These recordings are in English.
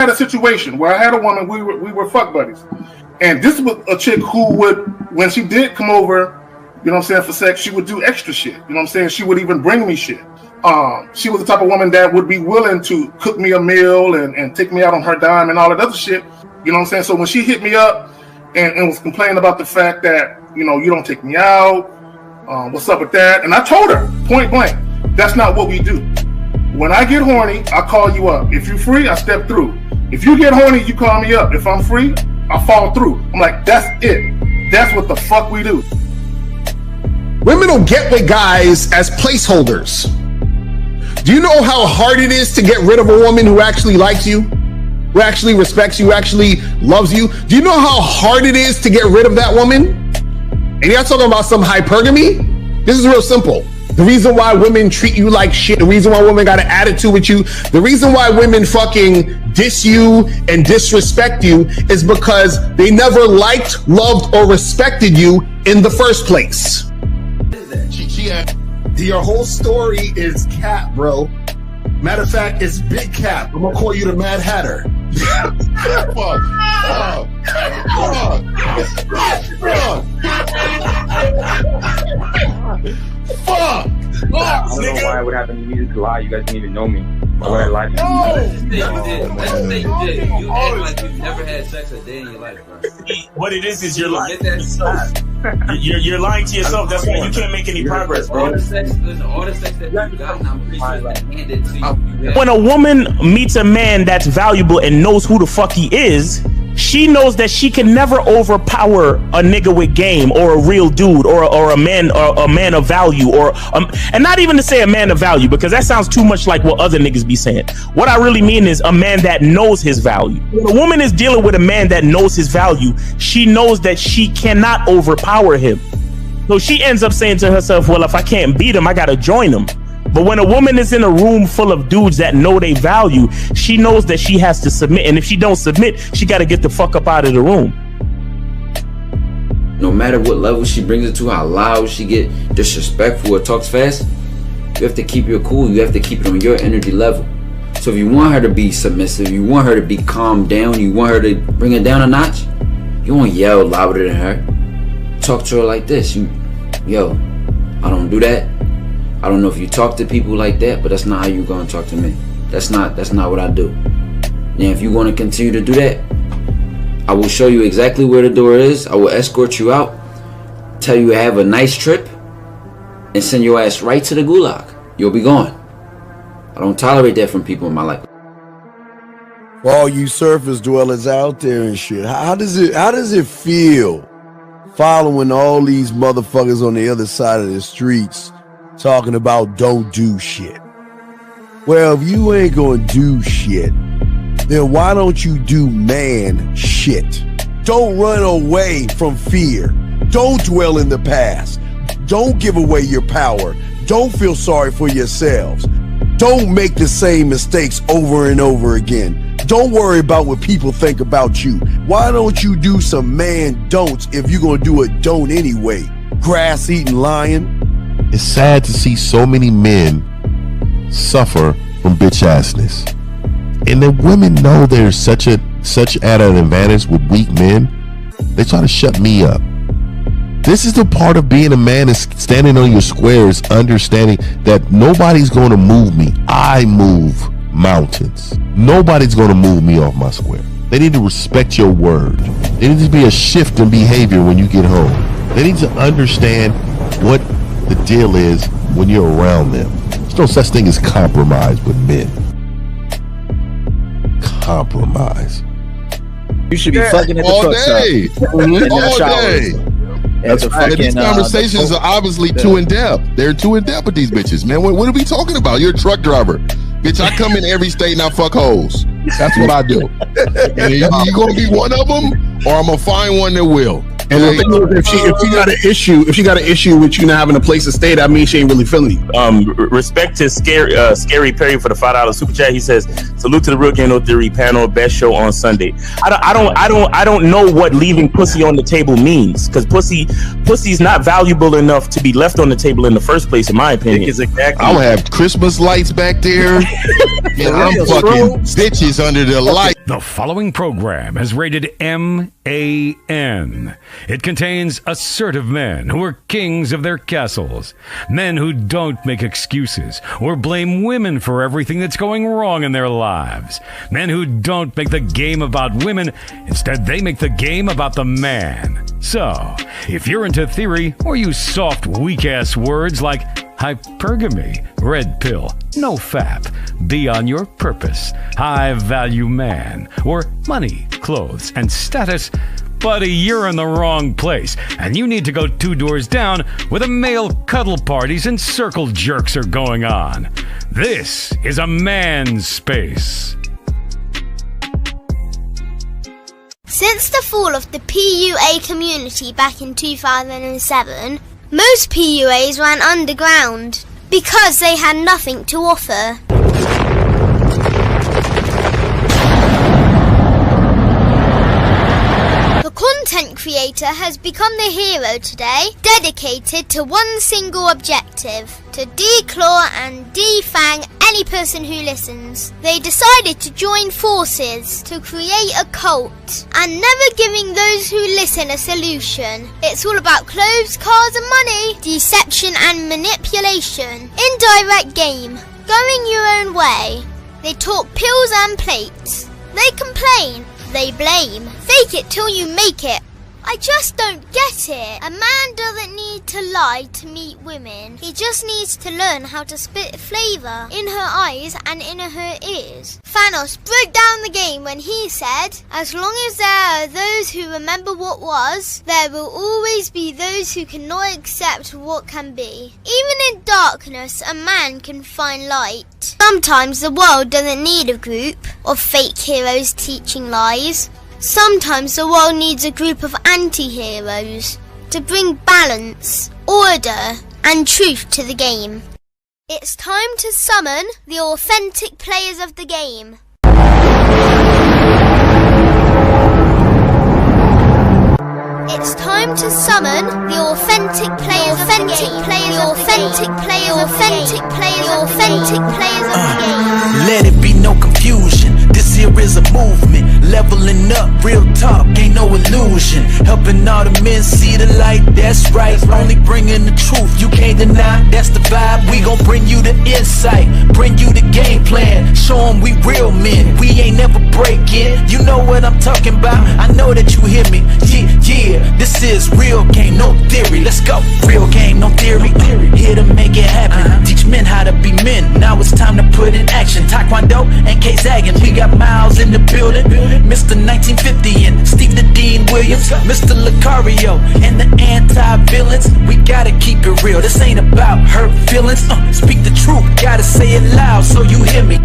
had a situation where I had a woman, we were fuck buddies. And this was a chick who would, when she did come over, you know what I'm saying, for sex, she would do extra shit. You know what I'm saying? She would even bring me shit. She was the type of woman that would be willing to cook me a meal and take me out on her dime and all that other shit. You know what I'm saying? So when she hit me up and was complaining about the fact that, you know, you don't take me out, what's up with that? And I told her, point blank, that's not what we do. When I get horny, I call you up. If you're free, I step through. If you get horny, you call me up. If I'm free, I fall through. I'm like, that's it. That's what the fuck we do. Women will get with guys as placeholders. Do you know how hard it is to get rid of a woman who actually likes you, who actually respects you, who actually loves you? Do you know how hard it is to get rid of that woman? And you're not talking about some hypergamy? This is real simple. The reason why women treat you like shit, the reason why women got an attitude with you, the reason why women fucking diss you and disrespect you is because they never liked, loved, or respected you in the first place. Your whole story is cap, bro. Matter of fact, it's big cap. I'm gonna call you the Mad Hatter. Fuck. I don't know why it would happen to me to lie. You guys didn't even know me. Why would I lie to you? Let's say you did. You act like you've never had sex a day in your life, bro. What it is you're lying to yourself. You're lying to yourself. That's why you can't make any progress, bro. All the sex that you've gotten, I'm pretty sure it's handed to you. When a woman meets a man that's valuable and knows who the fuck he is, she knows that she can never overpower a nigga with game or a real dude or a man of value and not even to say a man of value, because that sounds too much like what other niggas be saying. What I really mean is a man that knows his value. When a woman is dealing with a man that knows his value, she knows that she cannot overpower him. So she ends up saying to herself, well, if I can't beat him, I gotta join him. But when a woman is in a room full of dudes that know they value, she knows that she has to submit. And if she don't submit, she got to get the fuck up out of the room. No matter what level she brings it to, how loud she get, disrespectful or talks fast, you have to keep your cool. You have to keep it on your energy level. So if you want her to be submissive, you want her to be calmed down, you want her to bring it down a notch, you won't yell louder than her. Talk to her like this. Yo, I don't do that. I don't know if you talk to people like that, but that's not how you gonna talk to me. That's not what I do. And if you want to continue to do that, I will show you exactly where the door is. I will escort you out, tell you have a nice trip, and send your ass right to the gulag. You'll be gone. I don't tolerate that from people in my life. For all you surface dwellers out there and shit, how does it feel following all these motherfuckers on the other side of the streets talking about don't do shit? Well, if you ain't gonna do shit, then why don't you do man shit? Don't run away from fear. Don't dwell in the past. Don't give away your power. Don't feel sorry for yourselves. Don't make the same mistakes over and over again. Don't worry about what people think about you. Why don't you do some man don'ts if you're gonna do a don't anyway? Grass-eating lion. It's sad to see so many men suffer from bitch assness. And the women know there's such at an advantage with weak men. They try to shut me up. This is the part of being a man, is standing on your squares, understanding that nobody's going to move me. I move mountains. Nobody's going to move me off my square. They need to respect your word. There needs to be a shift in behavior when you get home. They need to understand what the deal is when you're around them. There's no such thing as compromise with men. Compromise. You should be fucking at the all truck day. stop. All day. These conversations are obviously too in depth. They're too in depth with these bitches, man. What are we talking about? You're a truck driver. Bitch, I come in every state and I fuck hoes. That's what I do. And you gonna be one of them, or I'm gonna find one that will. And the thing is, if she got an issue with you not having a place to stay, that means she ain't really feeling you. Respect to Scary Perry for the $5 super chat. He says, "Salute to the Real Game No Theory panel, best show on Sunday." I don't know what leaving pussy on the table means, because pussy's not valuable enough to be left on the table in the first place, in my opinion. Exactly. I'll have Christmas lights back there, and I'm fucking bitches under the light. The following program is rated MAN. It contains assertive men who are kings of their castles. Men who don't make excuses or blame women for everything that's going wrong in their lives. Men who don't make the game about women. Instead, they make the game about the man. So, if you're into theory or use soft, weak-ass words like hypergamy, red pill, no fap, be on your purpose, high value man, or money, clothes, and status, buddy, you're in the wrong place, and you need to go 2 doors down where the male cuddle parties and circle jerks are going on. This is a man's space. Since the fall of the PUA community back in 2007, most PUAs ran underground because they had nothing to offer. The content creator has become the hero today, dedicated to one single objective: to declaw and defang any person who listens. They decided to join forces to create a cult, and never giving those who listen a solution. It's all about clothes, cars and money, deception and manipulation, indirect game, going your own way. They talk pills and plates. They complain, they blame. Fake it till you make it. I just don't get it. A man doesn't need to lie to meet women. He just needs to learn how to spit flavour in her eyes and in her ears. Thanos broke down the game when he said, as long as there are those who remember what was, there will always be those who cannot accept what can be. Even in darkness, a man can find light. Sometimes the world doesn't need a group of fake heroes teaching lies. Sometimes the world needs a group of anti-heroes to bring balance, order, and truth to the game. It's time to summon the authentic players of the game. It's time to summon the authentic players of the game. The authentic players of the game. Let it be no confusion. This here is a movement. Leveling up, real talk, ain't no illusion. Helping all the men see the light, that's right. Only bringing the truth, you can't deny, that's the vibe. We gon' bring you the insight, bring you the game plan. Show them we real men, we ain't never breaking. You know what I'm talking about, I know that you hear me. Yeah, this is real game, no theory. Let's go, real game, no theory. Here to make it happen, teach men how to be men. Now it's time to put in action. Taekwondo and K-Zagging, we got Miles in the building. Mr. 1950 and Steve the Dean Williams, Mr. Lucario and the anti-villains. We gotta keep it real, this ain't about hurt feelings. Speak the truth, gotta say it loud so you hear me.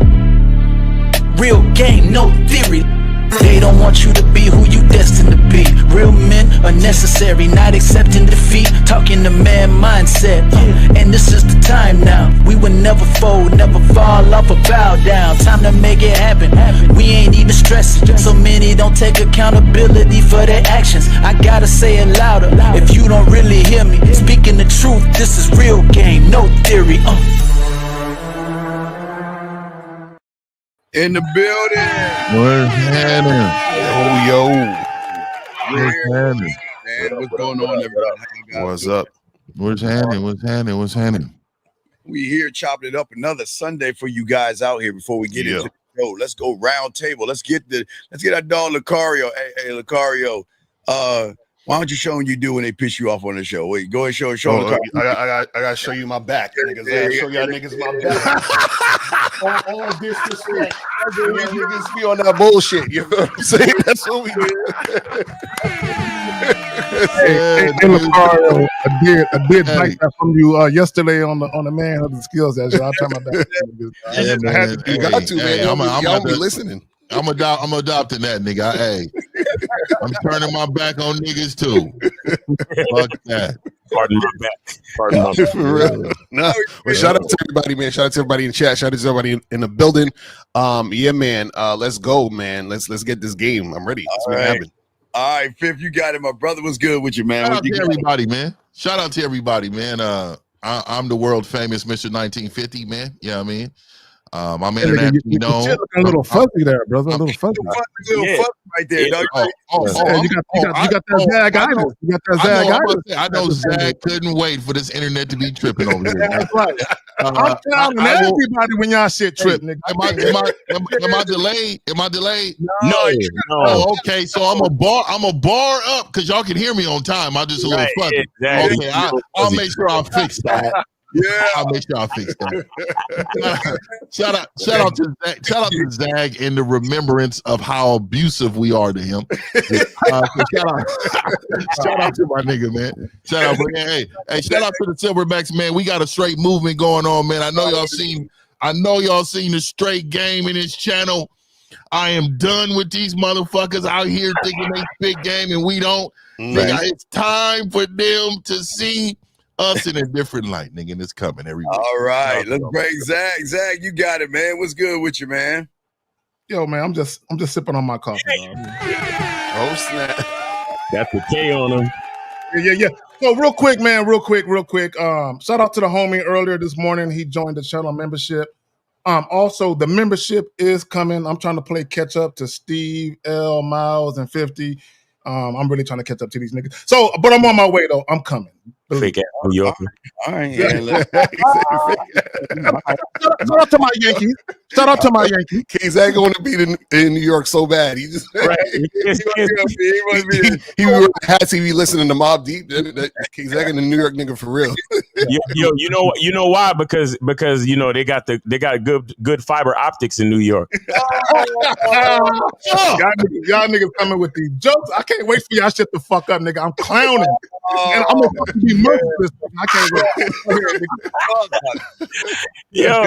Real game, no theory. They don't want you to be who you destined to be. Real men are necessary, not accepting defeat. Talking the man mindset, and this is the time now. We will never fold, never fall off or bow down. Time to make it happen. We ain't even stressing. So many don't take accountability for their actions. I gotta say it louder if you don't really hear me. Speaking the truth, this is real game, no theory. In the building. Where's Hannah? Yo. Where's Hannah? Man, what's going on, everybody? What's up? Where's Hannah? What's Hannah? What's Hannah? We here chopping it up another Sunday for you guys out here before we get into the show. Let's go round table. Let's get our dog Lucario. Hey, Lucario. Why don't you show them you do when they piss you off on the show? Wait, go ahead, show. I gotta show you my back, niggas. I gotta show y'all niggas my back. all disrespect. Y'all niggas be on that bullshit. You know what I'm saying? That's what we do. Hey, Lucario, I did like that from you yesterday on the manhood and skills. That I turn my back. You got to, man. Y'all be listening. I'm adopting that, nigga. Hey, I'm turning my back on niggas too. Fuck that. Pardon my back. Pardon my back. For real. No. Well, shout out to everybody, man. Shout out to everybody in the chat. Shout out to everybody in the building. Yeah, man. Let's go, man. Let's get this game. I'm ready. It's gonna happen. All right, Fifth, you got it. My brother was good with you, man. Shout out to everybody, man. Shout out to everybody, man. I'm the world famous Mr. 1950, man. You know what I mean? I'm internationally known. Looking a little fuzzy there, brother. A little fuzzy. Fuzzy right there, dog. You got that Zag itis. You got that Zag itis. I know Zag couldn't wait for this internet to be tripping over here. That's right. I'm telling everybody when y'all shit trip, nigga. Am I delayed? Am I delayed? No. Oh, okay. So I'm a bar up because y'all can hear me on time. I'm just a little fuzzy. Exactly. Okay, I'll make sure I fix that. Yeah, I'll make sure I fix that. Shout out to Zag in the remembrance of how abusive we are to him. Shout out to my nigga, man. Shout out to the Silverbacks, man. We got a straight movement going on, man. I know y'all seen the straight game in this channel. I am done with these motherfuckers out here thinking they big game and we don't. Nigga, it's time for them to see us in a different light, nigga, and it's coming every week. All right, let's bring Zag. Zag, you got it, man. What's good with you, man? Yo, man, I'm just sipping on my coffee. Oh snap! Got the K on him. Yeah. So real quick. Shout out to the homie earlier this morning. He joined the channel membership. Also, the membership is coming. I'm trying to play catch up to Steve, L, Miles, and 50. I'm really trying to catch up to these niggas. So, but I'm on my way though. I'm coming. Fake ass New Yorker. All right. Yeah. Shout out to my Yankees. Kings ain't going to be in New York so bad. He just he has to be listening to Mobb Deep. Kings ain't in the New York nigga for real. Yo, you know why? Because they got good fiber optics in New York. Y'all niggas coming with these jokes. I can't wait for y'all shit to fuck up, nigga. I'm clowning. And I'm gonna be merciless. I can't wait. Yo,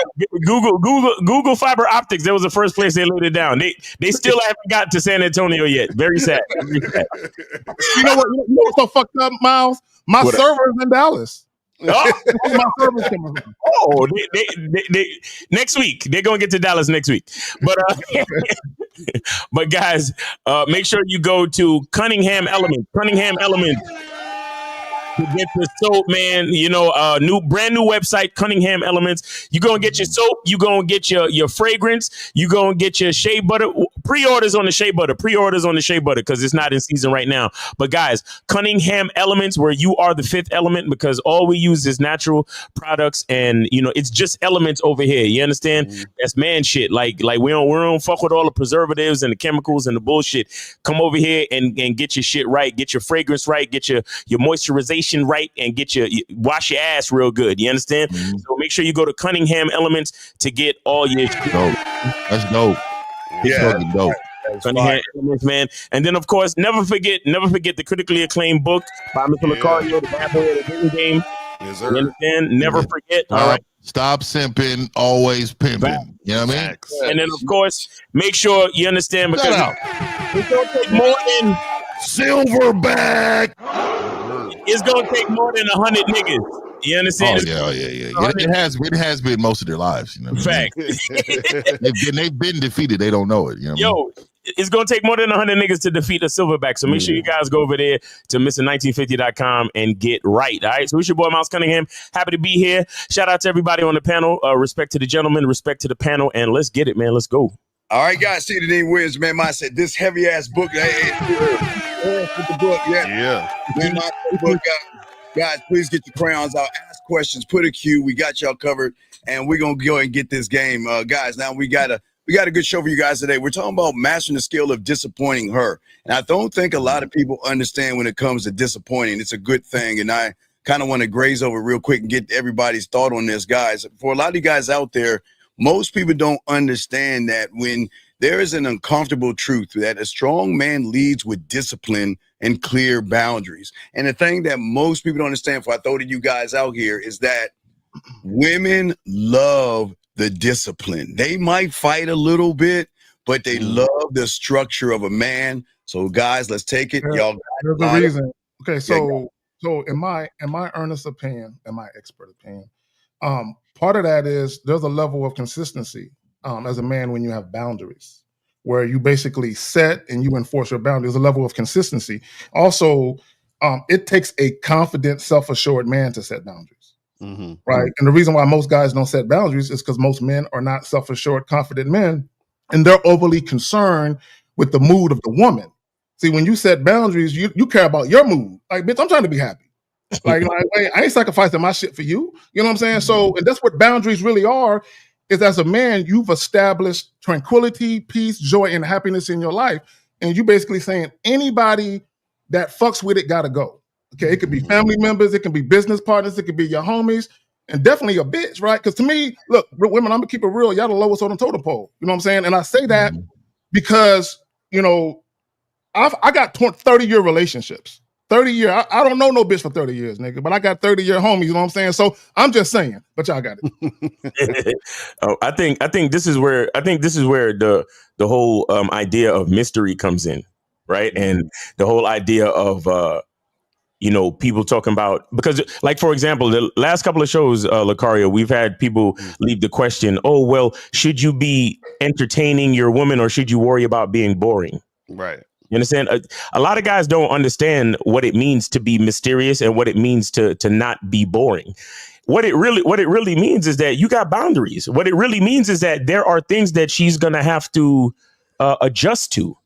Google fiber optics. That was the first place they laid it down. They still haven't got to San Antonio yet. Very sad. You know what's so fucked up, Miles? My server is in Dallas. They next week they're gonna get to Dallas next week, but guys, make sure you go to Cunningham Elements to get the soap, man. Brand new website, Cunningham Elements. You gonna get your soap, you gonna get your fragrance, you gonna get your shea butter. Pre-orders on the shea butter because it's not in season right now. But guys, Cunningham Elements, where you are the fifth element, because all we use is natural products, and it's just elements over here. You understand? That's man shit. Like we don't fuck with all the preservatives and the chemicals and the bullshit. Come over here and get your shit right, get your fragrance right, get your moisturization right, and wash your ass real good. You understand? So make sure you go to Cunningham Elements to get all your shit. That's dope. Yeah, dope. Cunningham Elements, man. And then of course, never forget the critically acclaimed book by Mr. Lucario, The Bad Boy of the Video Game. Yes, sir. You understand? Never forget. All right. Stop simping, always pimping. You know what I mean? And then of course, make sure you understand, because it's gonna take more than Silverback. It's gonna take more than 100 niggas. You understand? Oh yeah. It has been most of their lives. Fact. They've been defeated. They don't know it. It's gonna take more than 100 niggas to defeat a Silverback. So make sure you guys go over there to Mr1950.com and get right. All right. So it's your boy Miles Cunningham. Happy to be here. Shout out to everybody on the panel. Respect to the gentlemen. Respect to the panel. And let's get it, man. Let's go. All right, guys. See the name Williams, man. I said this heavy ass book. With the book, yeah. Man, my book, guys, please get your crayons out. Ask questions. Put a cue. We got y'all covered, and we're gonna go and get this game, guys. Now we got a good show for you guys today. We're talking about mastering the skill of disappointing her, and I don't think a lot of people understand when it comes to disappointing. It's a good thing, and I kind of want to graze over real quick and get everybody's thought on this, guys. For a lot of you guys out there, most people don't understand that when there is an uncomfortable truth that a strong man leads with discipline and clear boundaries. And the thing that most people don't understand, before I throw to you guys out here, is that women love the discipline. They might fight a little bit, but they love the structure of a man. So guys, let's take it. Y'all got there's a reason. Okay, so in my earnest opinion, in my expert opinion, part of that is there's a level of consistency as a man when you have boundaries, where you basically set and you enforce your boundaries. There's a level of consistency. Also, it takes a confident, self-assured man to set boundaries. right? And the reason why most guys don't set boundaries is because most men are not self-assured, confident men, and they're overly concerned with the mood of the woman. See, when you set boundaries, you care about your mood. Like, bitch, I'm trying to be happy. Like, wait, I ain't sacrificing my shit for you. You know what I'm saying? So, and that's what boundaries really are, is as a man, you've established tranquility, peace, joy, and happiness in your life. And you basically saying anybody that fucks with it gotta go. Okay, it could be family members, it can be business partners, it could be your homies, and definitely a bitch, right? Because to me, look, women, I'm gonna keep it real, y'all the lowest on the totem pole. You know what I'm saying? And I say that because, you know, I got 30-year relationships. 30 year. I don't know no bitch for 30 years, nigga, but I got 30-year homies, you know what I'm saying? So I'm just saying, but y'all got it. I think this is where the whole idea of mystery comes in, right? And the whole idea of you know, people talking about, because like, for example, the last couple of shows, Lucario, we've had people leave the question, oh, well, should you be entertaining your woman or should you worry about being boring? Right. You understand? A lot of guys don't understand what it means to be mysterious and what it means to not be boring. What it really means is that you got boundaries. What it really means is that there are things that she's gonna have to adjust to.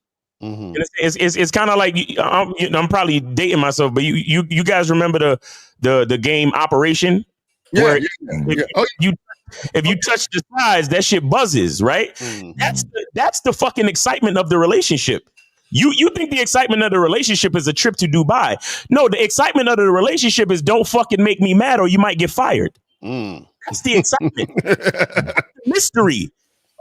It's kind of like, I'm probably dating myself, but you guys remember the game Operation, where if you touch the sides, that shit buzzes, right? That's the fucking excitement of the relationship. You think the excitement of the relationship is a trip to Dubai? No, the excitement of the relationship is don't fucking make me mad or you might get fired. That's the excitement. Mystery.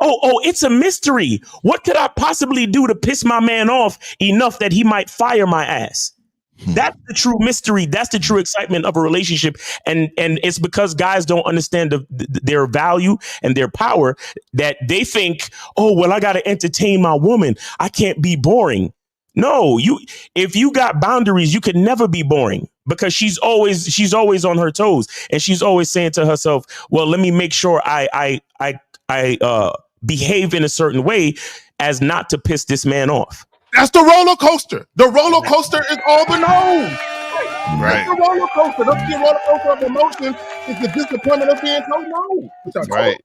Oh, it's a mystery. What could I possibly do to piss my man off enough that he might fire my ass? That's the true mystery. That's the true excitement of a relationship. And it's because guys don't understand their value and their power that they think, oh, well, I got to entertain my woman. I can't be boring. No, if you got boundaries, you can never be boring because she's always on her toes. And she's always saying to herself, well, let me make sure I behave in a certain way as not to piss this man off. That's the roller coaster. The roller coaster is all the known. Right. That's the roller coaster. That's the roller coaster of emotion. Is the disappointment of being told no. Right.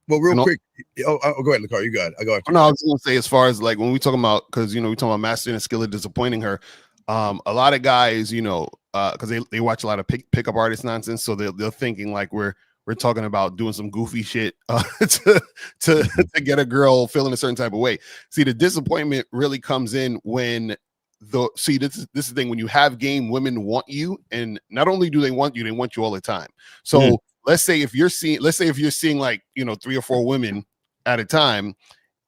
Well, real quick. Go ahead, Lucar. You got it. I go ahead. No, I was going to say, as far as like when we talking about, because we talking about mastering the skill of disappointing her. A lot of guys, because they watch a lot of pickup artist nonsense, so they're thinking like we're talking about doing some goofy shit to get a girl feeling a certain type of way. See, the disappointment really comes in when this is the thing, when you have game, women want you, and not only do they want you all the time. So let's say if you're seeing like 3 or 4 women at a time,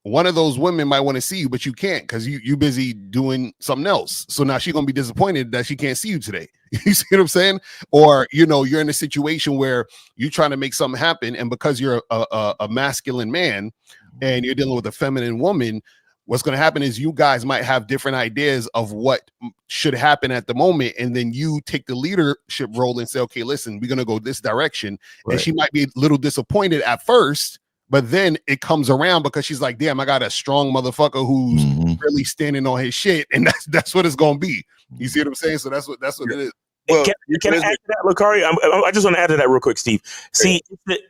one of those women might want to see you, but you can't because you busy doing something else. So now she's gonna be disappointed that she can't see you today. You see what I'm saying? Or you're in a situation where you're trying to make something happen, and because you're a masculine man and you're dealing with a feminine woman, what's going to happen is you guys might have different ideas of what should happen at the moment, and then you take the leadership role and say, okay, listen, we're going to go this direction. Right. And she might be a little disappointed at first, but then it comes around because she's like, damn, I got a strong motherfucker who's really standing on his shit, and that's what it's going to be. You see what I'm saying? So that's what it is. Well, can I add to that, Lucario? I just want to add to that real quick, Steve. See,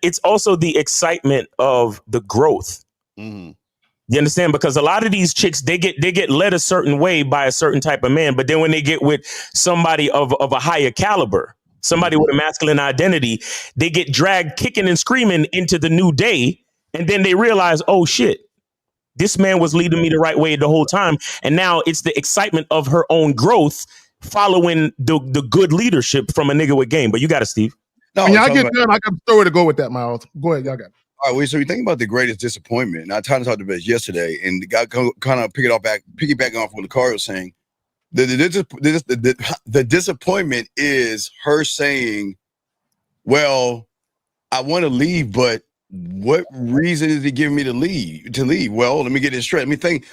it's also the excitement of the growth. You understand? Because a lot of these chicks, they get led a certain way by a certain type of man, but then when they get with somebody of a higher caliber, somebody with a masculine identity, they get dragged kicking and screaming into the new day, and then they realize, oh shit, this man was leading me the right way the whole time, and now it's the excitement of her own growth following the good leadership from a nigga with game. But you got it, Steve. No, when y'all get done, I got a story to go with that, Miles. Go ahead, y'all got it. All right, so we think about the greatest disappointment. And I tried to talk about this yesterday, and the guy kind of piggybacking off what Lucario was saying. The disappointment is her saying, well, I want to leave, but what reason is he giving me to leave? Well, let me get this straight.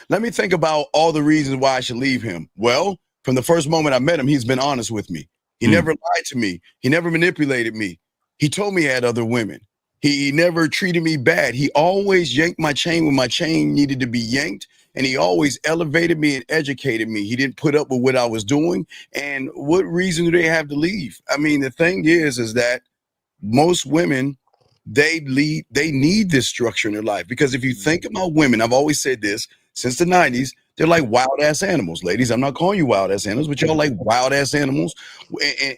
Let me think about all the reasons why I should leave him. Well, from the first moment I met him, he's been honest with me. He never lied to me. He never manipulated me. He told me he had other women. He never treated me bad. He always yanked my chain when my chain needed to be yanked. And he always elevated me and educated me. He didn't put up with what I was doing. And what reason do they have to leave? I mean, the thing is that most women, they need this structure in their life. Because if you think about women, I've always said this since the 90s, they're like wild ass animals. Ladies, I'm not calling you wild ass animals, but y'all like wild ass animals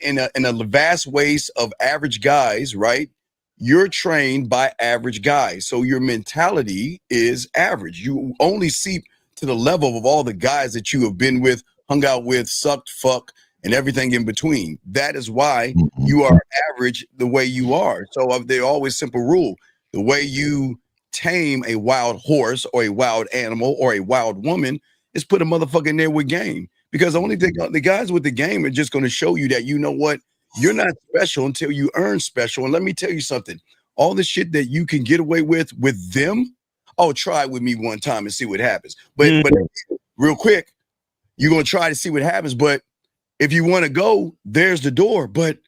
in a vast waste of average guys, right? You're trained by average guys. So your mentality is average. You only seep to the level of all the guys that you have been with, hung out with, sucked, fuck, and everything in between. That is why you are average the way you are. So they're always simple rule. The way you tame a wild horse or a wild animal or a wild woman is put a motherfucker in there with game. Because only the guys with the game are just going to show you that, you know what, you're not special until you earn special. And let me tell you something. All the shit that you can get away with them, oh, try it with me one time and see what happens. But real quick, you're going to try to see what happens. But if you want to go, there's the door. But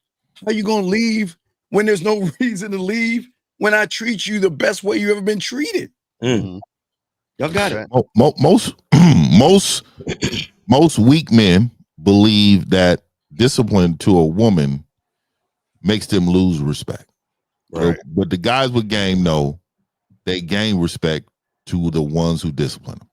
how you going to leave when there's no reason to leave, when I treat you the best way you ever been treated? Y'all got it. Most weak men believe that discipline to a woman makes them lose respect. Right. But the guys with game know they gain respect to the ones who discipline them.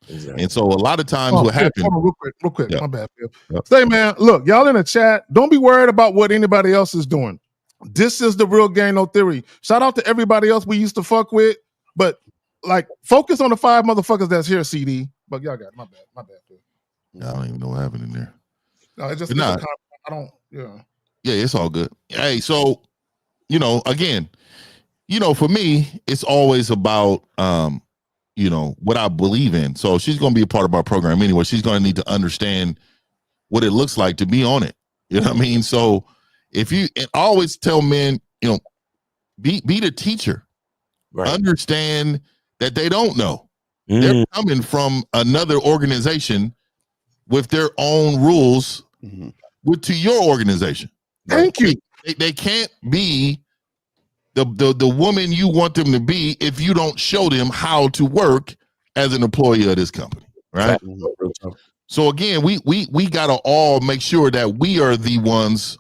Exactly. And so a lot of times what happens. Real quick. My bad, Phil. Say, man, look, y'all in the chat, don't be worried about what anybody else is doing. This is the real game, no theory. Shout out to everybody else we used to fuck with, but like focus on the 5 motherfuckers that's here, CD. But y'all got it. My bad, Phil. I don't even know what happened in there. No, it's just I don't. Yeah, it's all good. Hey, so again, for me, it's always about what I believe in. So she's going to be a part of our program anyway. She's going to need to understand what it looks like to be on it. You know what I mean? So if you, and I always tell men, be the teacher. Right. Understand that they don't know. They're coming from another organization with their own rules to your organization. Thank you. They can't be the woman you want them to be if you don't show them how to work as an employee of this company, right? So again, we gotta all make sure that we are the ones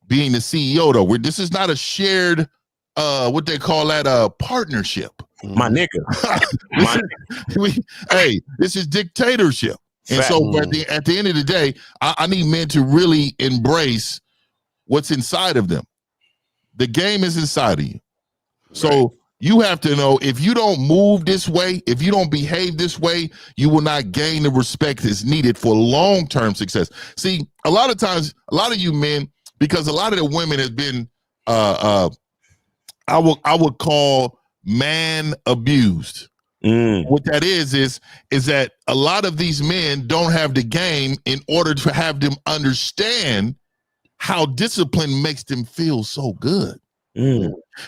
being the CEO though. This is not a shared what they call that a partnership. My nigga. This is dictatorship. And so at the end of the day, I need men to really embrace what's inside of them. The game is inside of you. So you have to know, if you don't move this way, if you don't behave this way, you will not gain the respect that's needed for long-term success. See, a lot of times, a lot of you men, because a lot of the women has been, I would call man abused. What that is that a lot of these men don't have the game in order to have them understand how discipline makes them feel so good.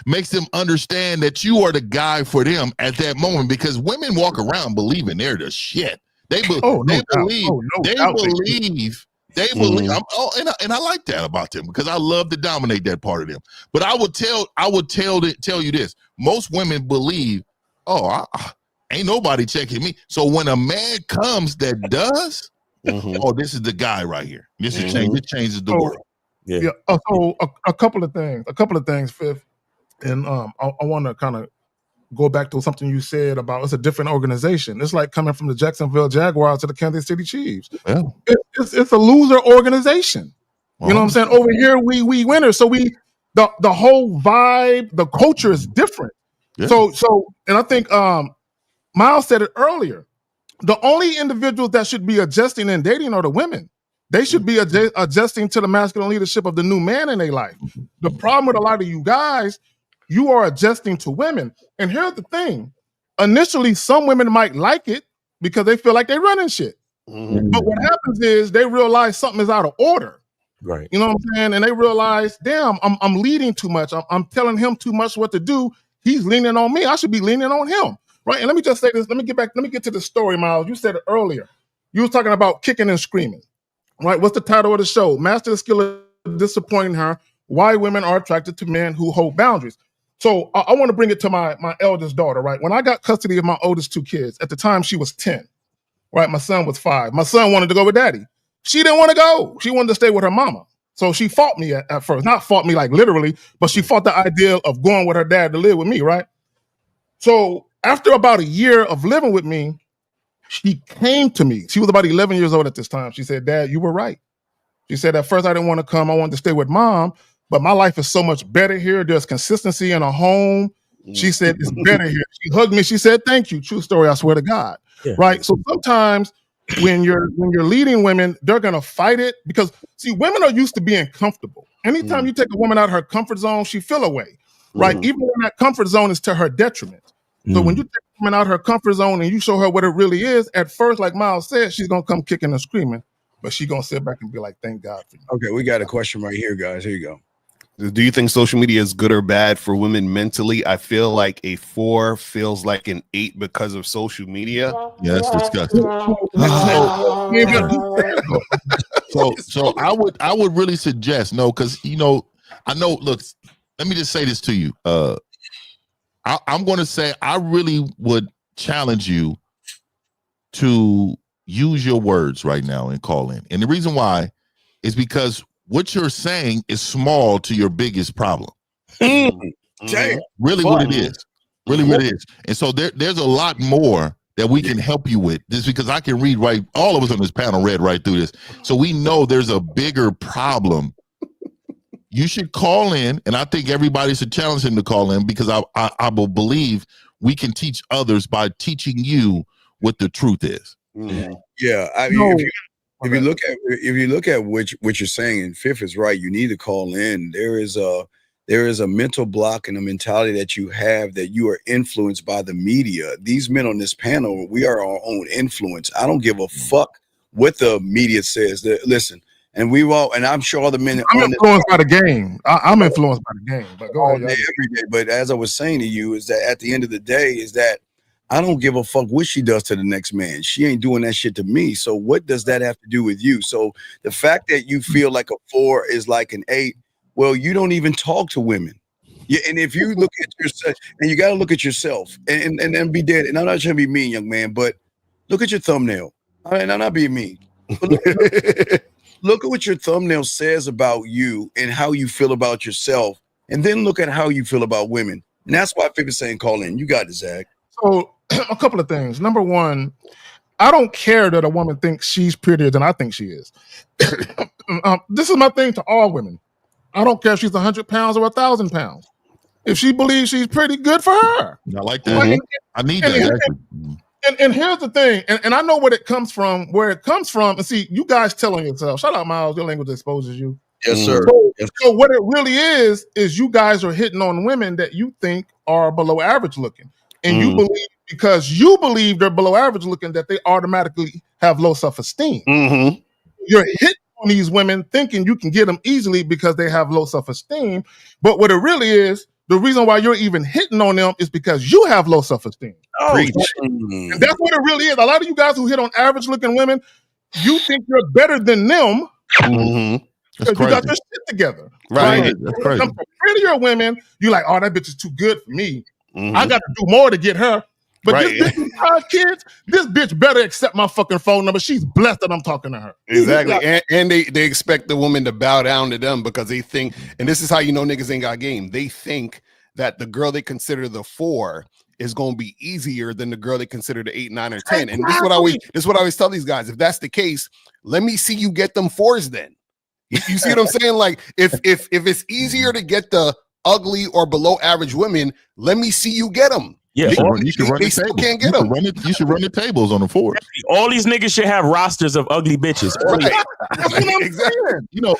Makes them understand that you are the guy for them at that moment, because women walk around believing they're the shit. They believe. And I like that about them, because I love to dominate that part of them. But I would tell you this: most women believe, ain't nobody checking me. So when a man comes that does, this is the guy right here. This changes the world. Yeah. So a couple of things, Fifth, and I want to kind of go back to something you said about it's a different organization. It's like coming from the Jacksonville Jaguars to the Kansas City Chiefs. Yeah. It's a loser organization. You know what I'm saying? Over here, we winners. So the whole vibe, the culture is different. Yeah. So, and I think Miles said it earlier. The only individuals that should be adjusting and dating are the women. They should be adjusting to the masculine leadership of the new man in their life. The problem with a lot of you guys, you are adjusting to women. And here's the thing. Initially, some women might like it because they feel like they're running shit. But what happens is they realize something is out of order. Right. You know what I'm saying? And they realize, damn, I'm leading too much. I'm telling him too much what to do. He's leaning on me. I should be leaning on him. Right. And let me just say this. Let me get to the story, Miles. You said it earlier. You were talking about kicking and screaming. Right. What's the title of the show? Master the skill of disappointing her. Why women are attracted to men who hold boundaries. So I want to bring it to my eldest daughter. Right. When I got custody of my oldest 2 kids, at the time she was 10. Right. My son was 5. My son wanted to go with daddy. She didn't want to go. She wanted to stay with her mama. So she fought me at first. Not fought me like literally, but she fought the idea of going with her dad to live with me, right? So after about a year of living with me, she came to me. She was about 11 years old at this time. She said, Dad, you were right. She said, at first I didn't want to come. I wanted to stay with Mom, but my life is so much better here. There's consistency in a home. She said, it's better here. She hugged me. She said, thank you. True story. I swear to God. Yeah. Right. So sometimes when you're leading women, they're going to fight it because see, women are used to being comfortable. Anytime you take a woman out of her comfort zone, she feel away. Right. Even when that comfort zone is to her detriment. So when you take a woman out of her comfort zone and you show her what it really is, at first, like Miles said, she's going to come kicking and screaming, but she's going to sit back and be like, thank God for you. Okay. We got a question right here, guys. Here you go. Do you think social media is good or bad for women mentally? I feel like a 4 feels like an 8 because of social media. Yeah, that's disgusting. So I would really suggest no, because I know. Look, let me just say this to you. I'm going to say I really would challenge you to use your words right now and call in. And the reason why is because what you're saying is small to your biggest problem. Really what it is. Really what it is. And so there's a lot more that we can help you with. Just because I can read right, all of us on this panel read right through this. So we know there's a bigger problem. You should call in, and I think everybody should challenge him to call in because I will believe we can teach others by teaching you what the truth is. Yeah, I mean, if you look at what you're saying, and Fifth is right, you need to call in. There is a mental block and a mentality that you have that you are influenced by the media. These men on this panel, we are our own influence. I don't give a fuck what the media says. Listen. And I'm sure all the men. I'm influenced by the game. I'm influenced by the game. But go ahead, every day. But as I was saying to you, is that at the end of the day, is that I don't give a fuck what she does to the next man. She ain't doing that shit to me. So what does that have to do with you? So the fact that you feel like a 4 is like an 8, well, you don't even talk to women. Yeah, and if you look at yourself, and you got to look at yourself, and then be dead. And I'm not trying to be mean, young man, but look at your thumbnail. I'm not being mean. Look at what your thumbnail says about you and how you feel about yourself, and then look at how you feel about women. And that's why people saying call in. You got it, Zach. So a couple of things. Number one, I don't care that a woman thinks she's prettier than I think she is. This is my thing to all women. I don't care if she's 100 pounds or 1,000 pounds. If she believes she's pretty, good for her. I like that. I need that. And here's the thing, and I know where it comes from, and see, you guys telling yourself, shout out, Miles, your language exposes you. Yes, sir. So what it really is you guys are hitting on women that you think are below average looking. And you believe, because you believe they're below average looking, that they automatically have low self-esteem. You're hitting on these women thinking you can get them easily because they have low self-esteem. But what it really is, the reason why you're even hitting on them is because you have low self-esteem. And that's what it really is. A lot of you guys who hit on average looking women, you think you're better than them because you got your shit together. Right. That's crazy. Some prettier women, you're like, oh, that bitch is too good for me. I got to do more to get her. But this bitch with 5 kids, this bitch better accept my fucking phone number. She's blessed that I'm talking to her. Exactly. And they expect the woman to bow down to them because they think, and this is how you know niggas ain't got game. They think that the girl they consider the 4 is going to be easier than the girl they consider the 8, 9, or 10. And this is what I always tell these guys. If that's the case, let me see you get them 4s then. You see what I'm saying? Like if it's easier to get the ugly or below average women, let me see you get them. Yeah, you should run the tables. Can't get them. You should run the tables on the 4s. All these niggas should have rosters of ugly bitches. Right. That's what I'm saying. You know,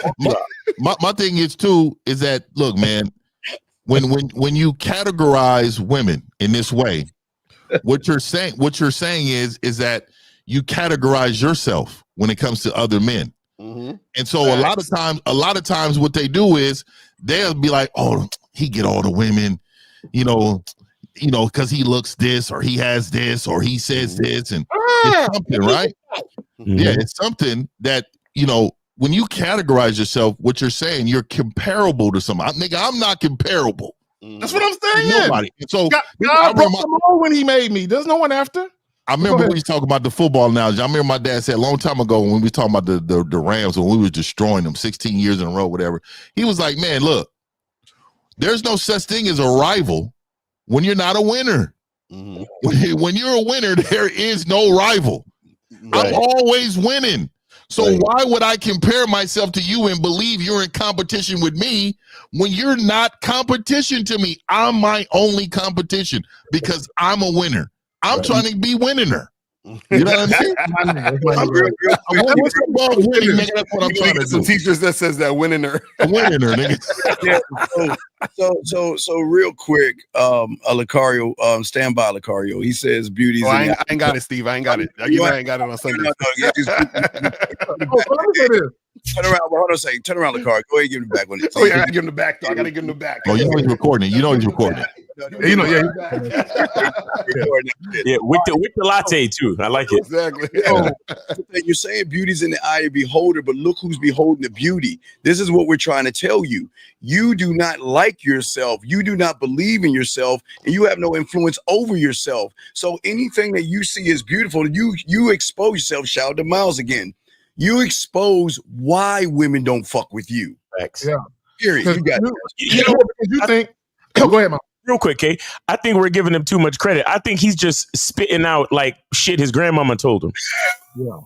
my thing is too is that, look, man, when you categorize women in this way, what you're saying is that you categorize yourself when it comes to other men. And so a lot of times what they do is they'll be like, oh, he get all the women, you know, because he looks this or he has this or he says this, and it's something, right? Yeah, it's something that, you know, when you categorize yourself, what you're saying, you're comparable to somebody. Nigga, I'm not comparable. That's what I'm saying. Nobody. So God broke them all when he made me. There's no one after. I remember we was talking about the football analogy. I remember my dad said a long time ago when we was talking about the Rams, when we was destroying them 16 years in a row, whatever. He was like, man, look, there's no such thing as a rival when you're not a winner. Mm-hmm. When you're a winner, there is no rival. Right. I'm always winning. So why would I compare myself to you and believe you're in competition with me when you're not competition to me? I'm my only competition because I'm a winner. I'm trying to be winning her. You know what I mean? What's above winning, nigga? That's what I'm trying to do. Some teachers that says that winning her. Winning her, nigga. So real quick, Lucario, stand by, Lucario. He says beauty's. I ain't got it, Steve. I ain't got it. I ain't got it on Sunday. Turn around. Hold on a second. Turn around, Lucario. Go ahead and give him the back one. Oh yeah, I gotta give him the back. I gotta give him the back. Oh, you know he's recording it. You know he's recording it. You know, yeah, with the latte too. I like it. Exactly. You're saying beauty's in the eye of the beholder, but look who's beholding the beauty. This is what we're trying to tell you. You do not like yourself. You do not believe in yourself, and you have no influence over yourself. So anything that you see as beautiful, you expose yourself. Shout out to Miles again. You expose why women don't fuck with you. Facts. Yeah. Period. You got you think. Go ahead, man. Real quick, Kay. I think we're giving him too much credit. I think he's just spitting out like shit his grandmama told him. Yeah.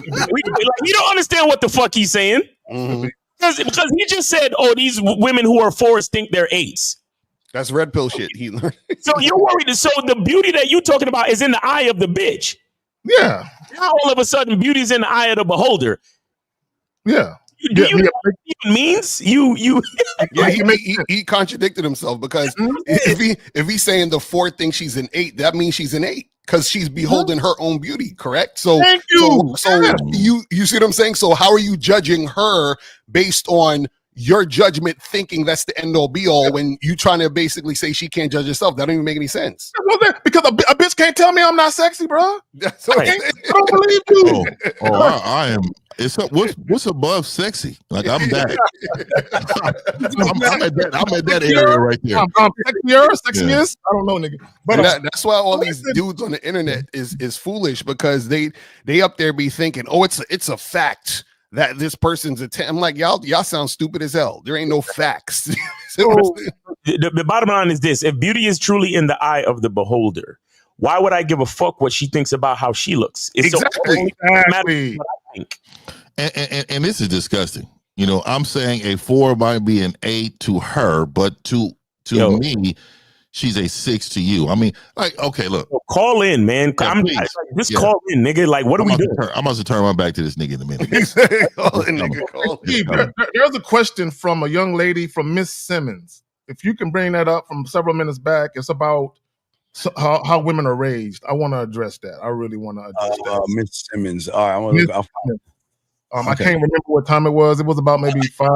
You don't understand what the fuck he's saying. Mm-hmm. Because he just said, "Oh, these women who are 4s think they're 8s." That's red pill shit. He learned. So you're worried. So the beauty that you're talking about is in the eye of the bitch. Yeah. Now all of a sudden, beauty's in the eye of the beholder. Yeah. Do you know what it even means? Yeah, he contradicted himself because if he's saying the 4 thinks she's an 8, that means she's an 8 because she's beholding her own beauty, correct? So thank you. So you see what I'm saying? So how are you judging her based on your judgment, thinking that's the end all be all when you trying to basically say she can't judge herself? That don't even make any sense. Because a bitch can't tell me I'm not sexy, bro. That's okay. I don't believe you. I am. What's above sexy? Like I'm that. I'm at that area right there. Sexiest? I don't know, nigga. But that's why all these dudes on the internet is foolish because they up there be thinking, oh, it's a fact that this person's I'm like, y'all sound stupid as hell. There ain't no facts. So, the bottom line is this: if beauty is truly in the eye of the beholder, why would I give a fuck what she thinks about how she looks? It's exactly. What I think. And this is disgusting. You know, I'm saying a 4 might be an 8 to her, but to me, she's a 6 to you. I mean, like, okay, look. Call in, man. Call in, nigga. Like, what are we doing? I'm about to turn my back to this nigga in a minute. There's a question from a young lady from Miss Simmons. If you can bring that up from several minutes back, it's about how women are raised. I want to address that. I really want to address that. Miss Simmons. All right, I want to look. I can't remember what time it was. It was about maybe 5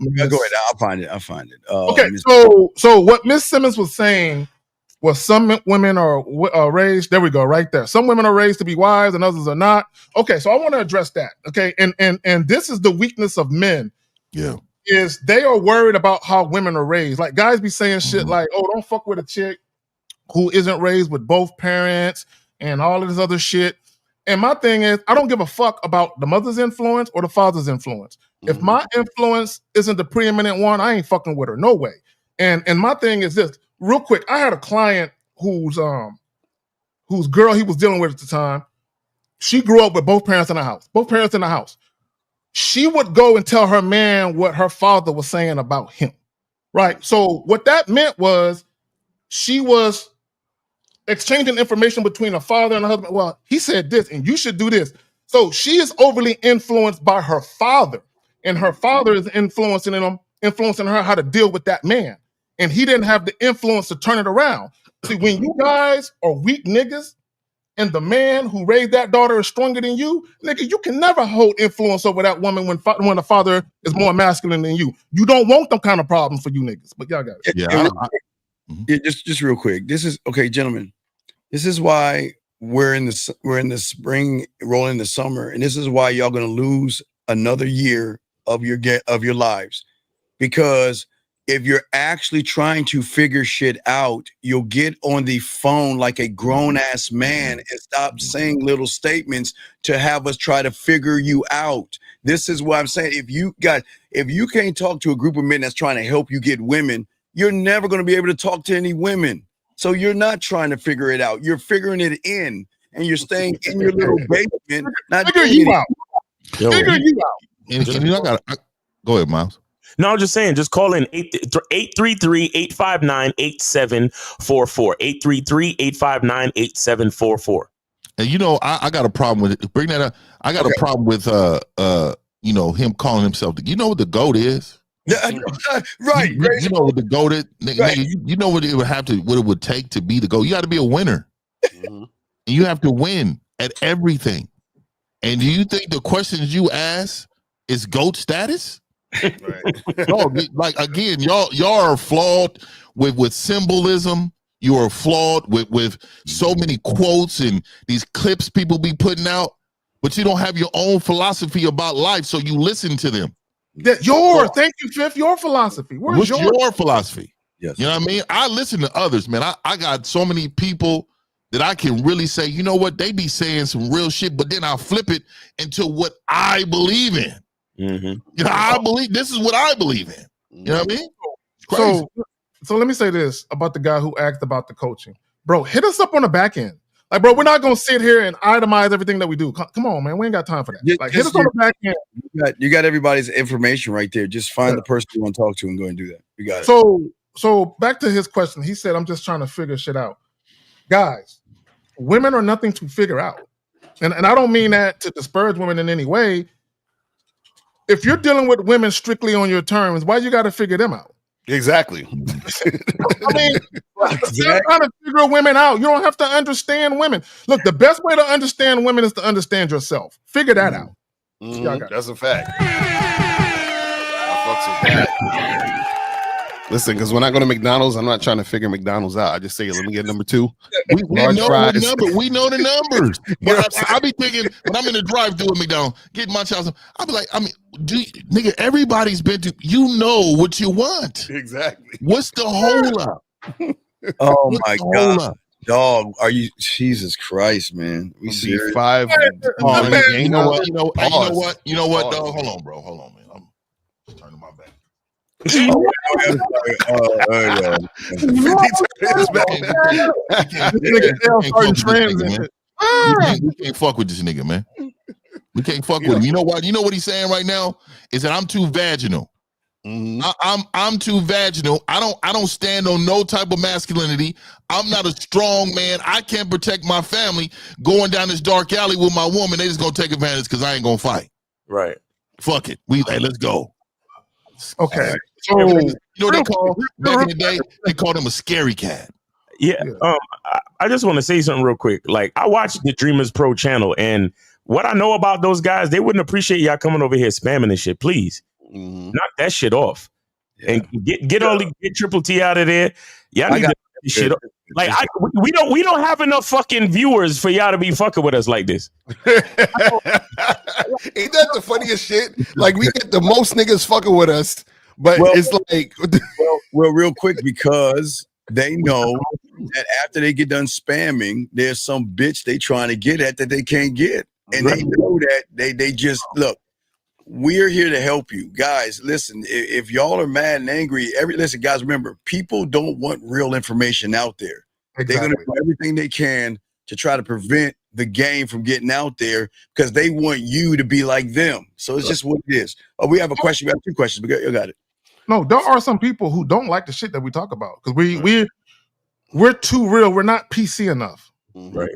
minutes. Go ahead. I'll find it. Okay, so what Miss Simmons was saying was some women are raised. There we go, right there. Some women are raised to be wives, and others are not. Okay, so I want to address that. Okay, and this is the weakness of men. Yeah, is they are worried about how women are raised. Like guys be saying shit like, "Oh, don't fuck with a chick who isn't raised with both parents," and all of this other shit. And my thing is, I don't give a fuck about the mother's influence or the father's influence. If my influence isn't the preeminent one, I ain't fucking with her. No way. And my thing is this, real quick. I had a client whose girl he was dealing with at the time. She grew up with both parents in the house. She would go and tell her man what her father was saying about him. Right. So what that meant was she was exchanging information between a father and a husband. Well, he said this, and you should do this. So she is overly influenced by her father, and her father is influencing her how to deal with that man. And he didn't have the influence to turn it around. See, when you guys are weak niggas, and the man who raised that daughter is stronger than you, nigga, you can never hold influence over that woman when the father is more masculine than you. You don't want them kind of problems for you niggas. But y'all got it. Just real quick. This is okay, gentlemen. This is why we're in the spring, rolling the summer, and this is why y'all gonna lose another year of your lives, because if you're actually trying to figure shit out, you'll get on the phone like a grown-ass man and stop saying little statements to have us try to figure you out. This is what I'm saying. If you can't talk to a group of men that's trying to help you get women, you're never going to be able to talk to any women. So you're not trying to figure it out. You're figuring it in, and you're staying in your little basement. Not figure you out. Figure you out. And go ahead, Miles. No, I'm just saying, just call in 833-859-8744. 833-859-8744. And I got a problem with it. Bring that up. I got a problem with him calling himself. You know what the GOAT is? Right. You know what the GOAT is? Nigga, you know what it would take to be the GOAT. You got to be a winner. And you have to win at everything. And do you think the questions you ask is GOAT status? Right. No, like again, y'all are flawed with symbolism. You are flawed with so many quotes and these clips people be putting out, but you don't have your own philosophy about life, so you listen to them. Thank you, Fifth. Your philosophy. What's your philosophy? Yes. You know what I mean? I listen to others, man. I got so many people that I can really say, you know what, they be saying some real shit, but then I'll flip it into what I believe in. Mm-hmm. I believe this is what I believe in. You know what I mean? It's crazy. So let me say this about the guy who asked about the coaching. Bro, hit us up on the back end. Like, bro, we're not going to sit here and itemize everything that we do. Come on, man. We ain't got time for that. Like, hit us on the back end. You got everybody's information right there. Just find the person you want to talk to and go and do that. You got it. So back to his question. He said, I'm just trying to figure shit out. Guys, women are nothing to figure out. And I don't mean that to disparage women in any way. If you're dealing with women strictly on your terms, why you got to figure them out? Exactly. I mean, you're trying to figure women out. You don't have to understand women. Look, the best way to understand women is to understand yourself. Figure that out. That's a fact. I fucks with that. Listen, because when I go to McDonald's, I'm not trying to figure McDonald's out. I just say, let me get number 2. We know the numbers. But I be thinking, when I'm in the drive-thru at McDonald's, getting my child, I'll be like, nigga, everybody's been to, you know what you want. Exactly. What's the hold up? Oh my God. Dog, are you, Jesus Christ, man. We see 5. You know what, dog? Hold on, bro. Hold on, man. I'm turning my back. We can't fuck with this nigga, man. We can't fuck with him. You know what? You know what he's saying right now is that I'm too vaginal. I'm too vaginal. I don't stand on no type of masculinity. I'm not a strong man. I can't protect my family. Going down this dark alley with my woman, they just gonna take advantage because I ain't gonna fight. Right. Fuck it. Let's go. Okay. So you know they call back in the day, they called him a scary cat. Yeah. I just want to say something real quick. Like, I watched the Dreamers Pro channel, and what I know about those guys, they wouldn't appreciate y'all coming over here spamming and shit. Please knock that shit off and get Triple T out of there. Y'all need to this shit up. Like, we don't have enough fucking viewers for y'all to be fucking with us like this. Ain't that the funniest shit? Like, we get the most niggas fucking with us, but it's like, well, real quick, because they know that after they get done spamming, there's some bitch they trying to get at that they can't get, and they know that they just look. We're here to help you guys. Listen, if y'all are mad and angry, listen, guys, remember, people don't want real information out there. Exactly. They're going to do everything they can to try to prevent the game from getting out there because they want you to be like them. So it's just what it is. Oh, we have a question. We have 2 questions. You got it. No, there are some people who don't like the shit that we talk about because we're too real. We're not PC enough. Right.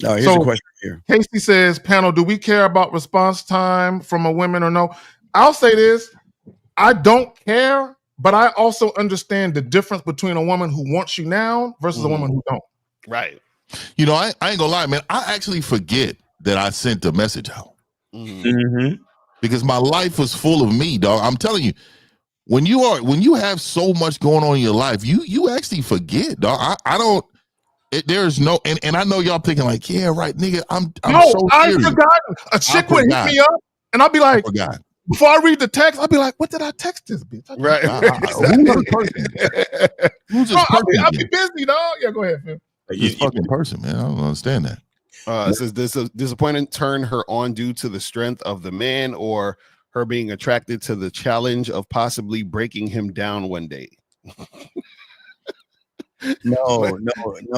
No, here's a question here. Casey says, panel, do we care about response time from a woman or no? I'll say this. I don't care, but I also understand the difference between a woman who wants you now versus a woman who don't. Right. You know, I ain't gonna lie, man. I actually forget that I sent the message out. Because my life was full of me, dog. I'm telling you, when you have so much going on in your life, you actually forget, dog. I don't. There's no, and I know y'all thinking like, yeah, right, nigga. I'm so serious. I forgot. A chick would hit me up, and I'll be like, before I read the text, I'll be like, what did I text this bitch? Right. Who's this person? Who's this person? I'll be busy, dog. Yeah, go ahead, Phil. This fucking person, man. I don't understand that. It says this disappointment turned her on due to the strength of the man or her being attracted to the challenge of possibly breaking him down one day. No.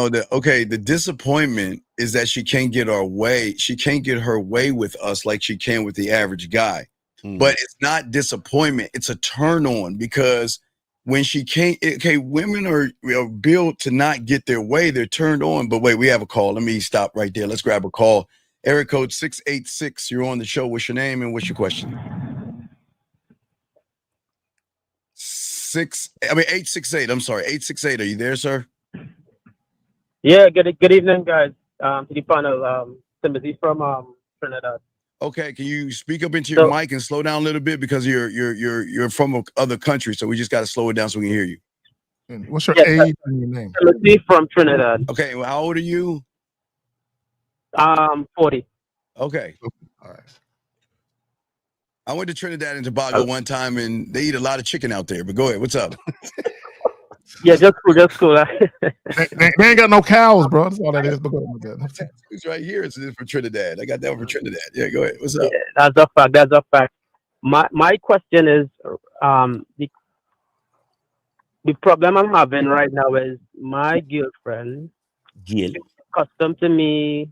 The disappointment is that she can't get her way. She can't get her way with us like she can with the average guy. But it's not disappointment. It's a turn on, because when she can't, women are built to not get their way. They're turned on. But wait, we have a call. Let me stop right there. Let's grab a call. Area code 686. You're on the show. What's your name and what's your question? 868. I'm sorry, 868. Are you there, sir? Yeah. Good evening, guys. To the panel. Timothy from Trinidad. Okay, can you speak up into your mic and slow down a little bit, because you're from other country, so we just got to slow it down so we can hear you. What's your age and your name? Timothy from Trinidad. Okay, well, how old are you? 40. Okay. All right. I went to Trinidad and Tobago one time, and they eat a lot of chicken out there. But go ahead, what's up? Yeah, just cool. They ain't got no cows, bro. That's all that is. But go ahead. It's right here. It's from Trinidad. I got that from Trinidad. Yeah, go ahead. What's up? Yeah, that's a fact. My question is, the problem I'm having right now is my girlfriend is accustomed to me,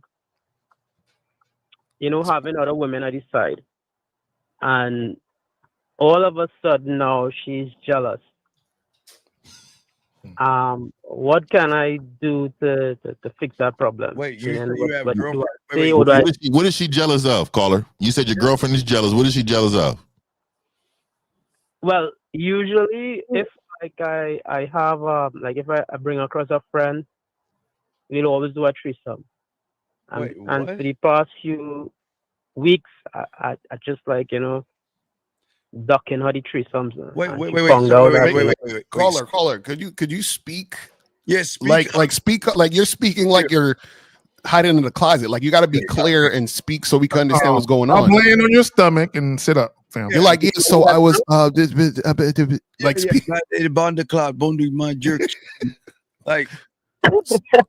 having other women at his side, and all of a sudden now she's jealous. What can I do to fix that problem? Wait, you have a girlfriend? What is she jealous of, caller? You said your girlfriend is jealous. What is she jealous of? Well, usually if I have if I bring across a friend, we'll always do a threesome. And for the past few weeks, I just ducking her the threesomes. Wait. Caller. Could you speak? Yes, speak like you're speaking like you're hiding in the closet. Like, you got to be clear and speak so we can understand what's going on. I'm laying on your stomach and sit up, fam. You're like, so I was like speak. Like,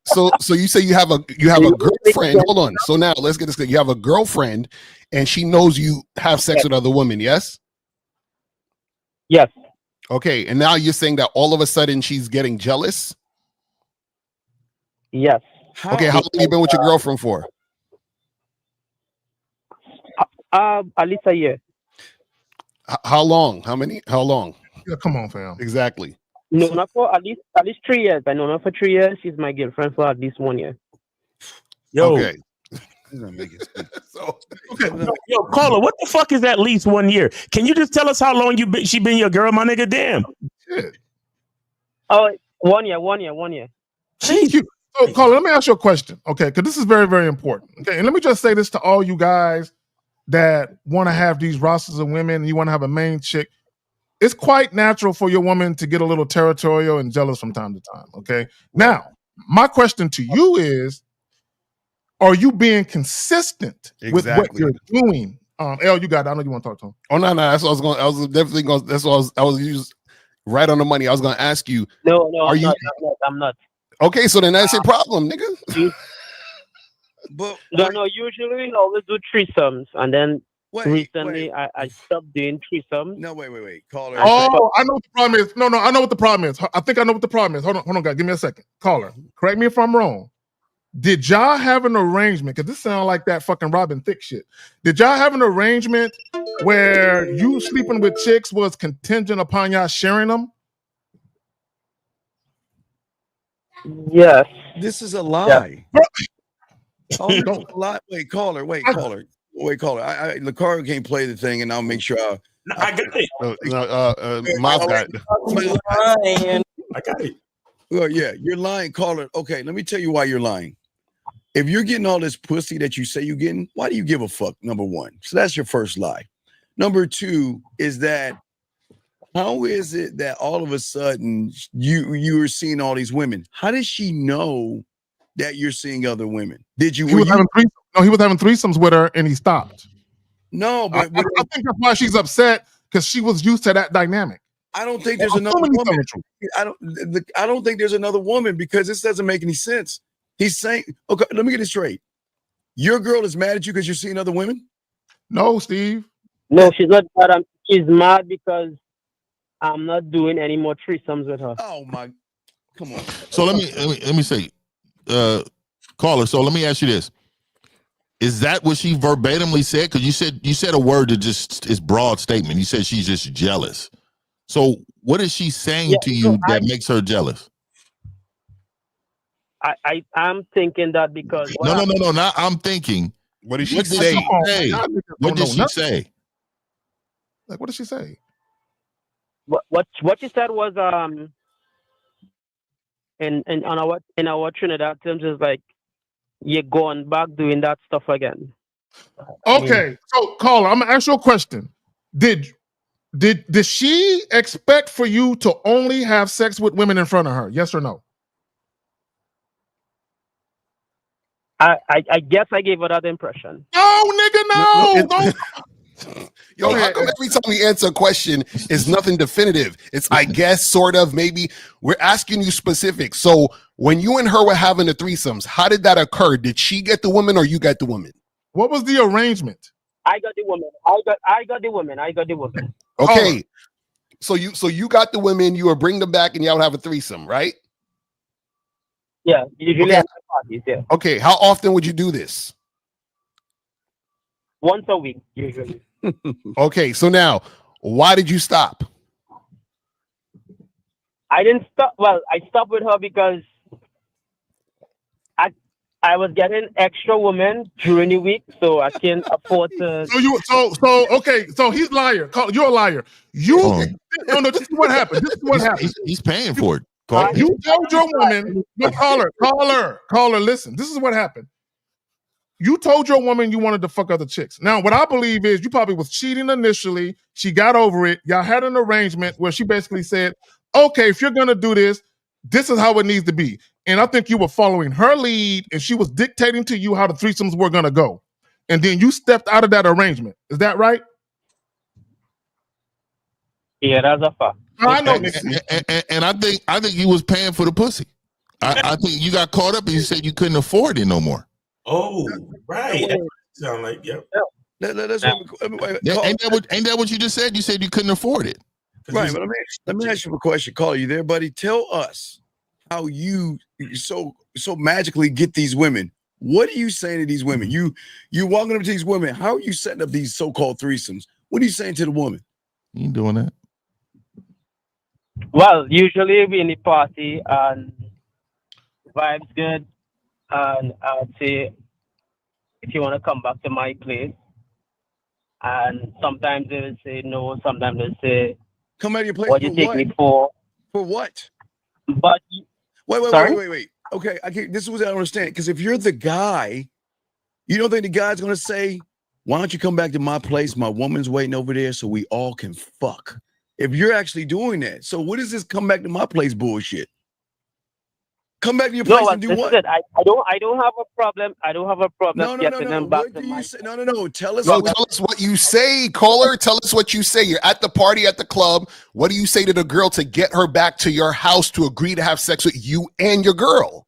so you say you have a girlfriend. Hold on. So now let's get this clear. You have a girlfriend, and she knows you have sex with other women. Yes. Yes. Okay, and now you're saying that all of a sudden she's getting jealous? Yes. Okay, how long have you been with your girlfriend for? At least a year. How long? How long? Yeah, come on, fam. Exactly. No, not for at least 3 years. I know her for 3 years. She's my girlfriend for at least 1 year. Yo. Okay. Yo, caller, what the fuck is at least 1 year? Can you just tell us how long she been your girl, my nigga? Damn. Shit. Oh, 1 year. Thank you. So, caller, let me ask you a question, okay? Because this is very, very important. Okay, and let me just say this to all you guys that want to have these rosters of women and you want to have a main chick. It's quite natural for your woman to get a little territorial and jealous from time to time, okay? Now, my question to you is, are you being consistent with what you're doing? L, you got it. I know you want to talk to him. Oh, no. That's what I was definitely going. That's what I was used right on the money. I was going to ask you. No, I'm not. Okay, so then that's your problem, nigga. But usually we always do threesomes, and then recently I stopped doing threesomes. No, wait. Caller. Oh, I know what the problem is. No, I know what the problem is. I think I know what the problem is. Hold on, guys. Give me a second. Caller, correct me if I'm wrong. Did y'all have an arrangement? Because this sounds like that fucking Robin Thicke shit. Did y'all have an arrangement where you sleeping with chicks was contingent upon y'all sharing them? Yes. This is a lie. Yeah. Oh, don't lie. Wait, caller. LaCaro can't play the thing, and I'll make sure I got it. Miles got it. I got it. Well, yeah, you're lying, caller. Okay, let me tell you why you're lying. If you're getting all this pussy that you say you're getting, why do you give a fuck? Number one. So that's your first lie. Number two is that how is it that all of a sudden you are seeing all these women? How does she know that you're seeing other women? Did you? He was having threesomes with her, and he stopped. No, but I think that's why she's upset, because she was used to that dynamic. I don't think there's another woman. I don't think there's another woman, because this doesn't make any sense. He's saying, okay, let me get it straight. Your girl is mad at you because you're seeing other women? No, Steve. No, she's not mad. She's mad because I'm not doing any more threesomes with her. Oh my, come on. So let me say, caller. So let me ask you this: is that what she verbatimly said? Because you said a word that just is broad statement. You said she's just jealous. So what is she saying to you that makes her jealous? I'm thinking that because No. Not I'm thinking. What did she say? What did she say? Like, what did she say? What she said was in our Trinidad terms is like, you're going back doing that stuff again. Okay, so caller, I'm gonna ask you a question. Did she expect for you to only have sex with women in front of her? Yes or no? I guess I gave her that impression. No, nigga, no. Yo, how come every time we answer a question, it's nothing definitive? It's I guess, sort of, maybe. We're asking you specific. So when you and her were having the threesomes, how did that occur? Did she get the woman or you got the woman? What was the arrangement? I got the woman. I got the woman. Okay. So you got the women, you were bring them back and y'all have a threesome, right? Yeah, usually at parties, yeah. Okay, how often would you do this? Once a week, usually. Okay, so now, why did you stop? I didn't stop. Well, I stopped with her because I was getting extra women during the week, so I can't afford to. So he's liar. You're a liar. No. This is what happened. He's paying for it. You told your woman. No, caller. Listen. This is what happened. You told your woman you wanted to fuck other chicks. Now, what I believe is you probably was cheating initially. She got over it. Y'all had an arrangement where she basically said, okay, if you're going to do this, this is how it needs to be. And I think you were following her lead and she was dictating to you how the threesomes were going to go. And then you stepped out of that arrangement. Is that right? Yeah, that's a fact. I know. And I think you was paying for the pussy. I think you got caught up and you said you couldn't afford it no more. Oh, right. Sound like, yep. Ain't that what you just said? You said you couldn't afford it. Right, but let me ask you a question. Call you there, buddy. Tell us how you so magically get these women. What are you saying to these women? You walking up to these women. How are you setting up these so-called threesomes? What are you saying to the woman? You ain't doing that. Well, usually we in the party and vibes good. And I'd say, if you want to come back to my place, and sometimes they will say no, sometimes they'll say, come at your place. What you take me for? For what? But wait. Okay, this is what I don't understand. Because if you're the guy, you don't think the guy's gonna say, why don't you come back to my place? My woman's waiting over there so we all can fuck. If you're actually doing that. So what is this come back to my place bullshit? Come back to your place and do what? I don't have a problem. I don't have a problem getting them back to my place. No. Tell us what you say, caller. Tell us what you say. You're at the party at the club. What do you say to the girl to get her back to your house to agree to have sex with you and your girl?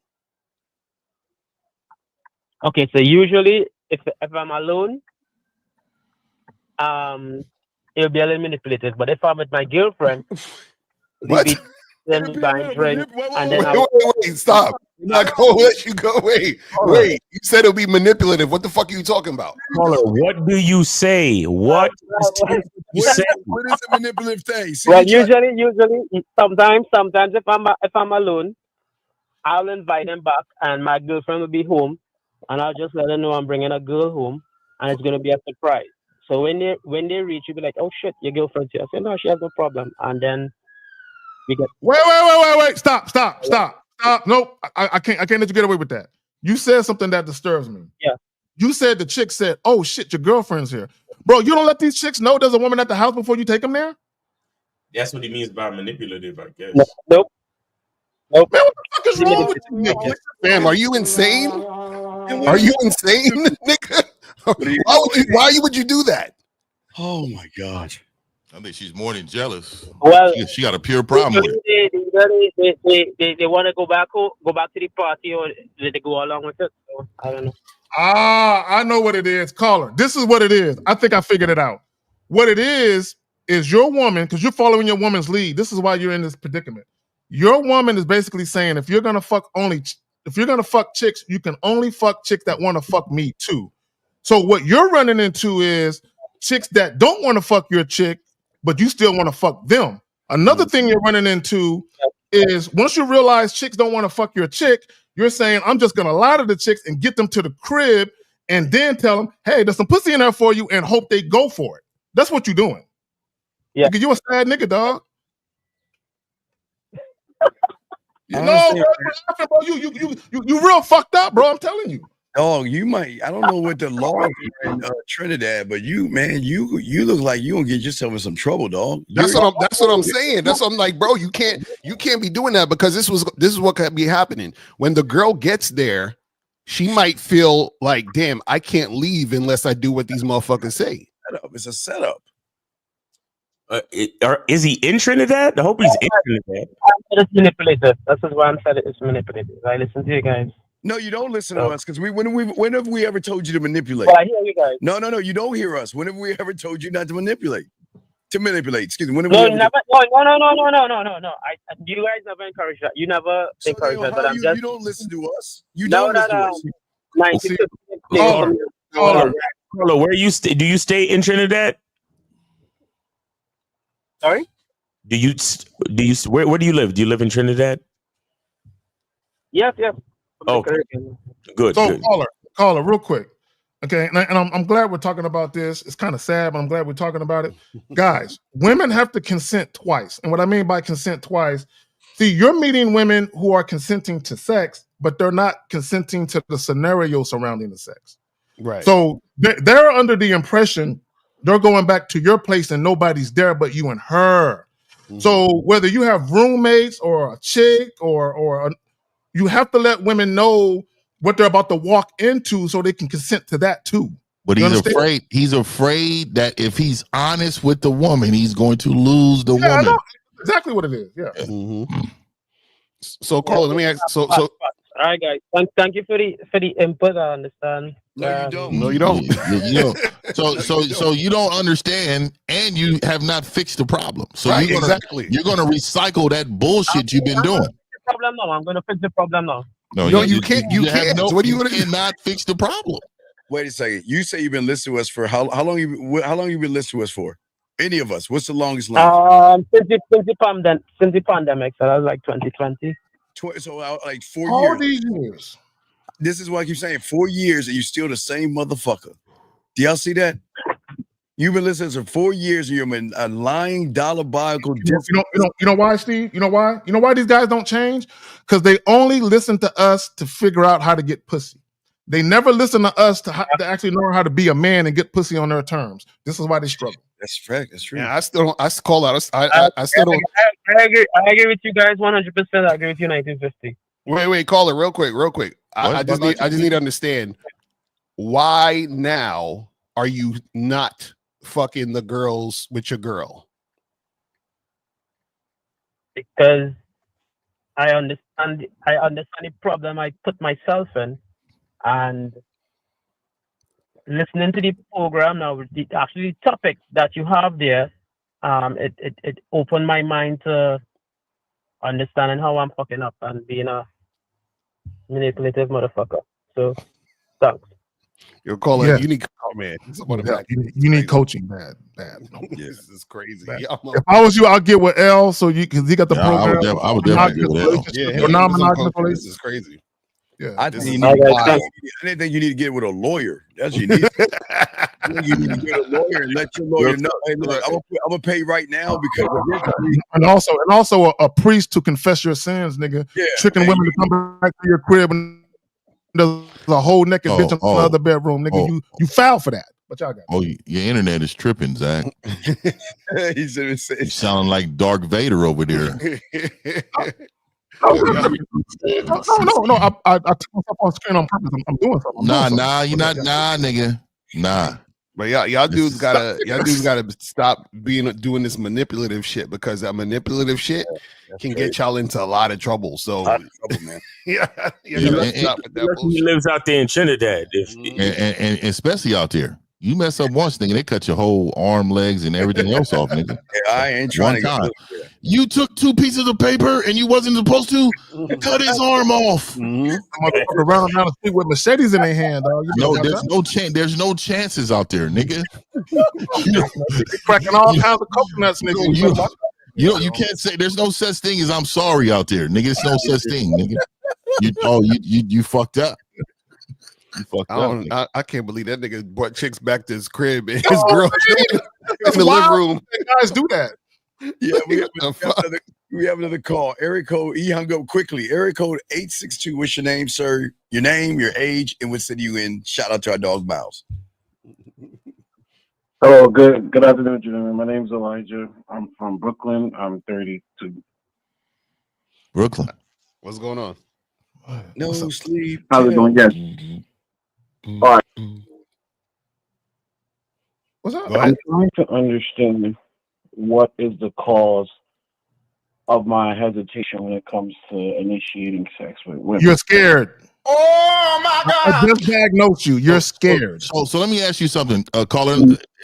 Okay, so usually if I'm alone, it'll be a little manipulative. But if I'm with my girlfriend, what? Then drink, and then wait, stop. I'm not gonna let you go. Wait. You said it'll be manipulative. What the fuck are you talking about? Caller, what do you say? What is a manipulative thing? See, well, usually, sometimes if I'm alone, I'll invite them back, and my girlfriend will be home, and I'll just let her know I'm bringing a girl home, and it's gonna be a surprise. So when they reach, you'll be like, "Oh shit, your girlfriend's here." I say, "No, she has no problem," and then. Wait. Stop. Nope. I can't let you get away with that. You said something that disturbs me. Yeah. You said the chick said, oh shit, your girlfriend's here. Bro, you don't let these chicks know there's a woman at the house before you take them there? That's what he means by manipulative, I guess. Nope. Man, what the fuck is wrong with you? Fam, are you insane? Are you insane, nigga? Why would you do that? Oh my God. I think she's more than jealous. Well, she got a pure problem with it. They want to go back to the party, or they go along with it. So I don't know. I know what it is. Caller, this is what it is. I think I figured it out. What it is your woman, because you're following your woman's lead. This is why you're in this predicament. Your woman is basically saying, if you're gonna fuck chicks, you can only fuck chicks that want to fuck me too. So what you're running into is chicks that don't want to fuck your chick, but you still want to fuck them. Another thing you're running into is once you realize chicks don't want to fuck your chick, you're saying, I'm just going to lie to the chicks and get them to the crib and then tell them, hey, there's some pussy in there for you, and hope they go for it. That's what you're doing. Yeah. Nigga, you a sad nigga, dog. Bro, you real fucked up, bro. I'm telling you. Dog, you might. I don't know what the law is in Trinidad, but you look like you gonna get yourself in some trouble, dog. That's what I'm saying. That's what I'm like, bro. You can't be doing that, because this is what could be happening. When the girl gets there, she might feel like, damn, I can't leave unless I do what these motherfuckers say. It's a setup. Is he in Trinidad? I hope he's in Trinidad. It's manipulative. That's why I'm saying it's manipulative. I listen to you guys. No, you don't listen to us, because when have we ever told you to manipulate? Well, I hear you guys. No, you don't hear us. When have we ever told you not to manipulate? Excuse me. No. You guys never encourage that. You never encourage that. But you don't listen to us. You don't listen to us. Caller, where do you stay in Trinidad? Sorry? Where do you live? Do you live in Trinidad? Yes. Oh, good. So, good. caller, real quick. Okay, and I'm glad we're talking about this. It's kind of sad, but I'm glad we're talking about it. Guys, women have to consent twice. And what I mean by consent twice, see, you're meeting women who are consenting to sex, but they're not consenting to the scenario surrounding the sex. Right. So they're under the impression they're going back to your place and nobody's there but you and her. Mm-hmm. So whether you have roommates or a chick or you have to let women know what they're about to walk into so they can consent to that too. But he's afraid that if he's honest with the woman, he's going to lose the woman. I know exactly what it is. Yeah. Mm-hmm. So, Carl, let me ask. So, all right, guys. Thank you for the input. I understand. No, you don't. No, you don't. You don't. So you don't understand, and you have not fixed the problem. So right, you're gonna recycle that bullshit you've been doing. Problem now. I'm gonna fix the problem now. No, you can't. You can't. So what are you gonna do? Cannot fix the problem. Wait a second. You say you've been listening to us for how long? How long you been listening to us for? Any of us? What's the longest length? Since the pandemic, so that was like 2020. So like 4 years. All these years. This is why I keep saying 4 years and you're still the same motherfucker. Do y'all see that? You've been listening for 4 years and you're a lying, diabolical. You know why, Steve? You know why? You know why these guys don't change? Because they only listen to us to figure out how to get pussy. They never listen to us to actually know how to be a man and get pussy on their terms. This is why they struggle. That's fact. That's true. Yeah, I still don't. I call out. I still don't. I agree with you guys 100%. I agree with you 1950. Wait, caller, real quick. I just need to understand why now are you not fucking the girls with your girl? Because I understand the problem I put myself in, and listening to the program now, the topic that you have there, it opened my mind to understanding how I'm fucking up and being a manipulative motherfucker. So, thanks. You're calling. Yeah. You need. Oh man, you need coaching. Bad. Yes, this is crazy. If I was you, I'll get with L. So because he got the program. I would definitely get with L. Yeah, non-monogamous this is crazy. Yeah, I think you need to get with a lawyer. That's what you need. You need to get a lawyer and let your lawyer know. Hey, look, I'm gonna pay right now because and also a priest to confess your sins, nigga. Yeah, tricking women to come back to your crib and there's a whole naked bitch in the other bedroom, nigga. You foul for that. But y'all got your internet is tripping, Zach. He said you sound like Dark Vader over there. No. I took myself on screen on purpose. I'm doing something. Nah, you're not. Nah, nigga. Nah. But y'all dudes gotta stop doing this manipulative shit, because that manipulative shit can get y'all into a lot of trouble. So, man. yeah, He lives out there in Trinidad. And especially out there. You mess up once, nigga, they cut your whole arm, legs, and everything else off, nigga. Yeah, I ain't trying to time. You took 2 pieces of paper and you wasn't supposed to cut his arm off. Motherfucker running down the street with machetes in their hand, dog. No, there's no chance. There's no chances out there, nigga. They're cracking all kinds of coconuts, nigga. You can't say there's no such thing as I'm sorry out there, nigga. It's no such thing, nigga. You fucked up. I can't believe that nigga brought chicks back to his crib and his girl in the living room. Guys do that. Yeah, we have another call. Area code, he hung up quickly. Area code 862. What's your name, sir? Your name, your age, and what city you in? Shout out to our dog Miles. Hello, good afternoon, gentlemen. My name's Elijah. I'm from Brooklyn. I'm 32. Brooklyn. What's going on? No sleep. How's it going? Yes. All right. What's up? I'm trying to understand what is the cause of my hesitation when it comes to initiating sex with women. You're scared. Oh my God! I just diagnosed you. You're scared. So let me ask you something, caller.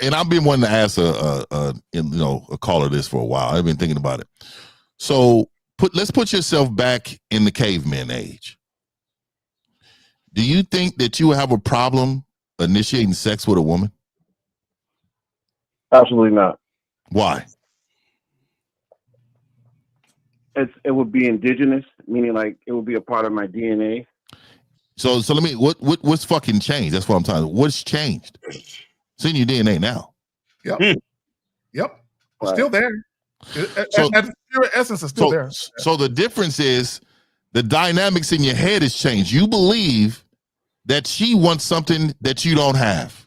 And I've been wanting to ask a caller this for a while. I've been thinking about it. So let's put yourself back in the caveman age. Do you think that you have a problem initiating sex with a woman? Absolutely not. Why? It would be indigenous, meaning like it would be a part of my DNA. So let me what's fucking changed? That's what I'm talking about. What's changed? It's in your DNA now. Yep. Yep. It's still there. So, the pure essence is still there. So the difference is the dynamics in your head has changed. You believe that she wants something that you don't have.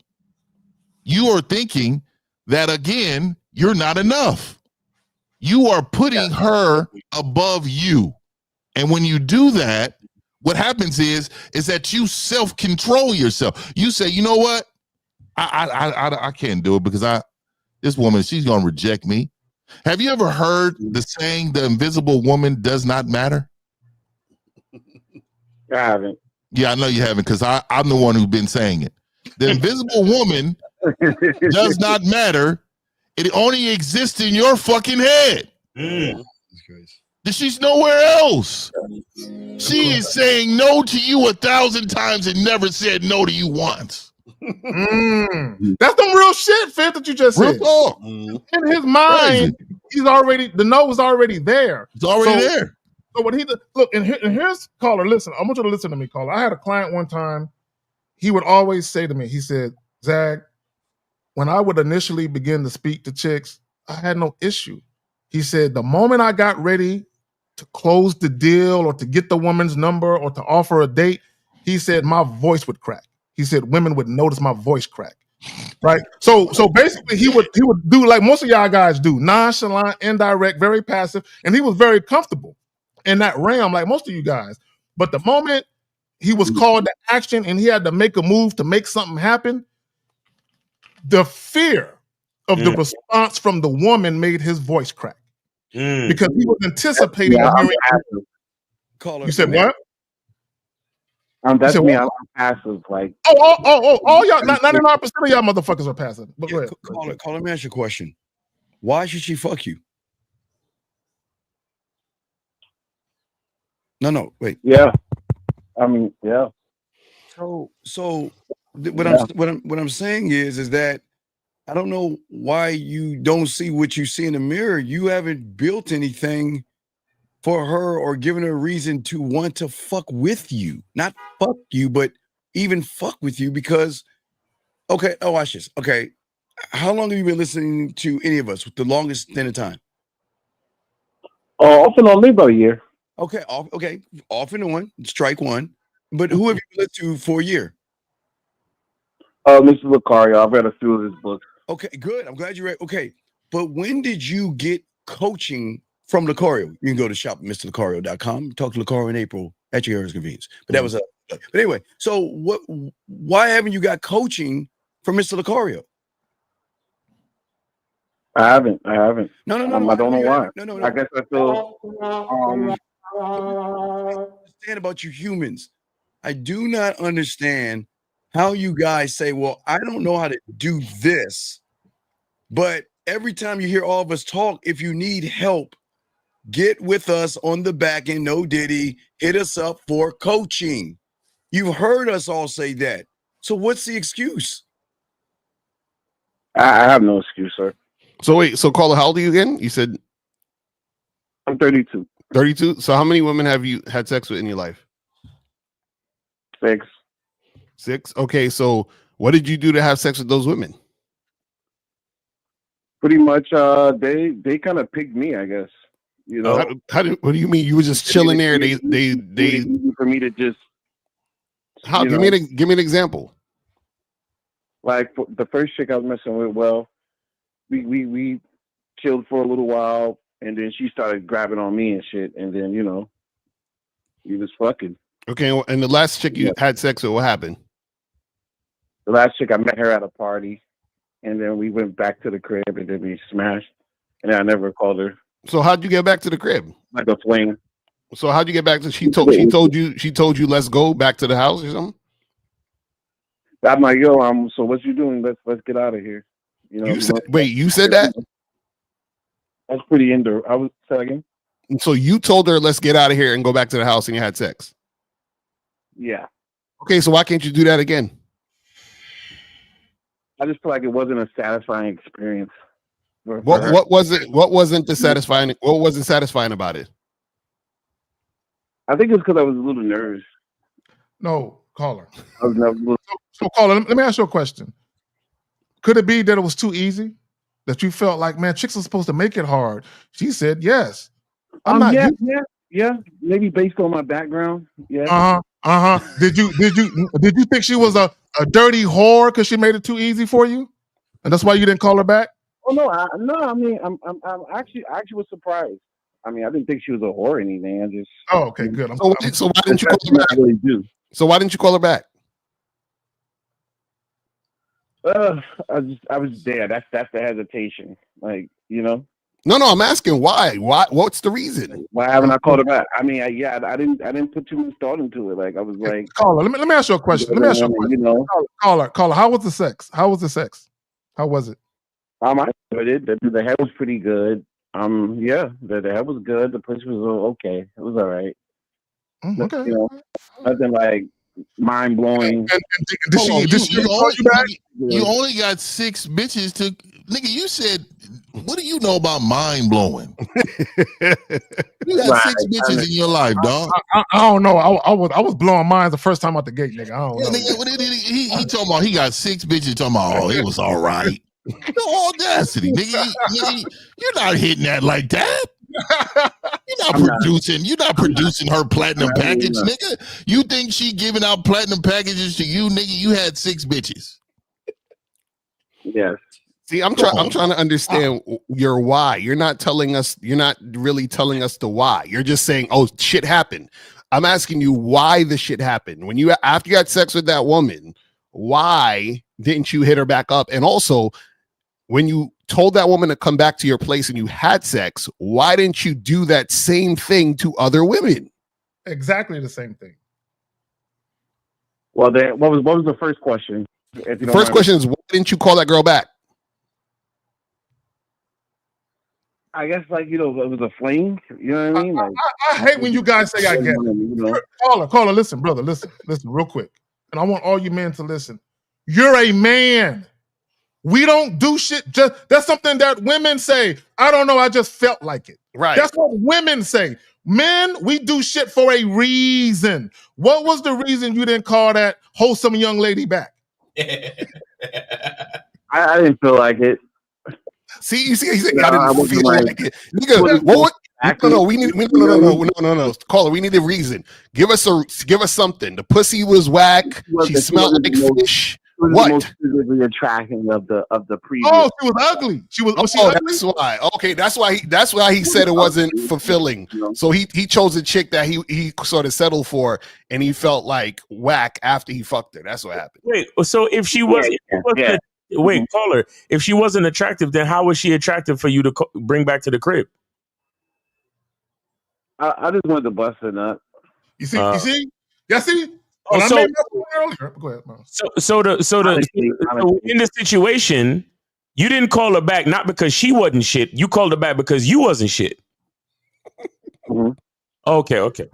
You are thinking that, again, you're not enough. You are putting her above you. And when you do that, what happens is that you self-control yourself. You say, you know what? I can't do it because this woman, she's going to reject me. Have you ever heard the saying, the invisible woman does not matter? I haven't. Yeah, I know you haven't, because I'm the one who's been saying it. The invisible woman does not matter. It only exists in your fucking head. She's nowhere else. She is saying no to you 1,000 times and never said no to you once. That's some real shit, Fifth, that you just said. In his mind, the no was already there. It's already there. So when here's caller, listen, I want you to listen to me, caller. I had a client one time, he would always say to me, he said, Zag, when I would initially begin to speak to chicks, I had no issue. He said, the moment I got ready to close the deal or to get the woman's number or to offer a date, he said, my voice would crack. He said, women would notice my voice crack. Right? So basically he would do like most of y'all guys do, nonchalant, indirect, very passive, and he was very comfortable in that realm like most of you guys. But the moment he was called to action and he had to make a move to make something happen, the fear of the response from the woman made his voice crack. Because he was anticipating hearing. You said what? That's me. I'm passive. Like all y'all, 99% of y'all motherfuckers are passive. But go ahead. Call, let me ask you a question. Why should she fuck you? No, wait. Yeah. I mean, yeah. So what I'm saying is that I don't know why you don't see what you see in the mirror. You haven't built anything for her or given her a reason to want to fuck with you. Not fuck you, but even fuck with you because, okay, watch this. Okay, how long have you been listening to any of us? The longest stint of time? Off and on, about a year. Okay, off and on, strike one. But who have you listened to for a year? Mr. Lucario. I've read a few of his books. Okay, good. I'm glad you read. Okay, but when did you get coaching from Lucario? You can go to shop.mrlucario.com. Talk to Lucario in April at your convenience. But that was but anyway. So why haven't you got coaching from Mr. Lucario? I haven't. No. I don't know why. No. I guess I feel. Understand about you humans. I do not understand how you guys say, well, I don't know how to do this. But every time you hear all of us talk, if you need help, get with us on the back end. No Diddy, hit us up for coaching. You've heard us all say that. So what's the excuse? I have no excuse, sir. So wait, so caller, how old are you again? You said I'm 32. 32. So how many women have you had sex with in your life? 6. 6. Okay, so what did you do to have sex with those women? Pretty much, they kind of picked me, I guess. You know, what do you mean? You were just chilling there? They for me to just. How? Give me an example. Like the first chick I was messing with. Well, we chilled for a little while, and then she started grabbing on me and shit, and then we was fucking. Okay, and the last chick you had sex with, what happened? The last chick, I met her at a party, and then we went back to the crib, and then we smashed, and I never called her. So how'd you get back to the crib? Like a fling. So how'd you get back to? She told you let's go back to the house or something. I'm like, yo, so what you doing? Let's get out of here. You know. You said that? That's pretty indoor. I was say again. So you told her let's get out of here and go back to the house, and you had sex. Yeah. Okay, so why can't you do that again? I just feel like it wasn't a satisfying experience. What wasn't satisfying about it? I think it's because I was a little nervous. No, caller. I was nervous. So caller, let me ask you a question. Could it be that it was too easy? That you felt like, man, chicks are supposed to make it hard? She said yes. Yeah. Maybe based on my background. Yeah. Did you think she was a dirty whore because she made it too easy for you, and that's why you didn't call her back? Oh no, I mean, I'm actually was surprised. I mean, I didn't think she was a whore or anything. I just. Oh, okay, good. So why didn't you call her back? Really do. So why didn't you call her back? I was there. That's the hesitation. Like, you know. No, I'm asking why. Why? What's the reason? Why haven't I called her back? I mean, I didn't put too much thought into it. Like, I was like, caller, let me ask you a question. You know, caller, how was the sex? How was it? I enjoyed it. The head was pretty good. The head was good. The pussy was okay. It was all right. Okay. You know, nothing like mind blowing. Did she call you back? You only got 6 bitches to. Nigga, you said, what do you know about mind blowing? You got 6 bitches in your life, dog. I don't know. I was blowing minds the first time out the gate, nigga. I don't know. Nigga, he talking about he got 6 bitches talking about, oh, it was all right. No audacity, nigga. You're not hitting that like that. You're not producing her platinum package, nigga. You think she giving out platinum packages to you, nigga? You had 6 bitches. Yes. See, I'm trying to understand your why. You're not telling us. You're not really telling us the why. You're just saying, "Oh, shit happened." I'm asking you why the shit happened. After you had sex with that woman, why didn't you hit her back up? And also, when you told that woman to come back to your place and you had sex, why didn't you do that same thing to other women? Exactly the same thing. Well, what was the first question? The first question is, why didn't you call that girl back? I guess, like, you know, it was a fling. You know what I mean? Like, I hate when you guys say I get it. Caller, listen, brother, listen, real quick. And I want all you men to listen. You're a man. We don't do shit. That's something that women say. I don't know. I just felt like it. Right. That's what women say. Men, we do shit for a reason. What was the reason you didn't call that wholesome young lady back? I didn't feel like it. See, you see, he said, I didn't feel like it. Nigga, no. Caller, we need a reason. Give us something. The pussy was whack. She smelled like fish. was What? the most physically attracting of the previous. Oh, she was ugly. She was. Was she ugly? That's why. Okay, that's why he said it wasn't fulfilling. So he chose a chick that he sort of settled for, and he felt like whack after he fucked her. That's what happened. Wait, so if she was, wait, caller, if she wasn't attractive, then how was she attractive for you to bring back to the crib? I just wanted to bust her nut. You see? Yeah, see? Oh, When I so- made my point earlier, go ahead, man. So in this situation, you didn't call her back not because she wasn't shit. You called her back because you wasn't shit. Okay.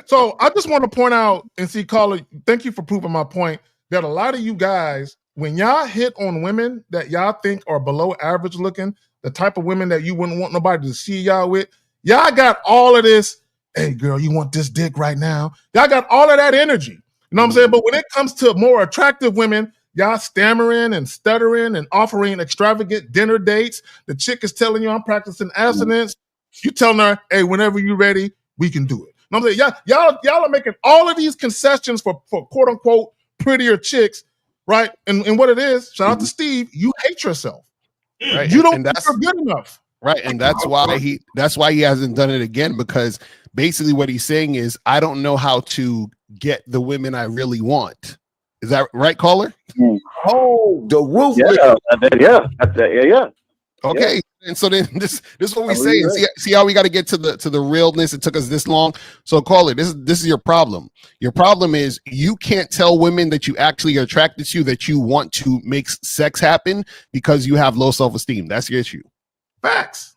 So I just want to point out and see, caller, thank you for proving my point that a lot of you guys, when y'all hit on women that y'all think are below average looking, the type of women that you wouldn't want nobody to see y'all with, y'all got all of this. Hey, girl, you want this dick right now? Y'all got all of that energy. You know what I'm saying? But when it comes to more attractive women, y'all stammering and stuttering and offering extravagant dinner dates. The chick is telling you, I'm practicing abstinence. You telling her, hey, whenever you're ready, we can do it. You know what I'm saying? Y'all are making all of these concessions for quote unquote prettier chicks, right? And what it is, shout out to Steve, you hate yourself. Right. You don't and think that's you're good enough. right, and that's why he hasn't done it again, because basically what he's saying is, I don't know how to get the women I really want. Is that right, caller? Oh, the roof. Yeah. Okay, and so then this is what we Oh, say. yeah. See how we got to get to the realness. It took us this long. So caller, this is your problem. Your problem is you can't tell women that you actually are attracted to, that you want to make sex happen, because you have low self-esteem. That's your issue. Facts.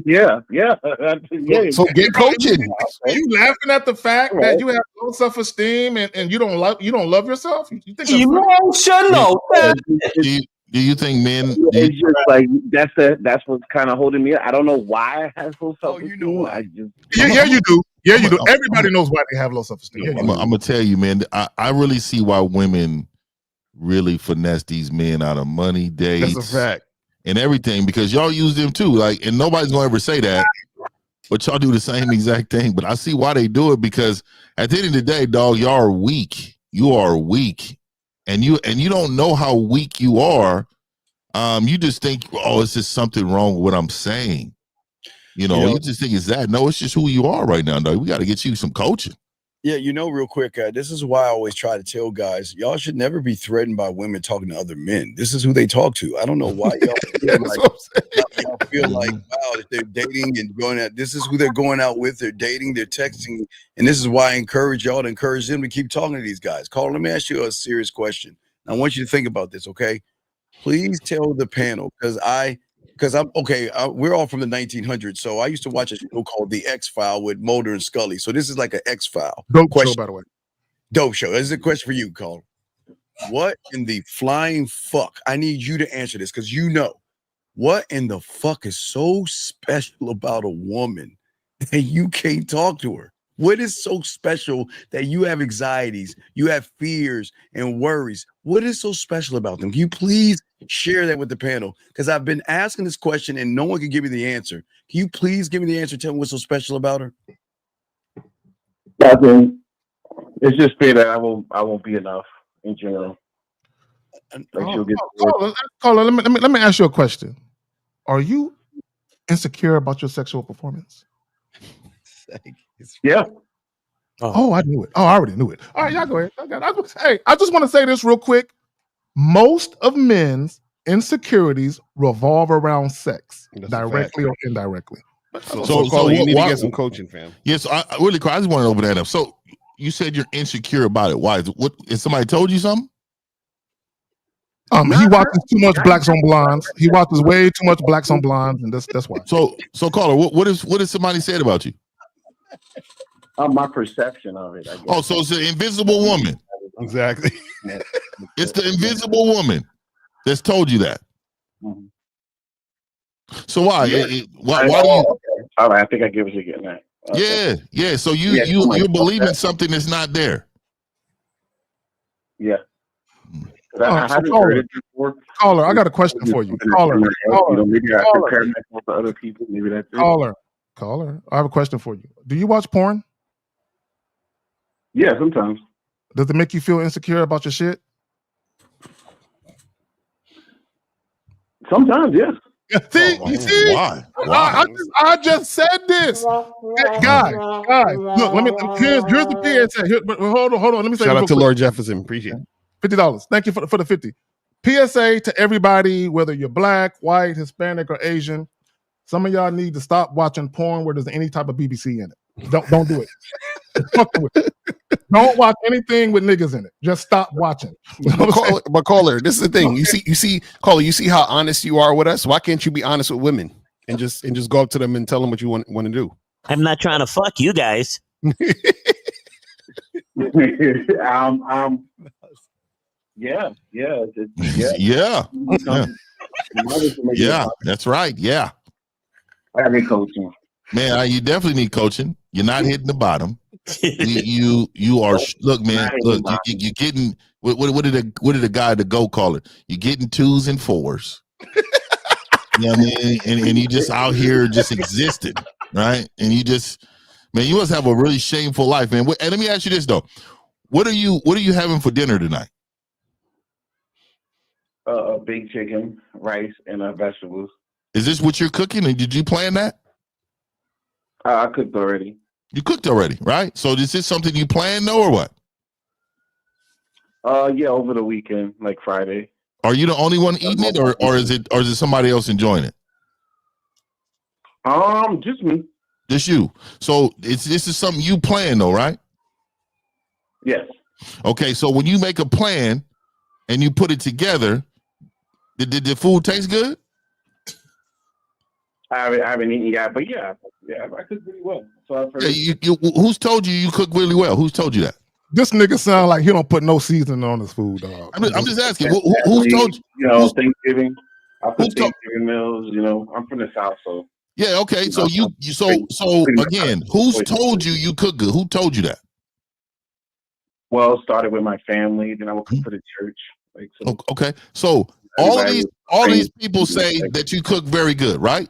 yeah. So get coaching. Are you laughing at the fact that you have low self-esteem and you don't love yourself? You think that's emotional? Do you think men? It's just like that's what's kind of holding me up. I don't know why I have low self-esteem. You know why? Yeah, you do. Yeah, you do. Everybody knows why they have low self-esteem. Yeah, I'm gonna tell you, man. I really see why women really finesse these men out of money, dates, That's a fact, and everything, because y'all use them too. Like, and nobody's gonna ever say that, but y'all do the same exact thing. But I see why they do it, because at the end of the day, dog, y'all are weak. You are weak, and you don't know how weak you are. You just think, oh, it's just something wrong with what I'm saying. You just think it's that. No, it's just who you are right now, dog. We got to get you some coaching. Yeah, real quick, this is why I always try to tell guys, y'all should never be threatened by women talking to other men. This is who they talk to. I don't know why y'all feel like, wow, if they're dating and going out, this is who they're going out with. They're dating, they're texting. And this is why I encourage y'all to encourage them to keep talking to these guys. Carl, let me ask you a serious question. I want you to think about this, okay? Please tell the panel, because I'm okay. We're all from the 1900s, so I used to watch a show called The X-File with Mulder and Scully. So this is like an X-File. Dope show, by the way. Dope show. This is a question for you, Carl. What in the flying fuck? I need you to answer this, because what in the fuck is so special about a woman that you can't talk to her? What is so special that you have anxieties, you have fears and worries? What is so special about them? Can you please share that with the panel? Because I've been asking this question and no one can give me the answer. Can you please give me the answer? Tell me what's so special about her. Nothing. It's just fear that I won't be enough in general. Caller, let me ask you a question. Are you insecure about your sexual performance? Yeah. Oh, I knew it. Oh, I already knew it. All right, y'all go ahead. I just want to say this real quick. Most of men's insecurities revolve around sex, directly or indirectly. So you need to get some coaching, fam. Yes, I really quick. I just want to open that up. So you said you're insecure about it. Why? What? Has somebody told you something? He watches too much Blacks on Blondes. He watches way too much Blacks on Blondes, and that's why. So caller, what has somebody said about you? My perception of it, I guess. Oh, so it's an invisible woman. Exactly. It's the invisible woman that's told you that. Mm-hmm. So why? Yeah. Why do you? Okay. All right, I think I get what you're getting at. Okay. Yeah. So you're believing something that's not there. Yeah. I haven't heard it before. Caller, I got a question for you. Caller, maybe I compare myself to other people. Maybe that's it. Caller, I have a question for you. Do you watch porn? Yeah, sometimes. Does it make you feel insecure about your shit? Sometimes, yes. See, you see, why? I just said this, guys. Look, here's the PSA. Here, but hold on. Let me say. Shout out to quick. Lord Jefferson. Appreciate it. $50. Thank you for the 50. PSA to everybody, whether you're black, white, Hispanic, or Asian. Some of y'all need to stop watching porn where there's any type of BBC in it. Don't do it. Don't watch anything with niggas in it. Just stop watching. But caller, this is the thing. You see, caller, you see how honest you are with us. Why can't you be honest with women and just go up to them and tell them what you want to do? I'm not trying to fuck you guys. Yeah, that's right. Yeah. I need coaching. Man, you definitely need coaching. You're not hitting the bottom. You are. Look, man. Look, you're getting. What did the guy at the Go call it? You're getting 2s and 4s. You know what I mean? And you just out here just existing, right? And you just, man, you must have a really shameful life, man. And let me ask you this though: what are you having for dinner tonight? A big chicken, rice, and vegetables. Is this what you're cooking? And did you plan that? I cooked already. You cooked already, right? So is this something you planned though, or what? Yeah, over the weekend, like Friday. Are you the only one eating it, or is it somebody else enjoying it? Just me. Just you. So this is something you plan though, right? Yes. Okay, so when you make a plan and you put it together, did the food taste good? I haven't eaten yet, but yeah, I cook really well. So Who's told you cook really well? Who's told you that? This nigga sound like he don't put no seasoning on his food, dog. I'm just asking. Who's told you? You know, Thanksgiving. I put Thanksgiving meals. You know, I'm from the South, so. Yeah. Okay. So so again, who's told you cook good? Who told you that? Well, it started with my family. Then I would cook for the church. Okay. So all these people say that you cook very good, right?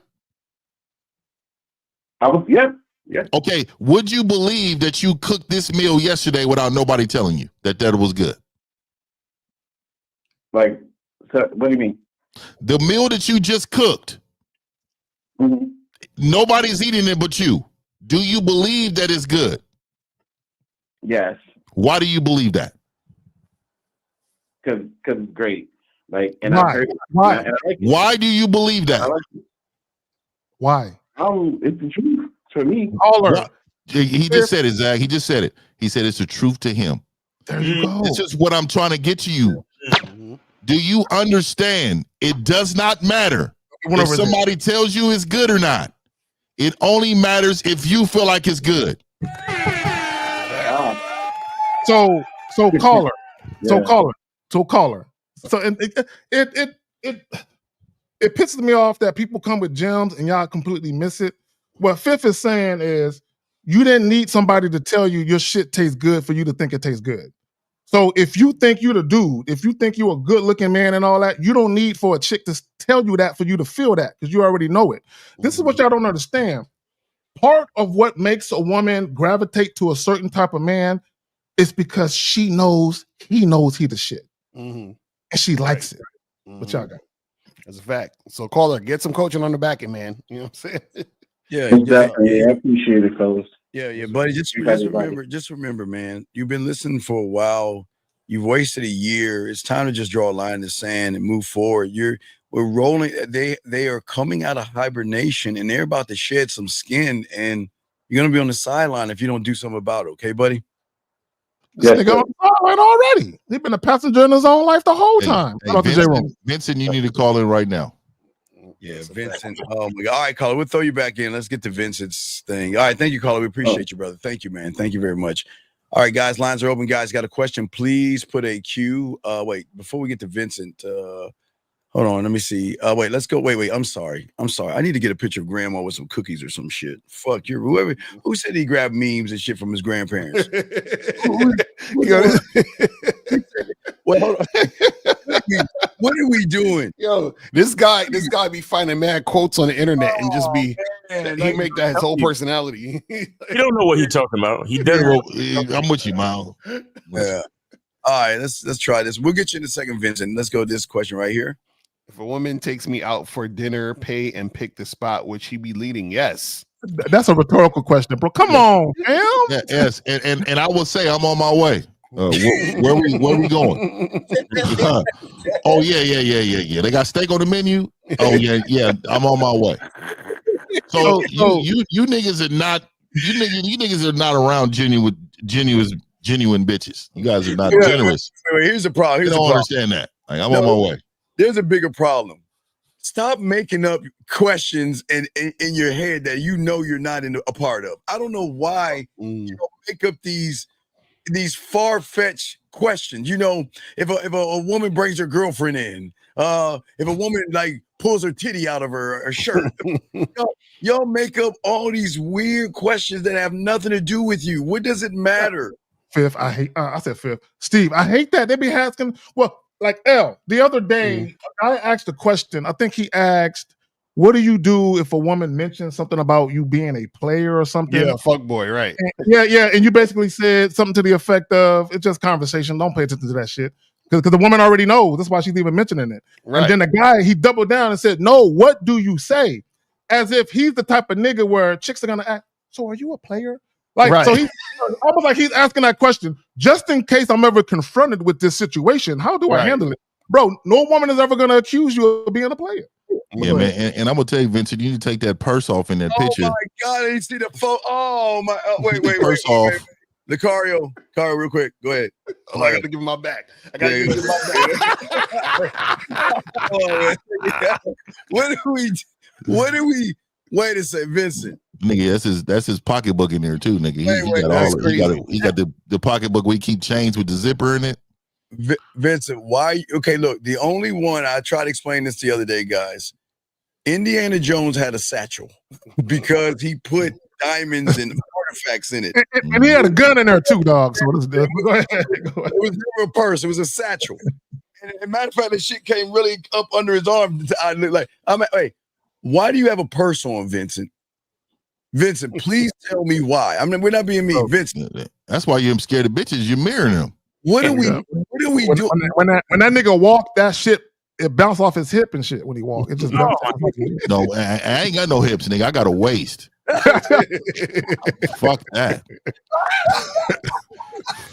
Yeah. Okay. Would you believe that you cooked this meal yesterday without nobody telling you that was good? Like, so what do you mean? The meal that you just cooked, nobody's eating it but you. Do you believe that it's good? Yes. Why do you believe that? Because it's great. Like, and Why? Why do you believe that? Why? It's the truth for me. He just said it, Zach. He just said it. He said it's the truth to him. There you go. This is what I'm trying to get to you. Do you understand? It does not matter if somebody tells you it's good or not. It only matters if you feel like it's good. So caller. So it pisses me off that people come with gems and y'all completely miss it. What Fifth is saying is you didn't need somebody to tell you your shit tastes good for you to think it tastes good. So if you think you're the dude, if you think you're a good looking man and all that, you don't need for a chick to tell you that for you to feel that because you already know it. This is what y'all don't understand. Part of what makes a woman gravitate to a certain type of man is because he knows he the shit. And she likes it. What y'all got? That's a fact. So caller, get some coaching on the back end, man. You know what I'm saying? Yeah, exactly. I appreciate it, fellas. Yeah, buddy. Just remember, man. You've been listening for a while. You've wasted a year. It's time to just draw a line in the sand and move forward. We're rolling. They are coming out of hibernation and they're about to shed some skin. And you're gonna be on the sideline if you don't do something about it. Okay, buddy? This nigga on the sideline already. He's been a passenger in his own life the whole time. Vincent, you need to call in right now. Yeah, Vincent. Oh my God. All right, caller, we'll throw you back in. Let's get to Vincent's thing. All right, thank you, caller. We appreciate you, brother. Thank you, man. Thank you very much. All right, guys, lines are open. Guys, got a question? Please put a Q. Wait, before we get to Vincent, hold on. Let me see. Wait, let's go. Wait. I'm sorry. I need to get a picture of grandma with some cookies or some shit. Fuck you. Who said he grabbed memes and shit from his grandparents? Well, hold on. What are we doing? Yo, this guy be finding mad quotes on the internet and just be he make that his whole personality. You don't know what he's talking about. He did. I'm with you, Miles. Yeah. All right, let's try this. We'll get you in a second, Vincent. Let's go to this question right here. If a woman takes me out for dinner, pay and pick the spot, would she be leading? Yes. That's a rhetorical question, bro. Come on, man. Yes, and I will say I'm on my way. Where we going? Oh yeah. They got steak on the menu. Oh yeah. I'm on my way. So you niggas are not you niggas are not around genuine bitches. You guys are not generous. Here's the problem. You don't understand that. Like, I'm on my way. There's a bigger problem. Stop making up questions in your head that you know you're not a part of. I don't know why you don't make up these far-fetched questions. You know, if a woman brings her girlfriend in, if a woman like pulls her titty out of her shirt, y'all make up all these weird questions that have nothing to do with you. What does it matter? Fifth, I said fifth. Steve, I hate that. They be asking, well, like L, the other day, I asked a question. I think he asked, what do you do if a woman mentions something about you being a player or something? Yeah, fuck boy, right. And, yeah. And you basically said something to the effect of, it's just conversation. Don't pay attention to that shit. Because the woman already knows. That's why she's even mentioning it. Right. And then the guy, he doubled down and said, no, what do you say? As if he's the type of nigga where chicks are going to ask, so are you a player? Like, right. So he's almost like he's asking that question just in case I'm ever confronted with this situation. How do I handle it? Bro, no woman is ever going to accuse you of being a player. Yeah, man. And I'm going to tell you, Vincent, you need to take that purse off in that picture. Oh, my God. I didn't see the photo. Oh, my. Wait. Purse off. Lucario, real quick. Go ahead. I got to give him my back. Give him my back. What do we? Wait a second, Vincent. Nigga, that's his pocketbook in there too, nigga. He got the pocketbook where he keep chains with the zipper in it. Vincent, why? Okay, look, the only one I tried to explain this the other day, guys. Indiana Jones had a satchel because he put diamonds and artifacts in it, and he had a gun in there too, dog. So go ahead. It was never a purse; it was a satchel. And matter of fact, the shit came really up under his arm. I look like wait. Why do you have a purse on, Vincent? Vincent, please tell me why. I mean, we're not being mean, Vincent. That's why you're scared of bitches. You're mirroring them. What do we do? When that nigga walked, that shit, it bounced off his hip and shit when he walked. It just bounced off his hip. No, I ain't got no hips, nigga. I got a waist. Fuck that.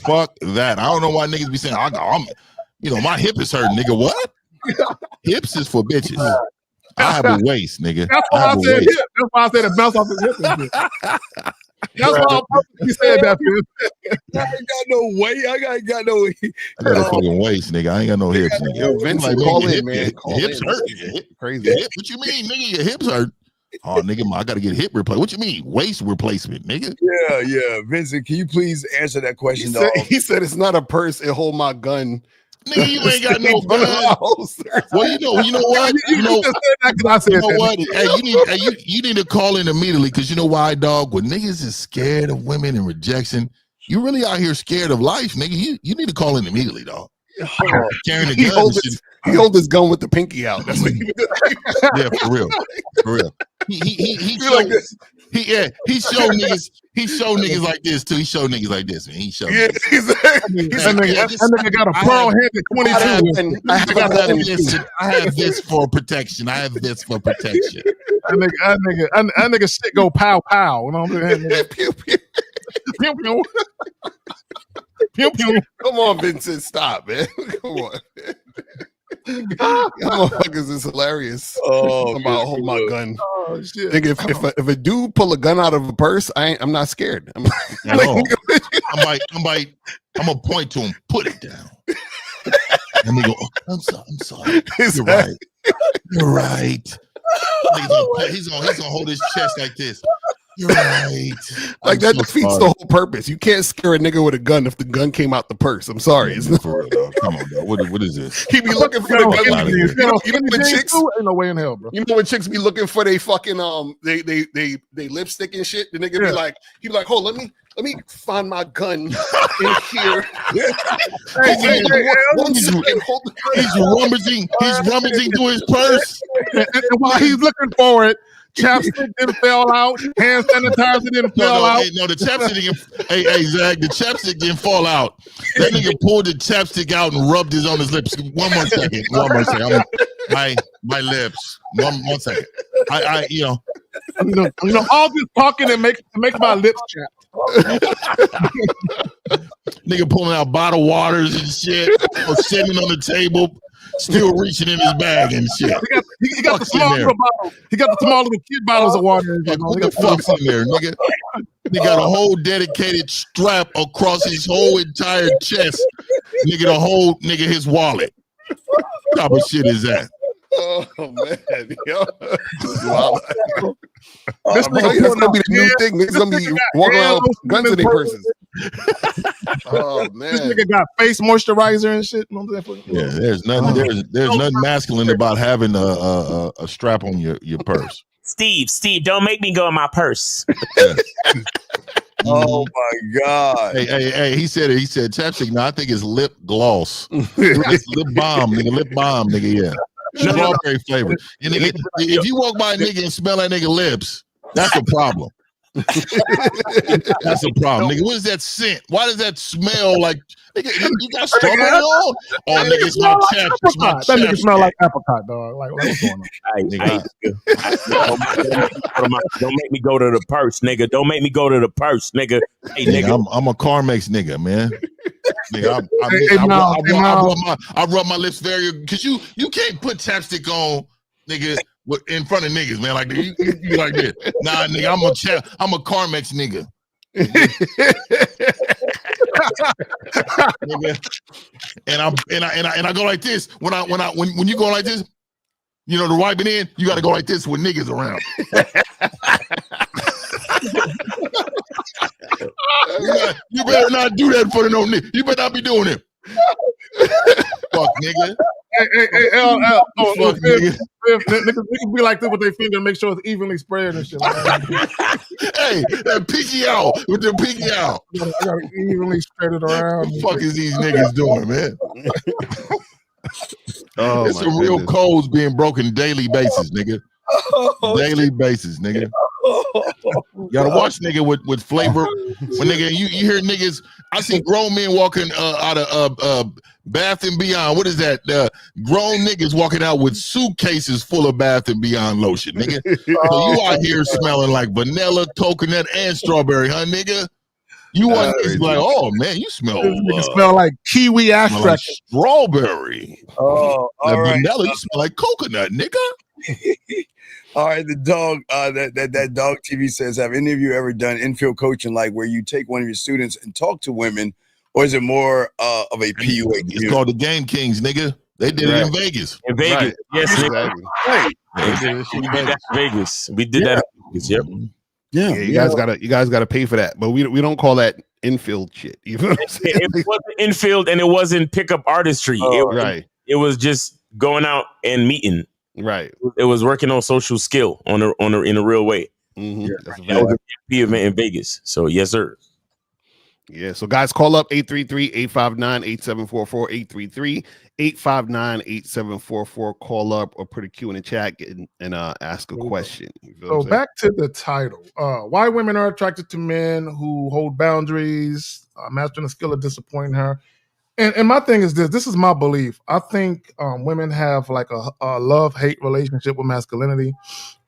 Fuck that. I don't know why niggas be saying, my hip is hurting, nigga. What? Hips is for bitches. I have a waist, nigga. That's why I said hip. That's why I said it bounced off his hip and shit. That's why he said that. I ain't got no weight. I got no weight. I got a fucking waist, nigga. I ain't got no hips, nigga. Yo, Vincent, call in, man. Hips hurt. Crazy. What you mean, nigga? Your hips hurt. Oh, nigga, I got to get hip replacement. What you mean? Waist replacement, nigga? Yeah. Vincent, can you please answer that question, he said it's not a purse. It hold my gun. Nigga, you ain't got no gun. Well, you know what? You know what? Hey, you need to call in immediately because you know why, dog? When niggas is scared of women and rejection, you really out here scared of life, nigga. You need to call in immediately, dog. Carrying a gun. He hold his gun with the pinky out. That's what he was doing. Yeah, for real. He showed this. He showed niggas like this too. He showed niggas like this, man. He showed. Yeah, that nigga got a pearl head at 22. I have this for protection. That nigga shit go pow pow. You know what I'm saying? Pew pew. Pew pew. Pew pew. Come on, Vincent, stop, man. Come on. Motherfuckers is hilarious. About hold my gun. Oh shit! Nigga, if a dude pull a gun out of a purse, I'm not scared. I'm gonna point to him. Put it down. And we go. I'm sorry. You're right. He's gonna hold his chest like this. You're right. Like that defeats the whole purpose. You can't scare a nigga with a gun if the gun came out the purse. I'm sorry. It's not for real, dog. Come on, dog. What is this? He be looking for the gun. You know when chicks ain't no way in hell, bro. You know when chicks be looking for they fucking they lipstick and shit. The nigga be like, hold, let me find my gun in here. He's rummaging through his purse. And while he's looking for it, chapstick didn't fall out. Hand sanitizer didn't fall out. No, the chapstick didn't. Hey, Zach, the chapstick didn't fall out. That nigga pulled the chapstick out and rubbed it on his lips. One more second. my lips. One second. I you know, all this talking and makes my lips chapped. Nigga pulling out bottled waters and shit, or sitting on the table, still reaching in his bag and shit. He got the small little bottles. He got the small little kid bottles of water. What the fuck's in there, nigga? He got a whole dedicated strap across his whole entire chest. Nigga, the whole nigga his wallet. What type of shit is that? Oh man, yo. Wow. This nigga's gonna be the new thing. Niggas gonna be walking around with guns in their purses. Oh man, this nigga got face moisturizer and shit. Yeah, there's nothing masculine about having a strap on your purse. Steve, don't make me go in my purse. Oh my God! Hey! He said chapstick. No, I think it's lip gloss. It's lip balm, nigga. Yeah, strawberry flavor. And nigga, if you walk by a nigga and smell that nigga lips, that's a problem. That's a problem, nigga. What is that scent? Why does that smell like? Nigga, you got strawberry on? Oh, nigga, it's my chap. That nigga smell like apricot, dog. Like what's going on? Don't make me go to the purse, nigga. Don't make me go to the purse, nigga. Hey, nigga. I'm a Carmex nigga, man. Nigga, I rub my lips very because you can't put chapstick on, nigga. In front of niggas, man, like you like this. Nah, nigga, I'm a Carmex nigga. Nigga. And I go like this when you go like this, you know, the wiping in, you got to go like this with niggas around. You better not do that in front of no nigga. You better not be doing it. Fuck nigga. Fuck nigga. Niggas be like this with their finger and make sure it's evenly spread and shit. Hey, that pinky out with the pinky out. I gotta evenly spread it around. What the fuck is these niggas doing, man? Oh, it's some real codes being broken daily basis, nigga. Daily basis, nigga. You gotta watch nigga with flavor. When nigga, you hear niggas. I see grown men walking out of Bath and Beyond. What is that? Grown niggas walking out with suitcases full of Bath and Beyond lotion, nigga. So you out here smelling like vanilla, coconut, and strawberry, huh, nigga? You want to be like, oh man, you smell. Smell like kiwi extract, like strawberry. Oh, all right. Vanilla, you smell like coconut, nigga. All right, the dog, that dog TV says, have any of you ever done infield coaching, like where you take one of your students and talk to women, or is it more of a PUA? It's called the Game Kings, nigga. They did it in Vegas. In Vegas, right. Yes, exactly. Right. We did that in Vegas. We did that in Vegas. Yep. Yeah, you guys gotta pay for that, but we don't call that infield shit. You know what I'm saying? It wasn't infield and it wasn't pickup artistry. It was just going out and meeting. Right. It was working on social skill in a real way. Mm-hmm. That was a PFP event in Vegas. So yes, sir. Yeah. So guys, call up 833-859-8744, 833-859-8744. Call up or put a Q in the chat and ask a question. So back to the title. Why women are attracted to men who hold boundaries, mastering the skill of disappointing her. And my thing is this is my belief. I think women have like a love-hate relationship with masculinity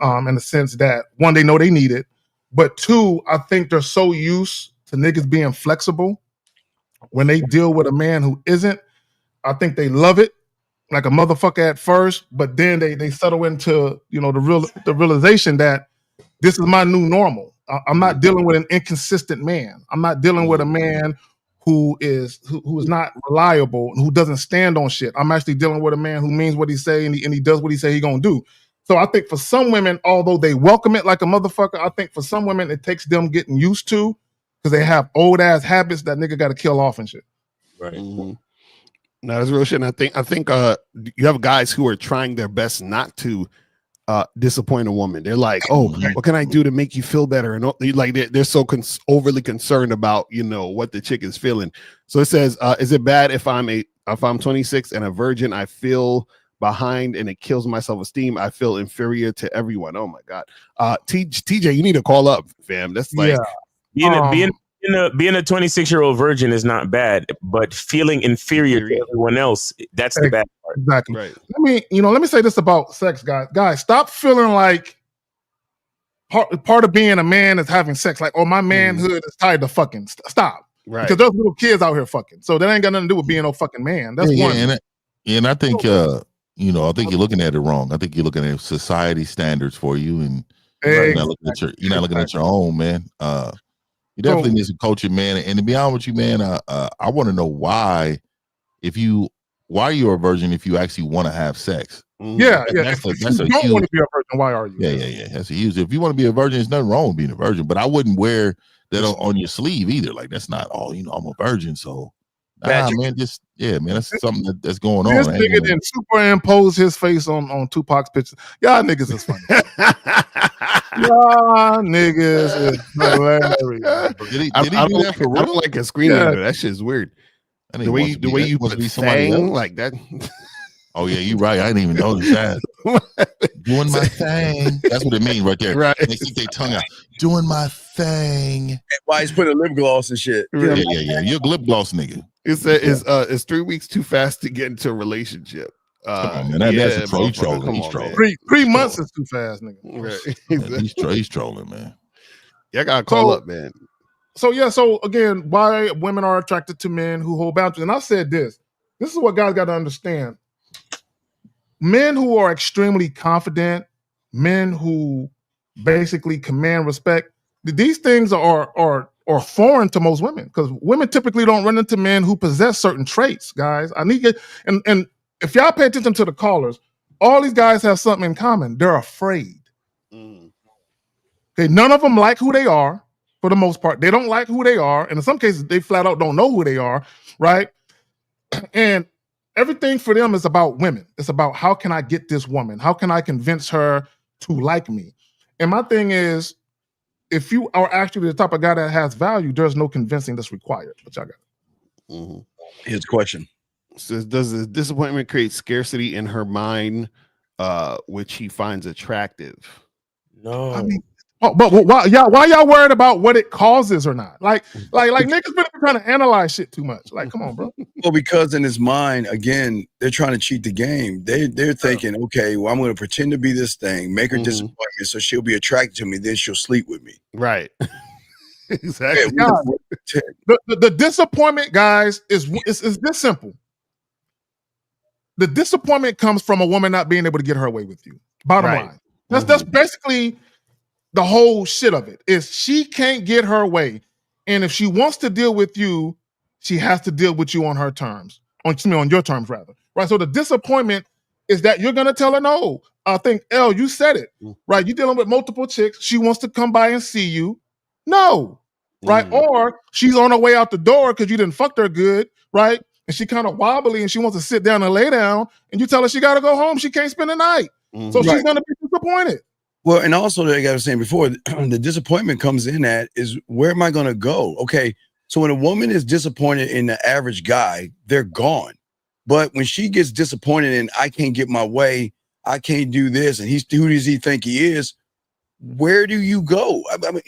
in the sense that, one, they know they need it. But two, I think they're so used to niggas being flexible. When they deal with a man who isn't, I think they love it like a motherfucker at first, but then they settle into, you know, the realization that this is my new normal. I'm not dealing with an inconsistent man. I'm not dealing with a man who is not reliable and who doesn't stand on shit. I'm actually dealing with a man who means what he say and he does what he say he gonna do. So I think for some women, although they welcome it like a motherfucker, I think for some women it takes them getting used to because they have old ass habits that nigga got to kill off and shit. Right. Mm-hmm. No, that's real shit. And I think you have guys who are trying their best not to disappoint a woman. They're like, oh, what can I do to make you feel better? And like they're so overly concerned about, you know, what the chick is feeling. So it says, is it bad if I'm 26 and a virgin? I feel behind and it kills my self-esteem. I feel inferior to everyone. Oh my God. TJ, you need to call up, fam. That's like being being a 26-year-old virgin is not bad, but feeling inferior to everyone else, that's the bad part. Exactly. Right. Let me say this about sex, guys. Guys, stop feeling like part of being a man is having sex. Like, oh, my manhood is tied to fucking. Stop. Right. Because there's little kids out here fucking. So that ain't got nothing to do with being no fucking man. That's one. And I think I think you're looking at it wrong. I think you're looking at society standards for you, and you're not looking at your own, man. You definitely need some coaching, man. And to be honest with you, man, I want to know why you're a virgin if you actually want to have sex. Yeah. That's if you don't want to be a virgin, why are you? Yeah. That's a huge. If you want to be a virgin, there's nothing wrong with being a virgin. But I wouldn't wear that on your sleeve either. Like, that's not all. I'm a virgin, so. Man, that's something that's going on. This nigga didn't superimpose his face on Tupac's picture. Y'all niggas is funny. Y'all niggas is hilarious. Did he do that for real? I don't like a screen name. That shit's weird. The way you put thing like that. Oh yeah, you're right. I didn't even notice that. Doing my thing. That's what it means right there. Right. They stick their tongue out. Doing my thing. Why he's putting lip gloss and shit. Yeah. You're a lip gloss nigga. It's 3 weeks too fast to get into a relationship. Come on, man. That's he's trolling. He's trolling. 3 months is too fast, nigga. Right. He's trolling, man. Yeah, I gotta call up, man. So again, why women are attracted to men who hold boundaries. And I said this is what guys got to understand. Men who are extremely confident, men who basically command respect, these things are foreign to most women, because women typically don't run into men who possess certain traits, guys. And if y'all pay attention to the callers, all these guys have something in common. They're afraid. Okay, none of them like who they are for the most part. They don't like who they are. And in some cases, they flat out don't know who they are, right? And everything for them is about women. It's about, how can I get this woman? How can I convince her to like me? And my thing is, if you are actually the type of guy that has value, there's no convincing that's required. But y'all got it. Here's the question. So does the disappointment create scarcity in her mind, which he finds attractive? No. I mean, but why y'all worried about what it causes or not? Like niggas been trying to analyze shit too much. Like, come on, bro. Well, because in his mind, again, they're trying to cheat the game. They're thinking, okay, well, I'm going to pretend to be this thing, make her disappoint me, so she'll be attracted to me, then she'll sleep with me. Right. Exactly. Yeah, the disappointment, guys, is this simple. The disappointment comes from a woman not being able to get her way with you. Bottom line. That's basically the whole shit of it, is she can't get her way. And if she wants to deal with you, she has to deal with you on her terms. On your terms, rather. Right? So the disappointment is that you're going to tell her no. I think, L, you said it. Right? You're dealing with multiple chicks. She wants to come by and see you. No. Right? Or she's on her way out the door because you didn't fuck her good. Right? And she kind of wobbly and she wants to sit down and lay down. And you tell her she got to go home. She can't spend the night. So she's going to be disappointed. Well, and also, like I was saying before, the disappointment comes in at is, where am I going to go? Okay, so when a woman is disappointed in the average guy, they're gone. But when she gets disappointed in, I can't get my way, I can't do this, and who does he think he is? Where do you go? I mean,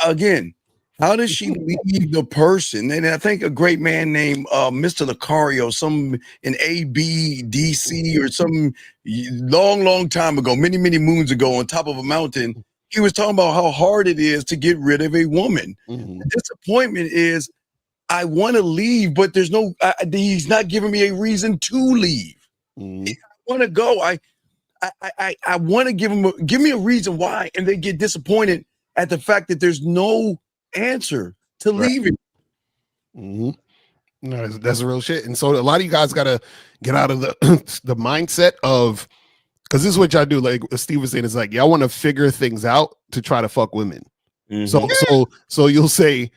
again, how does she leave the person? And I think a great man named Mr. Lucario, some in ABDC or some long time ago, many moons ago, on top of a mountain, he was talking about how hard it is to get rid of a woman. The disappointment is, I want to leave, but there's no, he's not giving me a reason to leave. I want to go. I want to give me a reason why, and they get disappointed at the fact that there's no answer to leaving. No, that's real shit. And so a lot of you guys got to get out of the the mindset of, because this is what y'all do. Like Steve was saying, it's like, y'all want to figure things out to try to fuck women. So you'll say,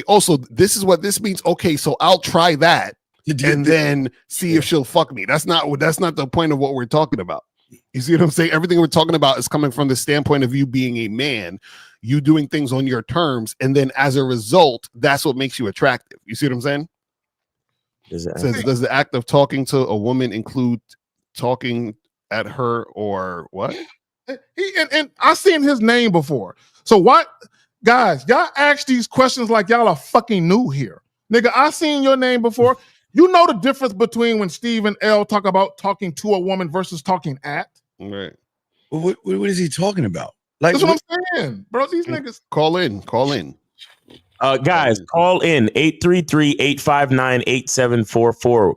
oh, so this is what this means. Okay, so I'll try that and then see if she'll fuck me. That's not the point of what we're talking about. You see what I'm saying? Everything we're talking about is coming from the standpoint of you being a man, you doing things on your terms, and then as a result, that's what makes you attractive. You see what I'm saying? Does the act of talking to a woman include talking at her or what? And I've seen his name before. So what? guys, y'all ask these questions like y'all are fucking new here. Nigga, I seen your name before. You know the difference between when Steve and L talk about talking to a woman versus talking at? Right. What is he talking about? Like, that's what I'm saying, bro. These niggas. Call in. Guys, call in 833-859-8744.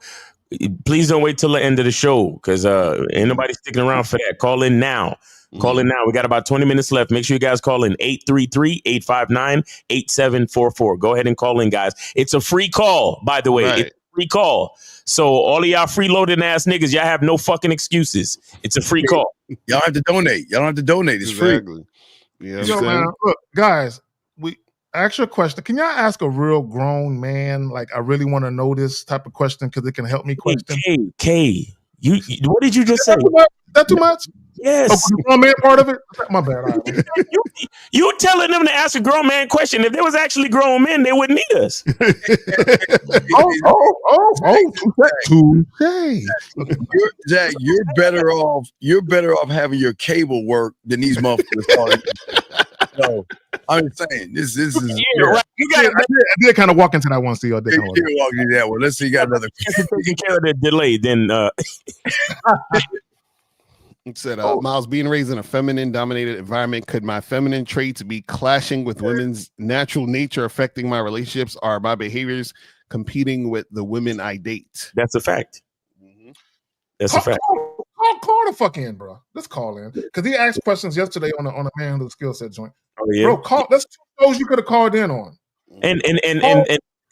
Please don't wait till the end of the show because ain't nobody sticking around for that. Call in now. Call in now. We got about 20 minutes left. Make sure you guys call in 833-859-8744. Go ahead and call in, guys. It's a free call, by the way. Right. It's a free call. So all of y'all freeloading ass niggas, y'all have no fucking excuses. It's a free call. Y'all have to donate. Y'all don't have to donate. It's free. Yeah. Yo, man, look, guys, we ask you a question. Can y'all ask a real grown man? Like, I really want to know this type of question because it can help me question. K, you what did you just say? That too much? Yes. Oh, the grown man part of it? My bad. All right. You telling them to ask a grown man question. If there was actually grown men, they wouldn't need us. Jack, you're better off. You're better off having your cable work than these motherfuckers. So I'm just saying, this is. Right. I did kind of walk into that one. See, I did kind of walk into that one. Let's see. You got another. Taking care of the delay. Then. It said, Miles, being raised in a feminine dominated environment, could my feminine traits be clashing with women's natural nature, affecting my relationships? Are my behaviors competing with the women I date? That's a fact. That's a fact. Call the fuck in, bro. Let's call in because he asked questions yesterday on a man with a skill set joint. Oh, yeah. Bro, call. That's two shows you could have called in on. And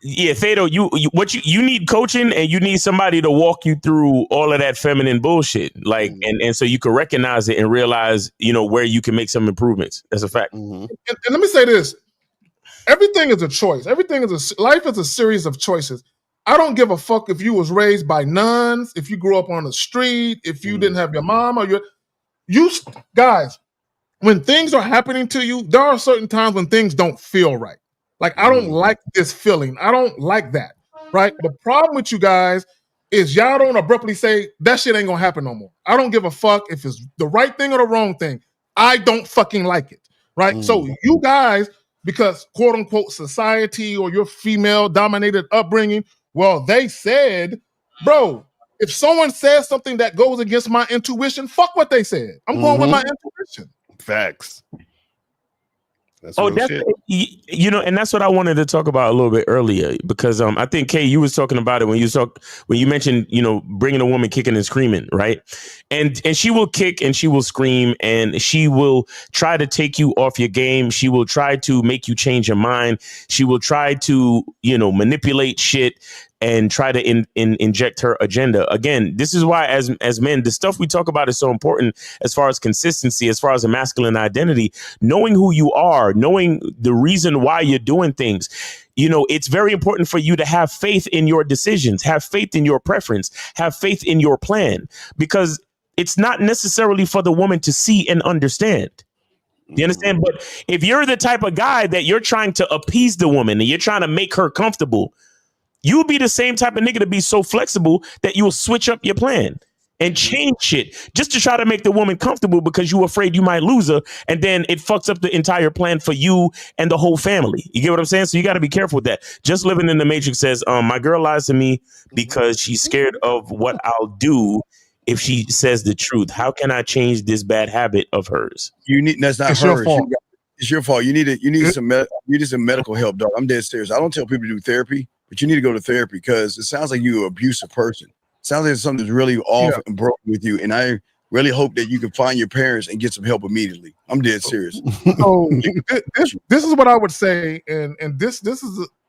yeah, Thado, you need coaching and you need somebody to walk you through all of that feminine bullshit. Like, and so you can recognize it and realize, where you can make some improvements. That's a fact. And let me say this. Everything is a choice. Life is a series of choices. I don't give a fuck if you was raised by nuns, if you grew up on the street, if you didn't have your mom or you guys, when things are happening to you, there are certain times when things don't feel right. Like, I don't like this feeling. I don't like that, right? The problem with you guys is y'all don't abruptly say, that shit ain't gonna happen no more. I don't give a fuck if it's the right thing or the wrong thing. I don't fucking like it, right? So you guys, because quote unquote society or your female dominated upbringing, well, they said, bro, if someone says something that goes against my intuition, fuck what they said. I'm going with my intuition. Facts. That's and that's what I wanted to talk about a little bit earlier because I think Kay, you was talking about it when you mentioned bringing a woman kicking and screaming, right? And she will kick and she will scream and she will try to take you off your game. She will try to make you change your mind. She will try to manipulate shit and try to inject her agenda. Again, this is why as men, the stuff we talk about is so important as far as consistency, as far as a masculine identity, knowing who you are, knowing the reason why you're doing things. It's very important for you to have faith in your decisions, have faith in your preference, have faith in your plan, because it's not necessarily for the woman to see and understand. You understand? But if you're the type of guy that you're trying to appease the woman and you're trying to make her comfortable, you'll be the same type of nigga to be so flexible that you will switch up your plan and change shit just to try to make the woman comfortable because you're afraid you might lose her. And then it fucks up the entire plan for you and the whole family. You get what I'm saying? So you got to be careful with that. Just Living in the Matrix says, my girl lies to me because she's scared of what I'll do if she says the truth. How can I change this bad habit of hers? That's not her fault. It's your fault. You need some medical help, dog. I'm dead serious. I don't tell people to do therapy. But you need to go to therapy because it sounds like you're an abusive person. It sounds like something's really off and broken with you. And I really hope that you can find your parents and get some help immediately. I'm dead serious. So this is what I would say, and this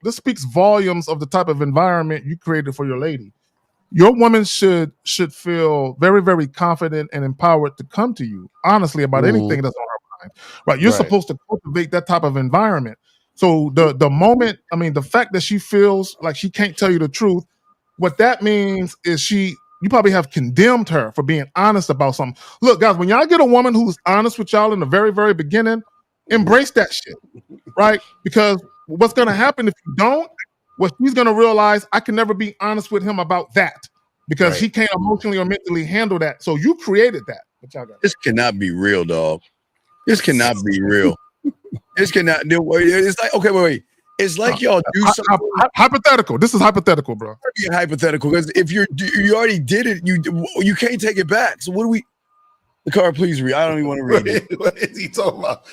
speaks volumes of the type of environment you created for your lady. Your woman should feel very, very confident and empowered to come to you honestly about anything that's on her mind. Right? You're supposed to cultivate that type of environment. So the moment, the fact that she feels like she can't tell you the truth, what that means is you probably have condemned her for being honest about something. Look, guys, when y'all get a woman who's honest with y'all in the very, very beginning, embrace that shit, right? Because what's going to happen if you don't, what she's going to realize, I can never be honest with him about that because he can't emotionally or mentally handle that. So you created that. This cannot be real, dog. This cannot be real. This cannot do. It's like okay, wait. It's like y'all do something hypothetical. This is hypothetical, bro. Hypothetical, because if you already did it, you can't take it back. So what do we? The card, please read. I don't even want to read it. What is he talking about?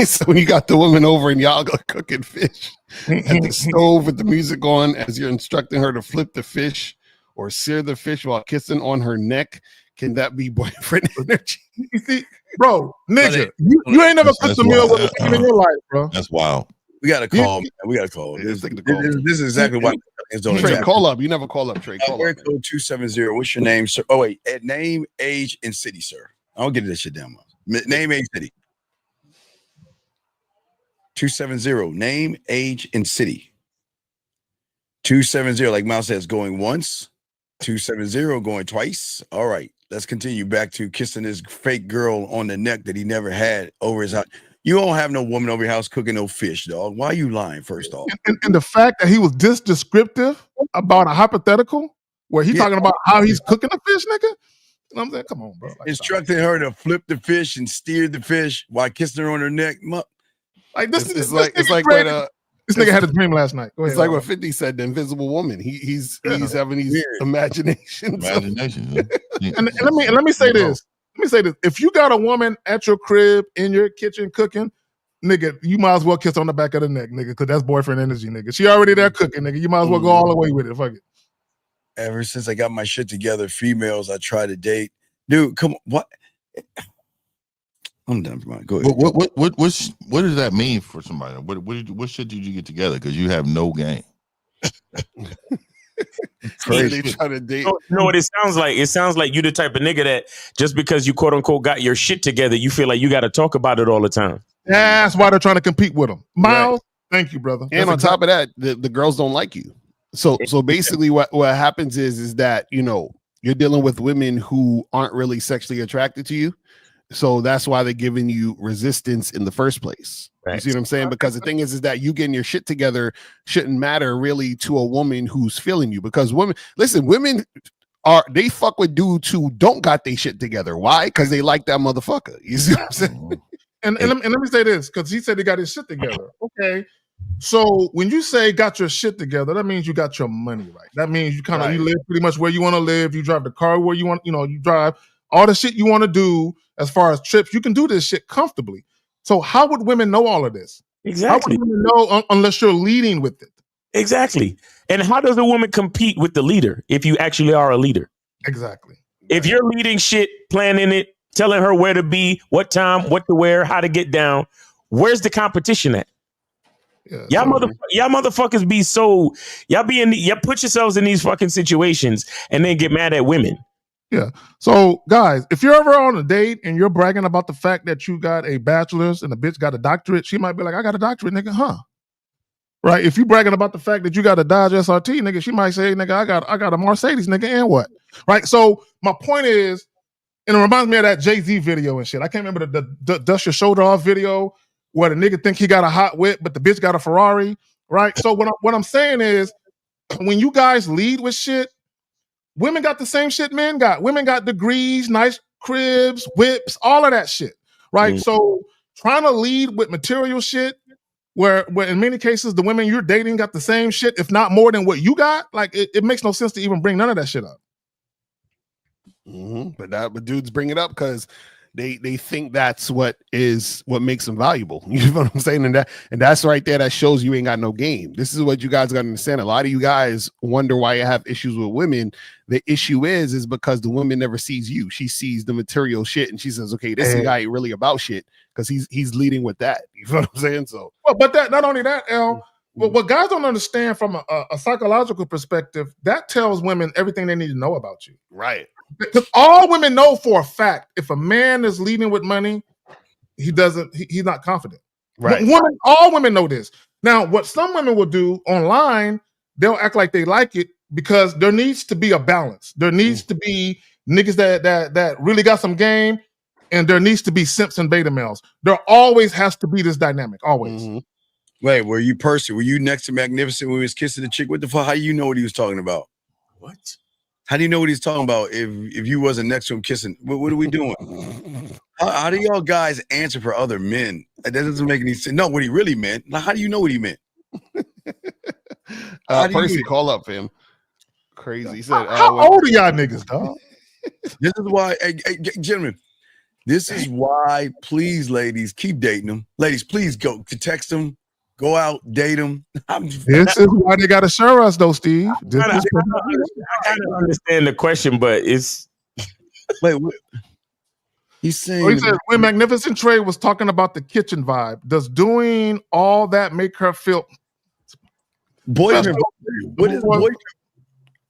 So when you got the woman over and y'all go cooking fish at the stove with the music on as you're instructing her to flip the fish or sear the fish while kissing on her neck, can that be boyfriend energy? You see, bro, nigga, you ain't never cooked a meal with a chicken in your life, bro. That's wild. We got to call. We got to call. This is exactly why. Trey, call up. You never call up, Trey. Call up. Code 270. What's your name, sir? Oh wait, name, age, and city, sir. I don't get this shit down. Name, age, city. 270. Name, age, and city. 270. Like Mouse says, going once. 270 going twice. All right, let's continue back to kissing this fake girl on the neck that he never had over his house. You don't have no woman over your house cooking no fish, dog. Why are you lying, first off? And the fact that he was this descriptive about a hypothetical where he's talking about how he's cooking a fish, nigga. You know what I'm saying? Come on, bro. Like, instructing her to flip the fish and steer the fish while kissing her on her neck. Like this it's like when this nigga had a dream last night. Go ahead. It's like what 50 said, the invisible woman. He's having these imaginations. And let me say this. Let me say this. If you got a woman at your crib in your kitchen cooking, nigga, you might as well kiss on the back of the neck, nigga, because that's boyfriend energy, nigga. She already there cooking, nigga. You might as well go all the way with it. Fuck it. Ever since I got my shit together, females I try to date. Dude, come on. What? I'm done. Go ahead. What does that mean for somebody? What shit did you get together? Because you have no game. Crazy. They try to date. No, what it sounds like? It sounds like you the type of nigga that just because you quote unquote got your shit together, you feel like you got to talk about it all the time. That's why they're trying to compete with them. Miles, thank you, brother. And on top of that, the girls don't like you. So basically what happens is that, you know, you're dealing with women who aren't really sexually attracted to you. So that's why they're giving you resistance in the first place. Right. You see what I'm saying? Because the thing is that you getting your shit together shouldn't matter really to a woman who's feeling you. Because women they fuck with dudes who don't got their shit together. Why? Because they like that motherfucker. You see what I'm saying? And let me say this, because he said he got his shit together. Okay. So when you say got your shit together, that means you got your money right. That means you kind of you live pretty much where you want to live. You drive the car where you want, you drive all the shit you want to do as far as trips. You can do this shit comfortably. So how would women know all of this? Exactly. How would women know unless you're leading with it? Exactly. And how does a woman compete with the leader if you actually are a leader? Exactly. If you're leading shit, planning it, telling her where to be, what time, what to wear, how to get down, where's the competition at? Yeah, y'all motherfuckers be so y'all put yourselves in these fucking situations and then get mad at women. Yeah. So guys, if you're ever on a date and you're bragging about the fact that you got a bachelor's and the bitch got a doctorate, she might be like, I got a doctorate, nigga, huh? Right. If you bragging about the fact that you got a Dodge SRT, nigga, she might say, nigga, I got a Mercedes, nigga, and what? Right. So my point is, and it reminds me of that Jay-Z video and shit. I can't remember the Dust Your Shoulder Off video where the nigga think he got a hot whip, but the bitch got a Ferrari, right? So what I'm saying is, when you guys lead with shit, women got the same shit men got. Women got degrees, nice cribs, whips, all of that shit, right? Mm. So trying to lead with material shit, where in many cases the women you're dating got the same shit, if not more than what you got, like it makes no sense to even bring none of that shit up. Mm-hmm. But dudes bring it up because they think that's what makes them valuable. You know what I'm saying? And that's right there. That shows you ain't got no game. This is what you guys got to understand. A lot of you guys wonder why you have issues with women. The issue is because the woman never sees you. She sees the material shit and she says, okay, this guy ain't really about shit because he's leading with that. You know what I'm saying? So, but that not only that, L. What guys don't understand from a psychological perspective, that tells women everything they need to know about you. Right. Because all women know for a fact, if a man is leading with money, he's not confident. Right. All women know this. Now, what some women will do online, they'll act like they like it because there needs to be a balance. There needs to be niggas that really got some game, and there needs to be simps and beta males. There always has to be this dynamic, always. Mm-hmm. Wait, were you next to Magnificent when he was kissing the chick? What the fuck? How do you know what he was talking about? What? How do you know what he's talking about if you wasn't next to him kissing? What are we doing? How do y'all guys answer for other men? That doesn't make any sense. No, what he really meant. Now, how do you know what he meant? Percy, call up him. Crazy. He said, how old are y'all niggas, dog? This is why, hey, gentlemen, this is why, please, ladies, keep dating them. Ladies, please go text them, go out, date them. This is why they got to share us, though, Steve. I kind of understand the question, but it's wait. He's saying he said when Magnificent Trey was talking about the kitchen vibe, does doing all that make her feel boyfriend? What is boyfriend?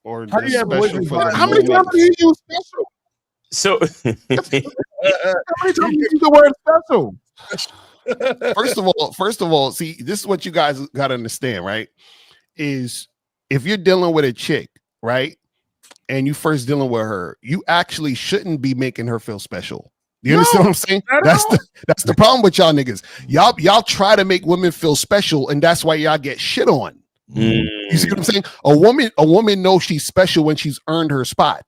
Or how do you have boyfriend? How many times do you use special? So how many times do you use the word special? First of all, see, this is what you guys got to understand, right? Is if you're dealing with a chick, right, and you first dealing with her, you actually shouldn't be making her feel special. You understand what I'm saying? That's the problem with y'all niggas. Y'all try to make women feel special, and that's why y'all get shit on. You see what I'm saying? A woman knows she's special when she's earned her spot.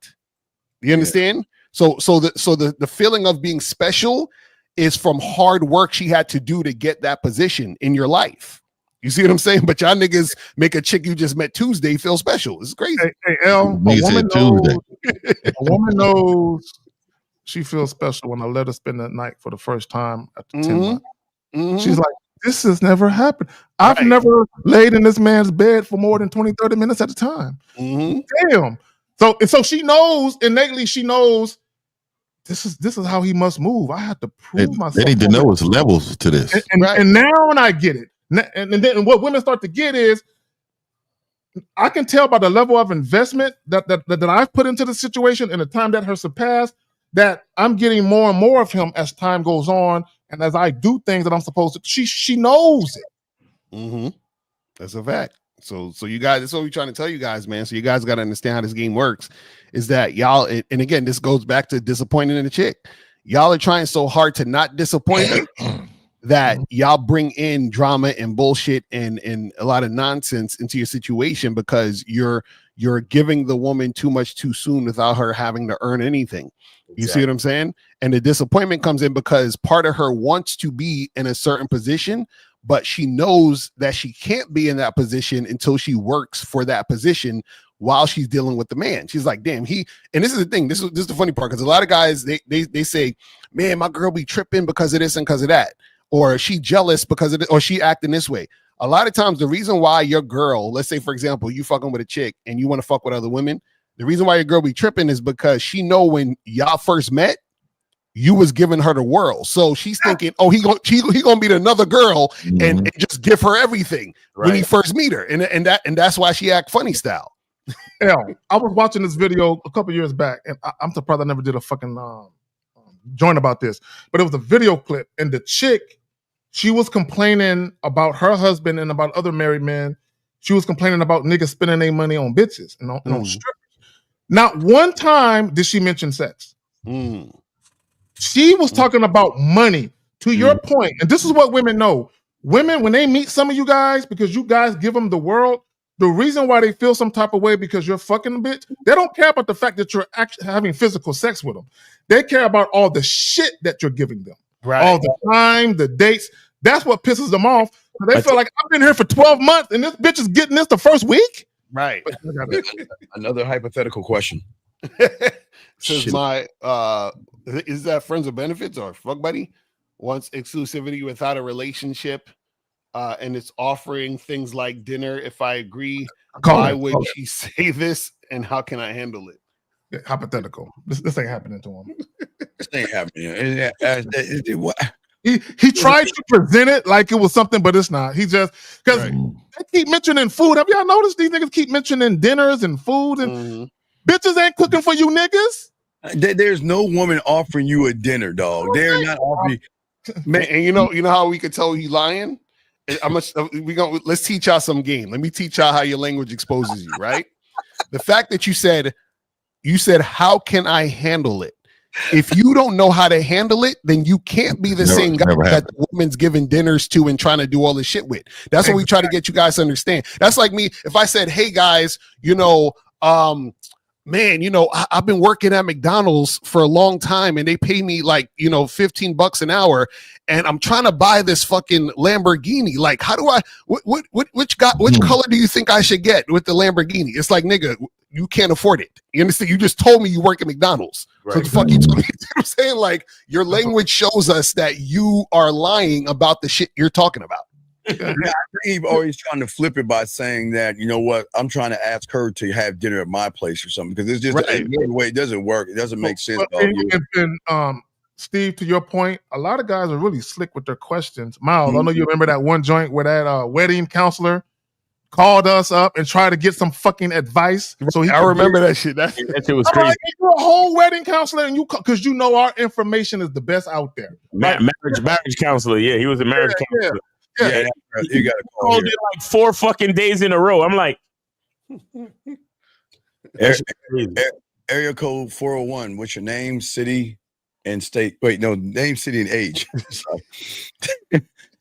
You understand? So the feeling of being special is from hard work she had to do to get that position in your life. You see what I'm saying? But y'all niggas make a chick you just met Tuesday feel special. It's crazy. Hey L, a woman knows she feels special when I let her spend the night for the first time after 10 months. She's like, this has never happened. I've never laid in this man's bed for more than 20, 30 minutes at a time. Damn. So she knows, innately, she knows this is how he must move. I have to prove myself. They need to know it's levels to this. And now when I get it, and then what women start to get is, I can tell by the level of investment that I've put into the situation and the time that has surpassed, that I'm getting more and more of him as time goes on, and as I do things that I'm supposed to. She knows it. That's a fact. So you guys, that's what we're trying to tell you guys, man. So you guys got to understand how this game works. Is that y'all? And again, this goes back to disappointing in a chick. Y'all are trying so hard to not disappoint her that y'all bring in drama and bullshit and a lot of nonsense into your situation because you're giving the woman too much too soon without her having to earn anything. You see what I'm saying? And the disappointment comes in because part of her wants to be in a certain position, but she knows that she can't be in that position until she works for that position while she's dealing with the man. She's like, damn, and this is the thing. This is the funny part, because a lot of guys, they say, man, my girl be tripping because of this and because of that. Or she jealous because of it, or she acting this way. A lot of times the reason why your girl, let's say, for example, you fucking with a chick and you want to fuck with other women, the reason why your girl be tripping is because she know when y'all first met, you was giving her the world. So she's thinking, oh, he gonna meet another girl and just give her everything when he first meet her. And that's why she act funny style. I was watching this video a couple years back, and I'm surprised I never did a fucking joint about this, but it was a video clip, and the chick, she was complaining about her husband and about other married men. She was complaining about niggas spending their money on bitches and on strippers. Not one time did she mention sex. She was talking about money, to your point. And this is what women know. Women, when they meet some of you guys, because you guys give them the world, the reason why they feel some type of way because you're fucking a bitch, they don't care about the fact that you're actually having physical sex with them. They care about all the shit that you're giving them. Right. All the time, the dates. That's what pisses them off. They feel like, I've been here for 12 months and this bitch is getting this the first week? Right. Another hypothetical question. Says is that friends with benefits or fuck buddy wants exclusivity without a relationship, and it's offering things like dinner. If I agree, why would she say this, and how can I handle it? Yeah, hypothetical. This ain't happening to him. This ain't happening. He tried to present it like it was something, but it's not. He just, because they keep mentioning food. Have y'all noticed these niggas keep mentioning dinners and food, and bitches ain't cooking for you niggas? There's no woman offering you a dinner, dog. They're not offering. Man, and you know how we could tell he lying? Let's teach y'all some game. Let me teach y'all how your language exposes you, right? The fact that you said, how can I handle it? If you don't know how to handle it, then you can't be the same guy that the woman's giving dinners to and trying to do all this shit with. That's what we try to get you guys to understand. That's like me. If I said, hey guys, man, I've been working at McDonald's for a long time and they pay me like, $15 an hour and I'm trying to buy this fucking Lamborghini. Like, how do I, which color do you think I should get with the Lamborghini? It's like, nigga, you can't afford it. You understand? You just told me you work at McDonald's. Right. So the fuck you told me? You know what I'm saying? Like, your language shows us that you are lying about the shit you're talking about. Yeah, I think always trying to flip it by saying that, you know what, I'm trying to ask her to have dinner at my place or something, because it's just the way it doesn't work. It doesn't make sense. And Steve, to your point, a lot of guys are really slick with their questions. Miles, I know you remember that one joint where that wedding counselor called us up and tried to get some fucking advice. So I remember that shit. That shit was crazy. Like, you're a whole wedding counselor, and because our information is the best out there. Marriage counselor. Yeah, he was a marriage counselor. Yeah. You got to call it like 4 fucking days in a row. I'm like, area code 401. What's your name, city, and state? Wait, no, name, city, and age.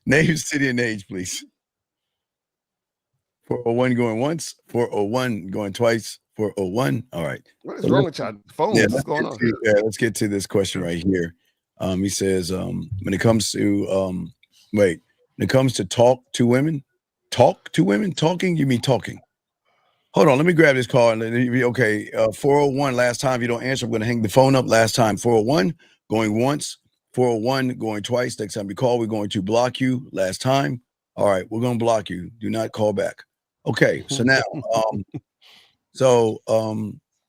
Name, city, and age, please. 401 going once, 401 going twice, 401. All right. What is wrong with your phone? Yeah, what's going on? Let's get to this question right here. He says, when it comes to when it comes to talk to women, talking, you mean talking. Hold on, let me grab this call. Okay, 401, last time. If you don't answer, I'm going to hang the phone up. Last time, 401, going once, 401, going twice. Next time you call, we're going to block you. Last time. All right, we're going to block you. Do not call back. Okay, so now,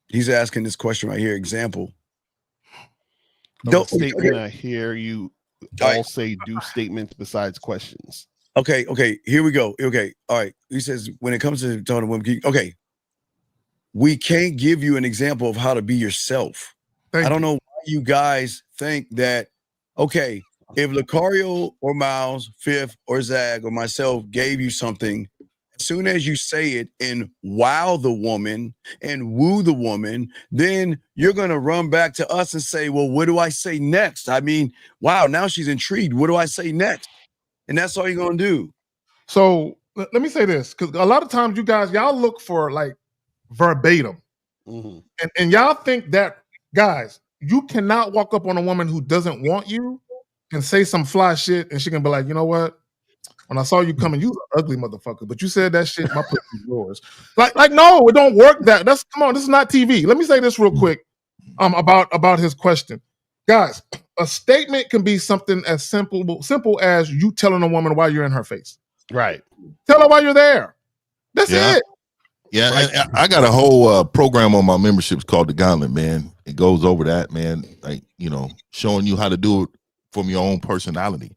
he's asking this question right here. Example. Don't statement I hear you all say do statements besides questions. Okay, here we go. Okay, all right. He says when it comes to talking to women, okay, we can't give you an example of how to be yourself. I don't know why you guys think that, okay, if Lucario or Miles, Fifth or Zag or myself gave you something, as soon as you say it and wow the woman and woo the woman, then you're going to run back to us and say, well, what do I say next? I mean, wow, now she's intrigued. What do I say next? And that's all you're going to do. So let me say this, because a lot of times you guys, y'all look for like verbatim. And y'all think that, guys, you cannot walk up on a woman who doesn't want you and say some fly shit and she can be like, you know what? When I saw you coming, you was an ugly motherfucker, but you said that shit, my pussy's yours. Like, no, it don't work that. Come on, this is not TV. Let me say this real quick about his question. Guys, a statement can be something as simple as you telling a woman why you're in her face. Right. Tell her why you're there. That's it. Yeah, and I got a whole program on my memberships called The Gauntlet, man. It goes over that, man. Like, showing you how to do it from your own personality.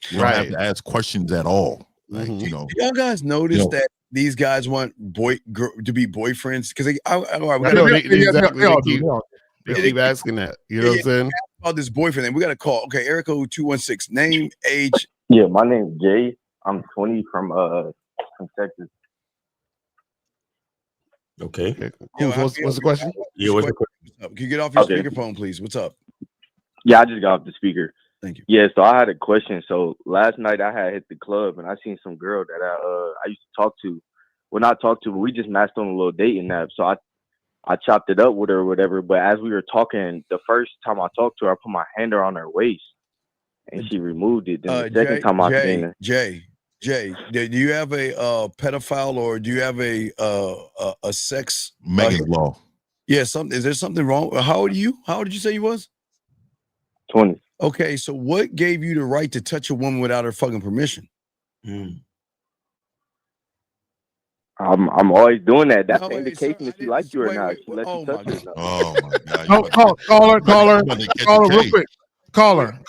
You don't have to ask questions at all. Like, y'all guys notice that these guys want to be boyfriends? Because they keep asking that. You know what I'm saying? About this boyfriend, and we got a call. Okay, Erica 216. Name, age. Yeah, my name's Jay. I'm 20 from Texas. Okay. What's the question? Yeah, what's the question? Can you get off your speakerphone, please? What's up? Yeah, I just got off the speaker. Thank you. Yeah, so I had a question. So last night I had hit the club and I seen some girl that I used to talk to. Well, not talk to, but we just matched on a little dating app. So I chopped it up with her or whatever. But as we were talking, the first time I talked to her, I put my hand around her waist and she removed it. Then the second time I seen her. Jay, do you have a pedophile or do you have a sex? Megan's Law. Yeah, is there something wrong? How old are you? How old did you say you was? 20. Okay, so what gave you the right to touch a woman without her fucking permission? I'm always doing that. That's the indication if she likes you or not. She lets you touch her. Oh my God! Caller, real quick. Caller.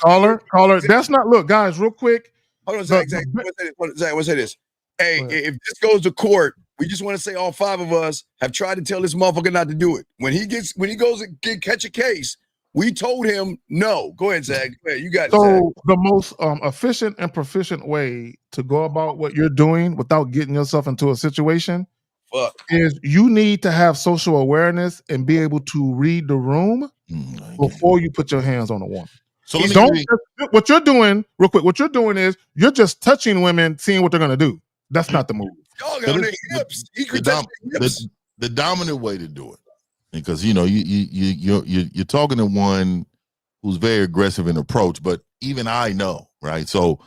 That's not. Look, guys, real quick. Hold on, Zach. Let's say this. Hey, if this goes to court, we just want to say all 5 of us have tried to tell this motherfucker not to do it. When he goes and catch a case, we told him no. Go ahead, Zach. Go ahead. You got it, Zach. The most efficient and proficient way to go about what you're doing without getting yourself into a situation is you need to have social awareness and be able to read the room before you put your hands on a woman. So what you're doing, real quick, what you're doing is you're just touching women, seeing what they're going to do. That's not the move. The dominant way to do it because you're talking to one who's very aggressive in approach, but even I know, right? So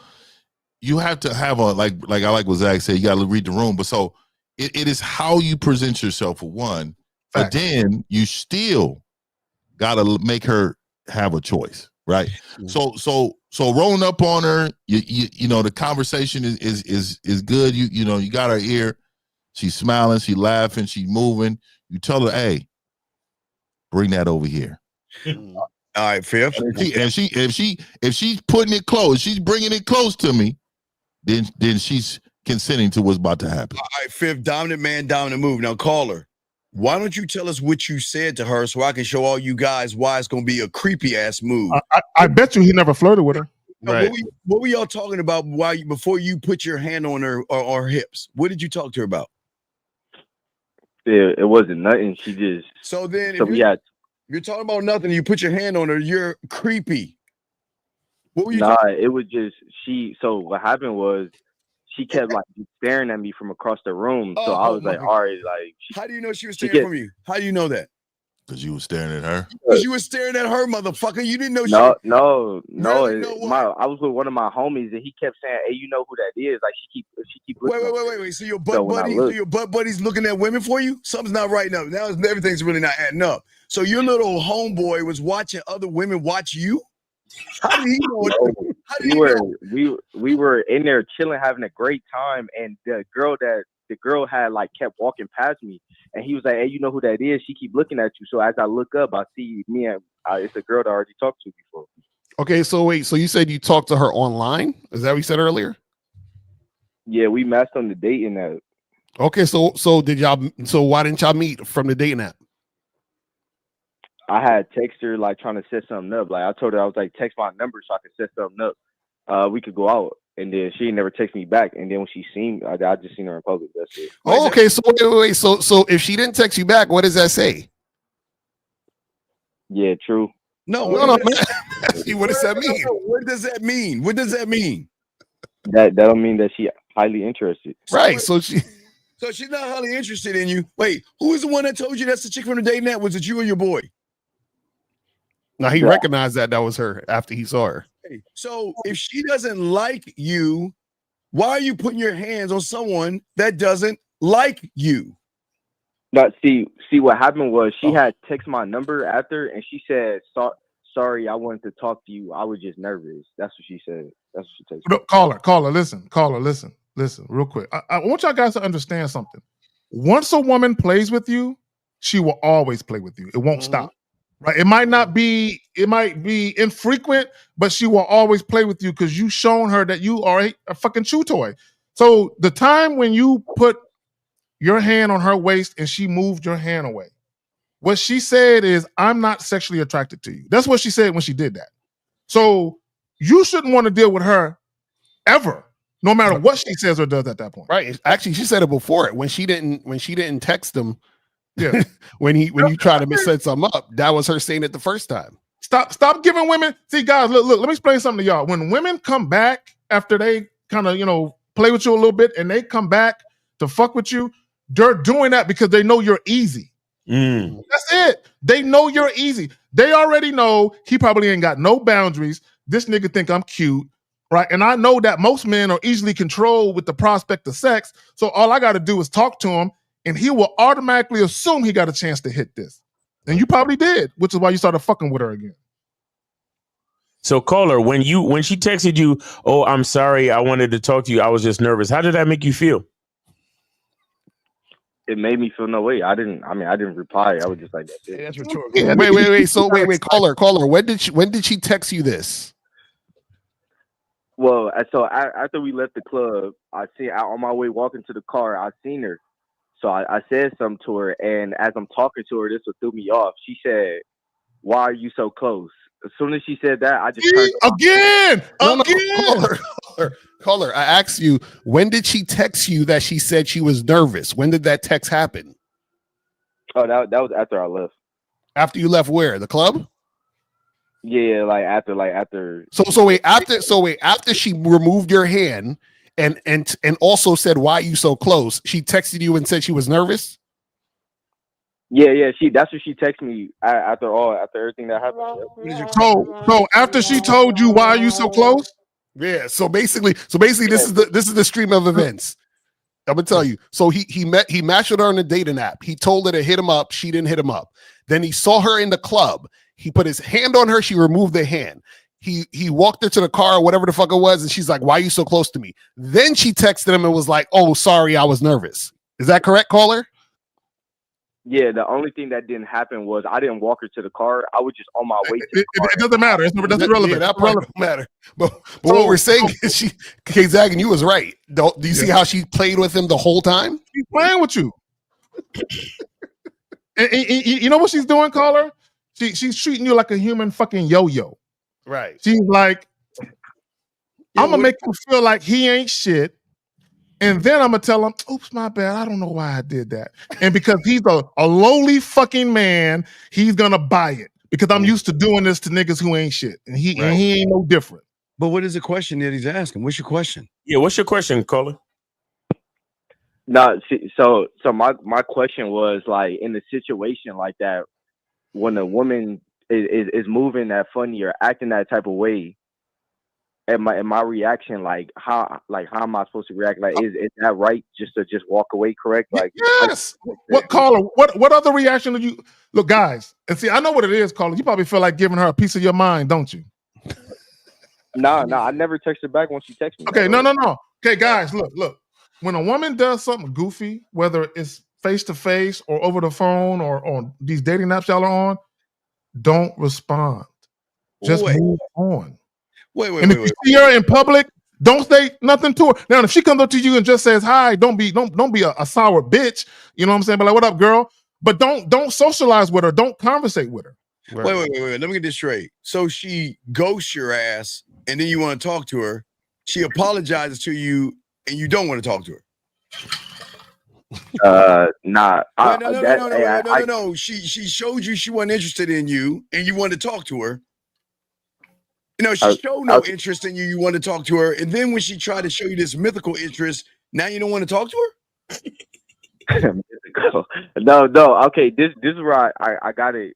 you have to have a like I like what Zach said, you got to read the room. But so it is how you present yourself for one, but then you still got to make her have a choice, right? So rolling up on her, you know the conversation is good. You got her ear. She's smiling, she's laughing, she's moving. You tell her, hey, bring that over here. All right, fifth. If she's putting it close, she's bringing it close to me, then she's consenting to what's about to happen. All right, fifth, dominant man, dominant move. Now, caller, why don't you tell us what you said to her so I can show all you guys why it's going to be a creepy ass move? I bet you he never flirted with her. Right. What were y'all talking about before you put your hand on her or her hips? What did you talk to her about? Yeah, it wasn't nothing. She just. So then, if you're talking about nothing, you put your hand on her, you're creepy. What were you? It was just she. So what happened was she kept like staring at me from across the room. So I was like, all right, like. How do you know she was staring from you? How do you know that? Because you were staring at her. Because you were staring at her, motherfucker. You didn't know. No. I was with one of my homies, and he kept saying, "Hey, you know who that is?" Like she keep looking. Wait. So your butt buddy's looking at women for you? Something's not right now. Now everything's really not adding up. So your little homeboy was watching other women watch you. How did he know? We were in there chilling, having a great time, and the girl had like kept walking past me, and he was like, "Hey, you know who that is? She keep looking at you." So as I look up, I see me and it's a girl that I already talked to before. Okay, so wait, so you said you talked to her online? Is that what you said earlier? Yeah, we matched on the dating app. Okay, so why didn't y'all meet from the dating app? I had text her like trying to set something up. Like I told her I was like, text my number so I could set something up. We could go out. And then she never texted me back. And then when she seen me, I just seen her in public. That's it. Oh, okay. So wait. So if she didn't text you back, what does that say? Yeah, true. No. Man. What does that mean? What does that mean? What does that mean? That don't mean that she highly interested. Right. So she's not highly interested in you. Wait, who is the one that told you that's the chick from the dating app? Was it you or your boy? Now he recognized that was her after he saw her. So if she doesn't like you, why are you putting your hands on someone that doesn't like you? No, see what happened was she had text my number after, and she said, "Sorry, I wanted to talk to you. I was just nervous." That's what she said. That's what she texted. No, caller, listen, real quick. I want y'all guys to understand something. Once a woman plays with you, she will always play with you. It won't stop. Right? It might be infrequent, but she will always play with you because you've shown her that you are a fucking chew toy. So the time when you put your hand on her waist and she moved your hand away, what she said is, "I'm not sexually attracted to you." That's what she said when she did that. So you shouldn't want to deal with her ever, no matter what she says or does at that point. Right. Actually, she said it before it when she didn't text him. Yeah. when you try to set something up, that was her saying it the first time. Stop giving women. See, guys, look, let me explain something to y'all. When women come back after they kind of, play with you a little bit and they come back to fuck with you, they're doing that because they know you're easy. That's it. They know you're easy. They already know he probably ain't got no boundaries. This nigga think I'm cute, right? And I know that most men are easily controlled with the prospect of sex. So all I got to do is talk to him, and he will automatically assume he got a chance to hit this. And you probably did, which is why you started fucking with her again. So, caller, when she texted you, "Oh, I'm sorry, I wanted to talk to you, I was just nervous," how did that make you feel? It made me feel no way. I didn't reply. I was just like, "That's it." That's rhetorical. Yeah, wait. So wait, caller. When did she text you this? Well, so after we left the club, I see on my way walking to the car, I seen her. So I said something to her, and as I'm talking to her, this what threw me off. She said, "Why are you so close?" As soon as she said that, I just turned again. Caller, I asked you, when did she text you that she said she was nervous? When did that text happen? Oh, that was after I left. After you left where? The club? Yeah, after. So wait, after she removed your hand and also said, "Why are you so close?" She texted you and said she was nervous? Yeah. That's what she texted me after everything that happened. So after she told you why are you so close? Yeah. So basically, this is the stream of events. I'm gonna tell you. So he matched with her on a dating app. He told her to hit him up. She didn't hit him up. Then he saw her in the club. He put his hand on her. She removed the hand. He walked her to the car or whatever the fuck it was, and she's like, "Why are you so close to me?" Then she texted him and was like, "Oh, sorry, I was nervous." Is that correct, caller? Yeah, the only thing that didn't happen was I didn't walk her to the car. I was just on my way to the car. It doesn't matter. It doesn't relevant. Yeah, that part don't matter. But what we're saying is Zach, and you was right. Do you see how she played with him the whole time? She's playing with you. and you know what she's doing, caller? She's treating you like a human fucking yo-yo. Right. She's like, I'm gonna make him feel like he ain't shit. And then I'm gonna tell him, oops, my bad. I don't know why I did that. And because he's a lowly fucking man, he's gonna buy it. Because I'm used to doing this to niggas who ain't shit. And he ain't no different. But what is the question that he's asking? What's your question? Yeah, what's your question, caller? No, so my question was like in a situation like that, when a woman is moving that funny or acting that type of way, and my reaction, like how am I supposed to react? Like, is that right? Just to walk away, correct? Like, yes. What caller? What other reaction do you look, guys? And see, I know what it is, caller. You probably feel like giving her a piece of your mind, don't you? No, I never text her back when she texted me. Okay, no. Okay, guys, look. When a woman does something goofy, whether it's face to face or over the phone or on these dating apps y'all are on, don't respond. Just move on. Wait. And if you see her in public, don't say nothing to her. Now, if she comes up to you and just says hi, don't be a sour bitch. You know what I'm saying? But like, what up, girl? But don't socialize with her. Don't conversate with her. Wait. Let me get this straight. So she ghosts your ass, and then you want to talk to her. She apologizes to you, and you don't want to talk to her. Nah. No. She showed you she wasn't interested in you, and you wanted to talk to her. You know, she showed no interest in you. You want to talk to her, and then when she tried to show you this mythical interest, now you don't want to talk to her. No. Okay, this is where I got it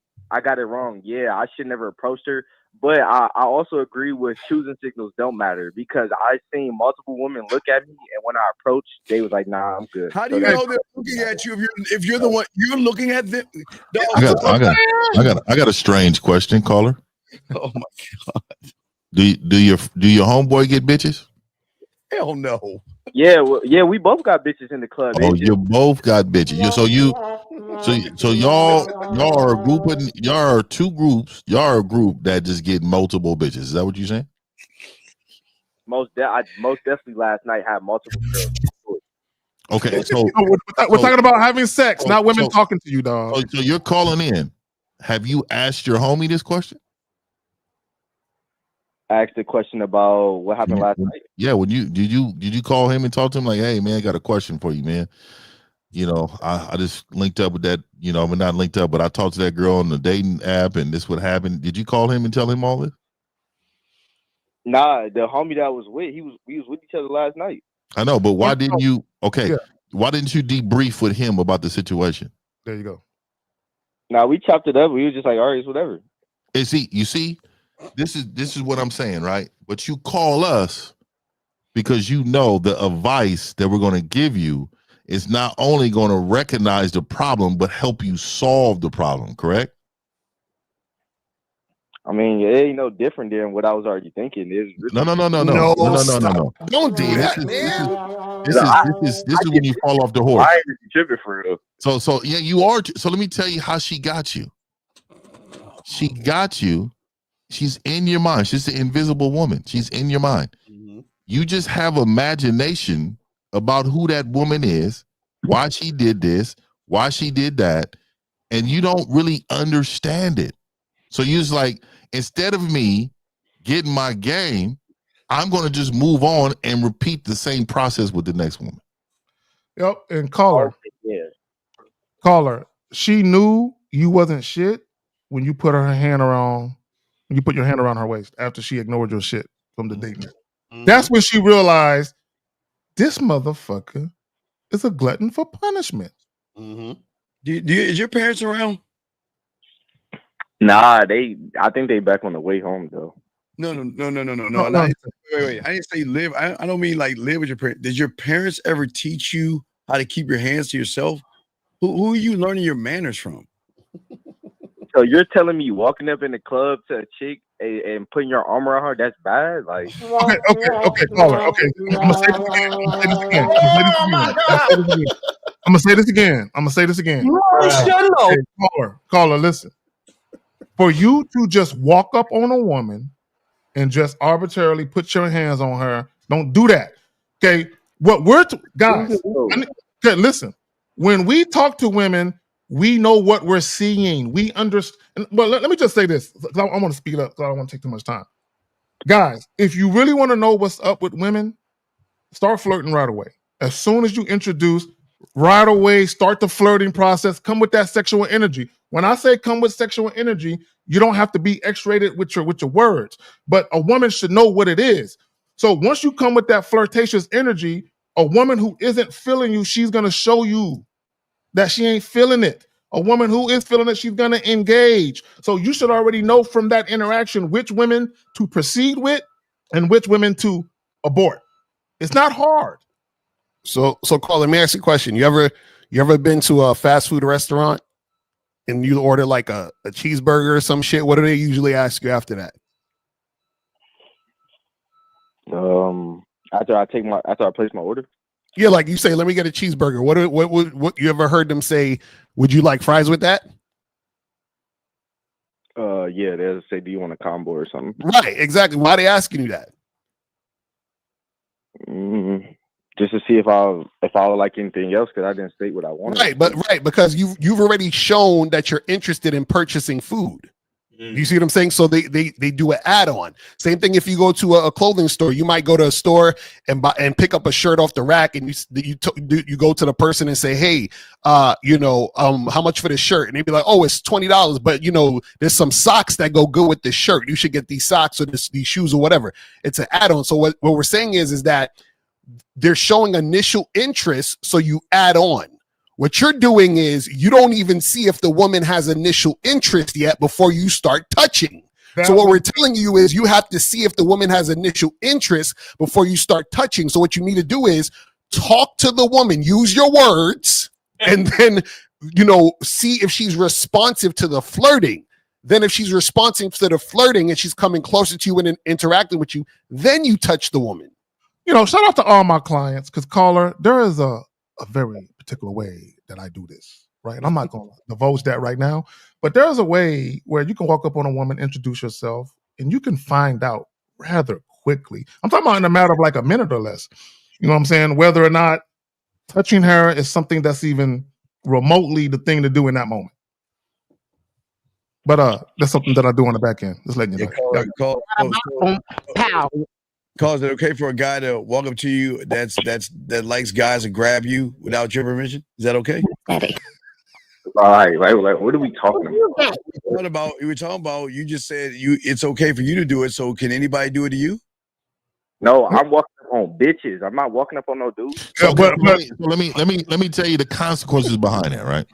wrong. Yeah, I should never approach her, but I also agree with choosing signals don't matter because I've seen multiple women look at me, and when I approached, they was like, "Nah, I'm good." How do you know they're looking at you if you're the one you're looking at them? I got a strange question, caller. Oh my god! Do your homeboy get bitches? Hell no. Yeah, we both got bitches in the club. Oh, you both got bitches. So y'all are a group. Y'all are two groups. Y'all are a group that just get multiple bitches. Is that what you're saying? Most definitely last night had multiple girls. Okay, so we're talking about having sex, not women talking to you, dog. So you're calling in. Have you asked your homie this question? Asked the question about what happened last night. Yeah, when did you call him and talk to him like, hey man, I got a question for you, man. You know, I just linked up with that, you know, I'm not linked up, but I talked to that girl on the dating app and this would happen. Did you call him and tell him all this? Nah, the homie that I was with, we was with each other last night. I know, but why didn't you why didn't you debrief with him about the situation? There you go. Nah, we chopped it up. We was just like, all right, it's whatever. You see, this is what I'm saying, right? But you call us because you know the advice that we're going to give you is not only going to recognize the problem, but help you solve the problem, correct? I mean, it ain't no different than what I was already thinking. No. Don't do that, man. This is when you fall off the horse. I ain't tripping for real. So yeah, you are. So let me tell you how she got you. She got you. She's in your mind. She's the invisible woman. She's in your mind. Mm-hmm. You just have imagination about who that woman is, why she did this, why she did that, and you don't really understand it. So you're just like, instead of me getting my game, I'm going to just move on and repeat the same process with the next woman. Yep, and call her. She knew you wasn't shit when you put your hand around her waist after she ignored your shit from the date. Mm-hmm. That's when she realized this motherfucker is a glutton for punishment. Mm-hmm. Is your parents around? Nah, I think they back on the way home though. No. Wait. I didn't say live. I don't mean like live with your parents. Did your parents ever teach you how to keep your hands to yourself? Who are you learning your manners from? So you're telling me walking up in the club to a chick and putting your arm around her, that's bad? Like Okay, caller. Okay, I'm gonna say this again. Okay, caller, listen. For you to just walk up on a woman and just arbitrarily put your hands on her, don't do that. Okay, guys? Okay, listen. When we talk to women, we know what we're seeing. We understand. But let me just say this. I want to speed up because I don't want to take too much time. Guys, if you really want to know what's up with women, start flirting right away. As soon as you introduce, right away, start the flirting process. Come with that sexual energy. When I say come with sexual energy, you don't have to be X-rated with your words, but a woman should know what it is. So once you come with that flirtatious energy, a woman who isn't feeling you, she's going to show you that she ain't feeling it. A woman who is feeling it, she's going to engage. So you should already know from that interaction which women to proceed with and which women to abort. It's not hard. So Carl, let me ask you a question. You ever been to a fast food restaurant and you order like a cheeseburger or some shit? What do they usually ask you after that? After I place my order. Yeah, like you say, let me get a cheeseburger. What you ever heard them say? Would you like fries with that? Yeah, they'll say, do you want a combo or something? Right, exactly. Why are they asking you that? Just to see if I would like anything else, because I didn't state what I wanted. Right, because you've already shown that you're interested in purchasing food. You see what I'm saying? So they do an add-on. Same thing if you go to a clothing store. You might go to a store and buy and pick up a shirt off the rack, and you go to the person and say, hey, how much for this shirt? And they'd be like, oh, it's $20, but there's some socks that go good with this shirt. You should get these socks or these shoes or whatever. It's an add-on. So what we're saying is that they're showing initial interest, so you add on. What you're doing is you don't even see if the woman has initial interest yet before you start touching. So what we're telling you is you have to see if the woman has initial interest before you start touching. So what you need to do is talk to the woman, use your words, and then, see if she's responsive to the flirting. Then if she's responsive to the flirting and she's coming closer to you and interacting with you, then you touch the woman. Shout out to all my clients, because caller, there is a very particular way that I do this, right? And I'm not going to divulge that right now, but there's a way where you can walk up on a woman, introduce yourself, and you can find out rather quickly. I'm talking about in a matter of like a minute or less. You know what I'm saying? Whether or not touching her is something that's even remotely the thing to do in that moment. But that's something that I do on the back end. Just letting you know. Call, is it okay for a guy to walk up to you that likes guys and grab you without your permission? Is that okay? All right. What are we talking about? We were talking about. You just said it's okay for you to do it. So can anybody do it to you? No, I'm walking up on bitches. I'm not walking up on no dudes. So let me tell you the consequences behind that, right?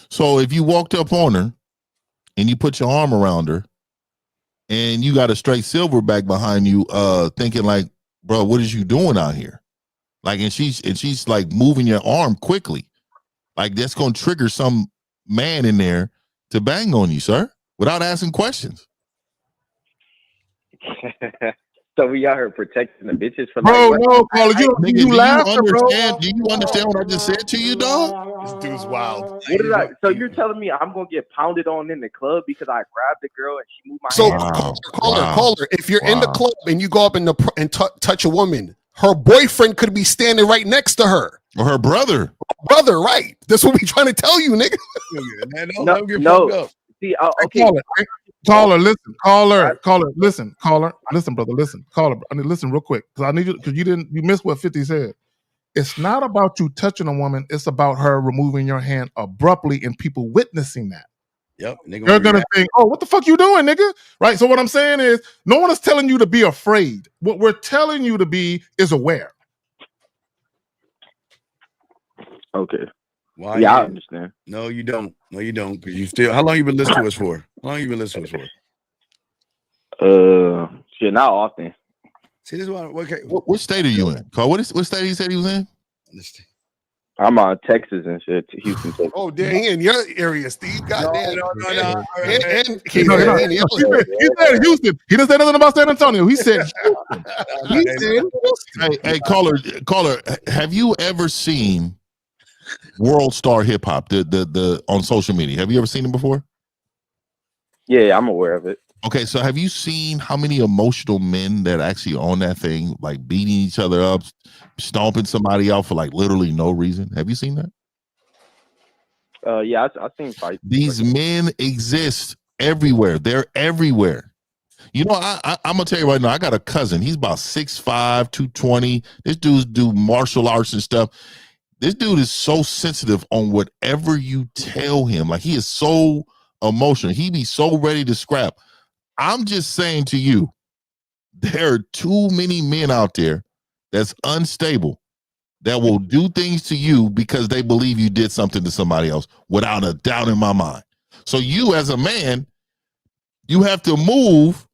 So if you walked up on her and you put your arm around her, and you got a straight silverback behind you, thinking like, bro, what is you doing out here? Like, and she's like moving your arm quickly. Like that's gonna trigger some man in there to bang on you, sir, without asking questions. So we out here protecting the bitches for bro, no, Paul, you understand? Do you understand what I just said to you, dog? This dude's wild. So you're telling me I'm gonna get pounded on in the club because I grabbed the girl and she moved my hand? Caller, if you're in the club and you go up and touch a woman, her boyfriend could be standing right next to her. Or her brother. Right. That's what we trying to tell you, nigga. No. See, okay. Caller, listen. Caller, listen. Caller, listen, brother. Listen. Caller, I mean, listen real quick, because I need you, because you missed what 50 said. It's not about you touching a woman. It's about her removing your hand abruptly and people witnessing that. Yep. They're gonna think, "Oh, what the fuck you doing, nigga?" Right. So what I'm saying is, no one is telling you to be afraid. What we're telling you to be is aware. Okay. Why? Yeah, I understand. No, you don't. No, you don't. Because you still. How long you been listening to us for? How long you been listening to us for? Shit, not often. See, this is why. Okay. What state are you in, Carl? What state he said he was in? I'm on Texas and shit, to Houston, Texas. Oh, dang, he in your area, Steve. Goddamn. No. And He said Houston. He didn't say nothing about San Antonio. He said Houston. Hey, caller, have you ever seen World Star Hip Hop the on social media? Have you ever seen it before? Yeah, I'm aware of it. Okay, so have you seen how many emotional men that actually on that thing, like beating each other up, stomping somebody out for like literally no reason? Have you seen that? Yeah, I've seen fights. These men exist everywhere. They're everywhere. You know, I'm gonna tell you right now, I got a cousin. He's about 6'5", 220. This dude's do martial arts and stuff. This dude is so sensitive on whatever you tell him. Like, he is so emotional. He be so ready to scrap. I'm just saying to you, there are too many men out there that's unstable that will do things to you because they believe you did something to somebody else, without a doubt in my mind. So you, as a man, you have to move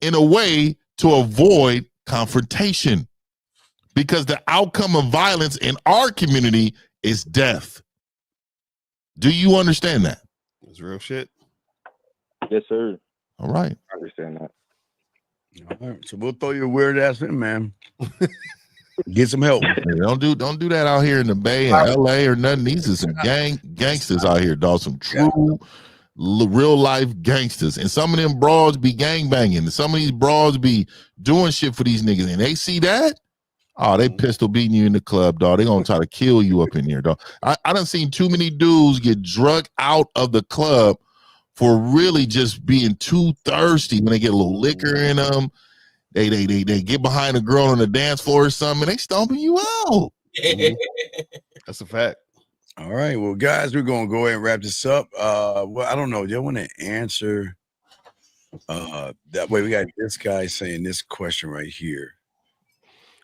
in a way to avoid confrontation, because the outcome of violence in our community is death. Do you understand that? It's real shit. Yes, sir. All right. I understand that. All right, so we'll throw your weird ass in, man. Get some help. Don't do that out here in the Bay and LA or nothing. These are some gangsters out here, dog. Some true real life gangsters. And some of them broads be gang banging. Some of these broads be doing shit for these niggas. And they see that, oh, they pistol beating you in the club, dog. They gonna try to kill you up in here, dog. I done seen too many dudes get drugged out of the club for really just being too thirsty. When they get a little liquor in them, they get behind a girl on the dance floor or something, and they stomping you out. That's a fact. All right, well, guys, we're gonna go ahead and wrap this up. Well, I don't know. Do you want to answer? That way, we got this guy saying this question right here.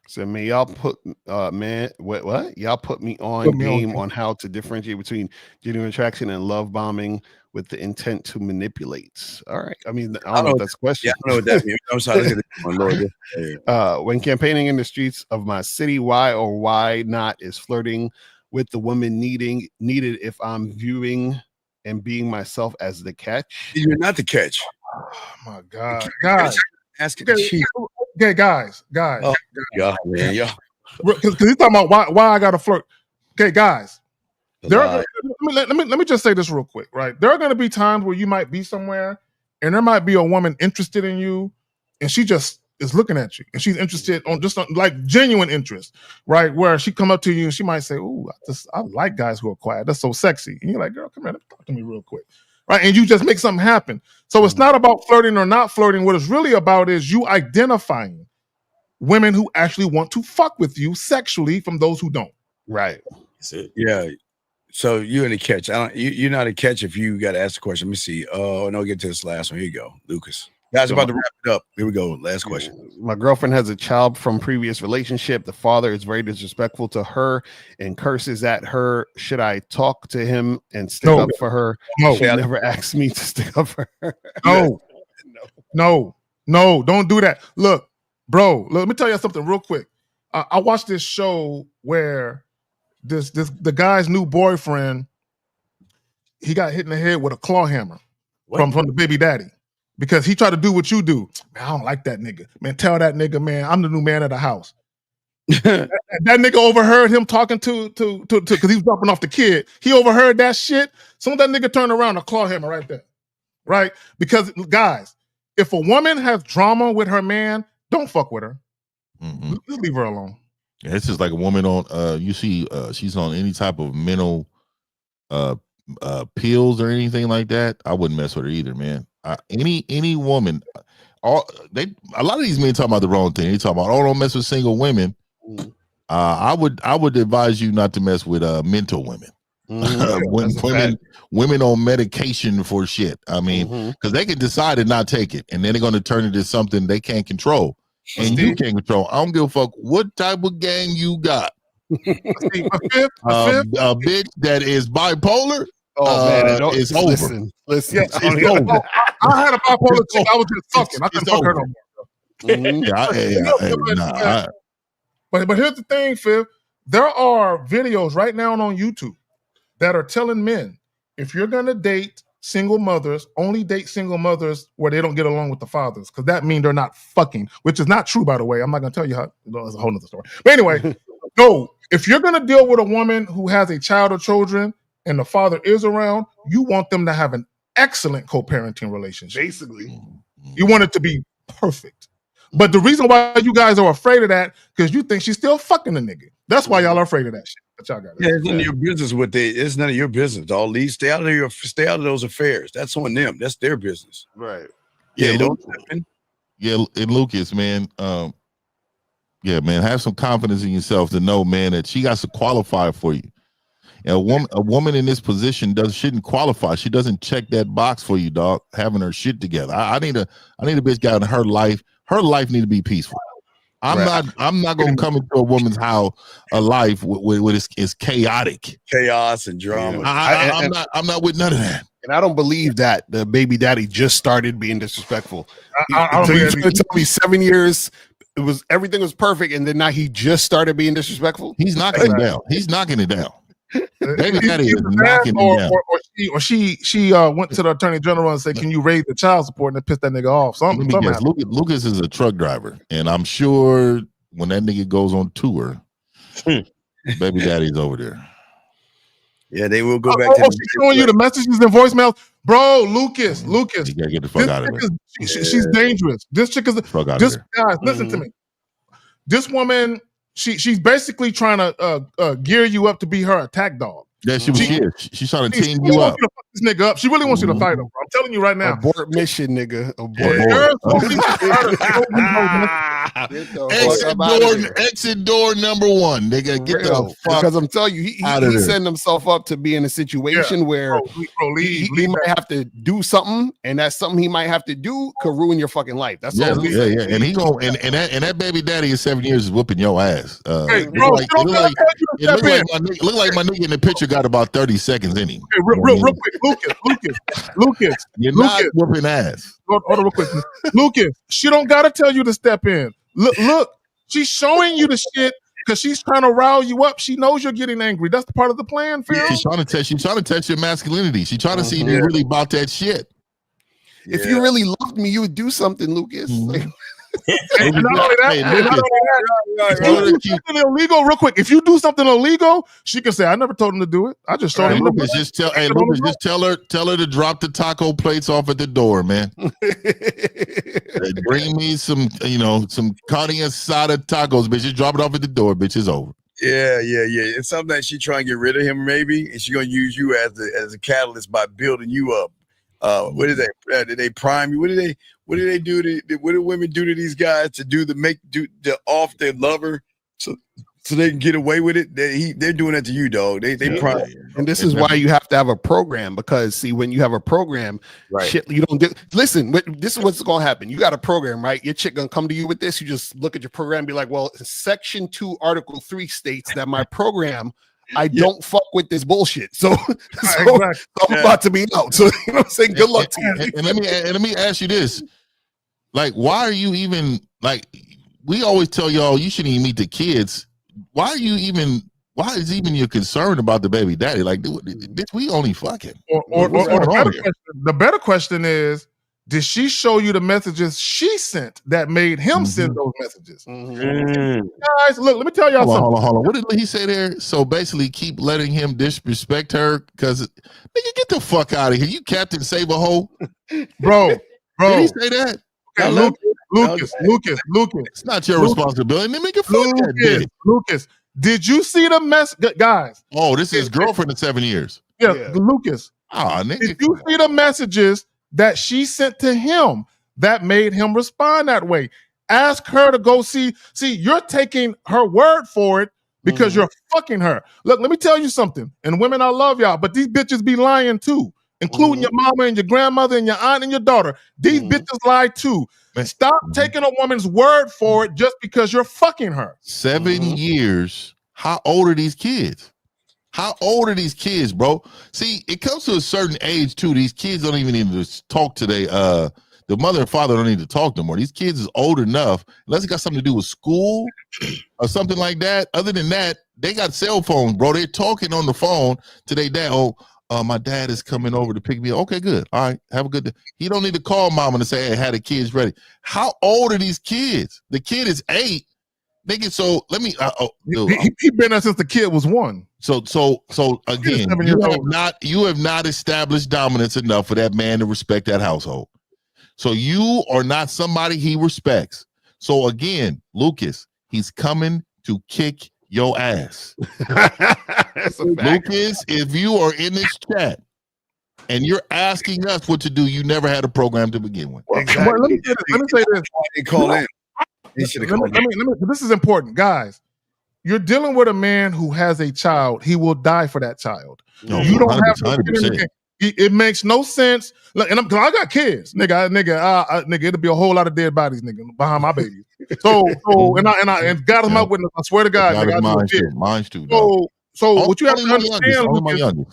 So, man, y'all put what? Y'all put me on game on how to differentiate between genuine attraction and love bombing with the intent to manipulate. All right. I mean, I don't know if that's a question. Yeah, I know what that means. I'm sorry. Look at this one, Lord. When campaigning in the streets of my city, why or why not is flirting with the woman needed if I'm viewing and being myself as the catch? You're not the catch. Oh my God, guys. Ask it. Okay, guys. Oh, God, man, y'all. Because he's talking about why I got to flirt. Okay, guys. Let me just say this real quick, right? There are going to be times where you might be somewhere, and there might be a woman interested in you, and she just is looking at you, and she's interested on like genuine interest, right? Where she come up to you and she might say, "Ooh, I like guys who are quiet. That's so sexy." And you're like, "Girl, come here, talk to me real quick." Right, and you just make something happen. So it's not about flirting or not flirting. What it's really about is you identifying women who actually want to fuck with you sexually from those who don't. Right. That's it. Yeah. So you're in a catch. You're not a catch if you got to ask the question. Let me see. Oh, no, get to this last one. Here you go, Lucas. Guys, about to wrap it up. Here we go. Last question. My girlfriend has a child from previous relationship. The father is very disrespectful to her and curses at her. Should I talk to him and stick up for her? No. She never asked me to stick up for her. No, don't do that. Look, bro, let me tell you something real quick. I watched this show where the guy's new boyfriend, he got hit in the head with a claw hammer from the baby daddy. Because he tried to do what you do. Man, I don't like that nigga. Man, tell that nigga, man, I'm the new man of the house. that nigga overheard him talking to because he was dropping off the kid. He overheard that shit. Soon that nigga turned around, a claw hammer right there. Right? Because, guys, if a woman has drama with her man, don't fuck with her. Mm-hmm. Just leave her alone. Yeah, it's just like a woman on, you see, she's on any type of mental pills or anything like that. I wouldn't mess with her either, man. Any woman, a lot of these men talking about the wrong thing. They talking about, oh, don't mess with single women. I would advise you not to mess with mental women. Women on medication for shit. I mean, because they can decide to not take it, and then they're going to turn it into something they can't control, and you can't control. I don't give a fuck what type of gang you got. A bitch that is bipolar. Oh man, it's over. Listen. Yeah, It's over. I had a bipolar chick. I was just fucking. I couldn't fuck her no more. But here's the thing, Phil. There are videos right now on YouTube that are telling men, if you're gonna date single mothers, only date single mothers where they don't get along with the fathers, because that means they're not fucking, which is not true, by the way. I'm not gonna tell you how. It's a whole nother story. But anyway, no. If you're gonna deal with a woman who has a child or children and the father is around, you want them to have an excellent co-parenting relationship. Basically, you want it to be perfect. But the reason why you guys are afraid of that, because you think she's still fucking a nigga. That's why y'all are afraid of that shit. But y'all got it. Yeah, it's none of your business what they. It's none of your business. All these, stay out of those affairs. That's on them. That's their business. Right. Yeah. Don't. Yeah, and Lucas, man. Yeah, man. Have some confidence in yourself to know, man, that she got to qualify for you. And a woman in this position shouldn't qualify. She doesn't check that box for you, dog. Having her shit together. I need a bitch got in her life. Her life need to be peaceful. I'm not gonna come into a woman's life with it's chaotic, chaos and drama. I'm not with none of that. And I don't believe that the baby daddy just started being disrespectful. So you're trying to tell me 7 years everything was perfect, and then now he just started being disrespectful? He's knocking it down. He's knocking it down. Baby daddy is knocking it down. Or she went to the attorney general and said, "Can you raise the child support?" and it pissed that nigga off. Lucas is a truck driver, and I'm sure when that nigga goes on tour, baby daddy's over there. Yeah, they will go back. She's showing you the messages and voicemails, bro. Lucas, you gotta get the fuck out of there. She's dangerous. This chick is guys. Listen to me. This woman. She's basically trying to gear you up to be her attack dog. Yeah, she's trying to team you up. To fuck this nigga up. She really wants you to fight him. I'm telling you right now. Abort mission, nigga. Exit door number one, nigga. Get the fuck. Because I'm telling you, he setting himself up to be in a situation where he might have to do something, and that something he might have to do could ruin your fucking life. That's all. Yeah. And he gonna and that baby daddy in 7 years is whooping your ass. Hey, bro, it look like my nigga in the picture got about 30 seconds in him. Hey, real quick, Lucas. You're not whooping ass. Hold on real quick. Lucas, she don't gotta tell you to step in. Look, she's showing you the shit because she's trying to rile you up. She knows you're getting angry. That's the part of the plan, Phil. She's trying to test your masculinity. She's trying to see if you're really about that shit. If you really loved me, you would do something, Lucas. Not only that, if you do something illegal, real quick, if you do something illegal, she can say, "I never told him to do it. I just showed him." Lucas, just tell her to drop the taco plates off at the door, man. Bring me some carne asada tacos, bitch. Just drop it off at the door, bitch. It's over. Yeah. It's something that she trying to get rid of him, maybe, and she's gonna use you as a catalyst by building you up. What is that? Did they prime you? What do they do? What do women do to these guys to do off their lover so they can get away with it? They're doing that to you, dog. They prime. And this is why you have to have a program, because see, when you have a program, shit, you don't do. Listen, this is what's gonna happen. You got a program, right? Your chick gonna come to you with this. You just look at your program and be like, well, Section 2, Article 3 states that my program. I don't fuck with this bullshit. So I'm about to be out. So you know what I'm saying? Good luck to you. And let me ask you this. Like, why are you even we always tell y'all you shouldn't even meet the kids. Why is even your concern about the baby daddy? Like, bitch, we only fucking. Or the better question is, did she show you the messages she sent that made him send those messages? Guys, look, let me tell y'all something. Hold on. What did he say there? So basically, keep letting him disrespect her because, nigga, get the fuck out of here. You Captain Save-A-Hole? Bro. Did he say that? Okay, Lucas. It's not your responsibility. Then make it fuck that bitch. Lucas, did you see the mess, guys? Oh, this is his girlfriend in 7 years. Yeah. Lucas. Nigga. Did you see the messages that she sent to him that made him respond that way? Ask her to go see. You're taking her word for it because you're fucking her. Look, let me tell you something. And women, I love y'all, but these bitches be lying too, including your mama and your grandmother and your aunt and your daughter. These bitches lie too. Stop taking a woman's word for it just because you're fucking her. 7 years how old are these kids? How old are these kids, bro? See, it comes to a certain age too. These kids don't even need to talk today. The mother and father don't need to talk no more. These kids is old enough, unless it got something to do with school or something like that. Other than that, they got cell phones, bro. They're talking on the phone to their dad. Oh, my dad is coming over to pick me up. Okay, good. All right, have a good day. He don't need to call mama to say, hey, had the kids ready. How old are these kids? The kid is 8. Nigga, so let me. He been there since the kid was 1. So again, you have not established dominance enough for that man to respect that household. So you are not somebody he respects. So again, Lucas, he's coming to kick your ass. Lucas, if you are in this chat and you're asking us what to do, you never had a program to begin with. Exactly. Well, let me say this. This is important, guys. You're dealing with a man who has a child. He will die for that child. No, you don't have to. It makes no sense. Look, and I got kids, nigga. It'll be a whole lot of dead bodies, nigga, behind my baby. So, and God is my witness. I swear to God, nigga, mine too. So what you have to understand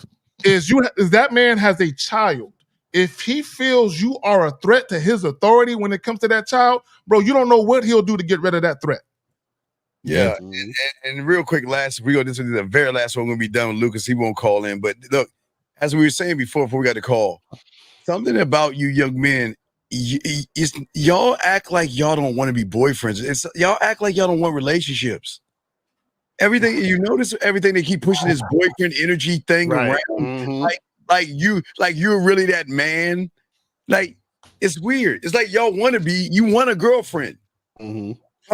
is that man has a child. If he feels you are a threat to his authority when it comes to that child, bro, you don't know what he'll do to get rid of that threat. Yeah, and real quick, this is the very last one. We're gonna be done with Lucas. He won't call in, but look, as we were saying before we got the call, something about you young men, y'all act like y'all don't want to be boyfriends. Y'all act like y'all don't want relationships. Everything you notice, everything they keep pushing this boyfriend energy thing around, like you're really that man. Like it's weird. It's like y'all want a girlfriend.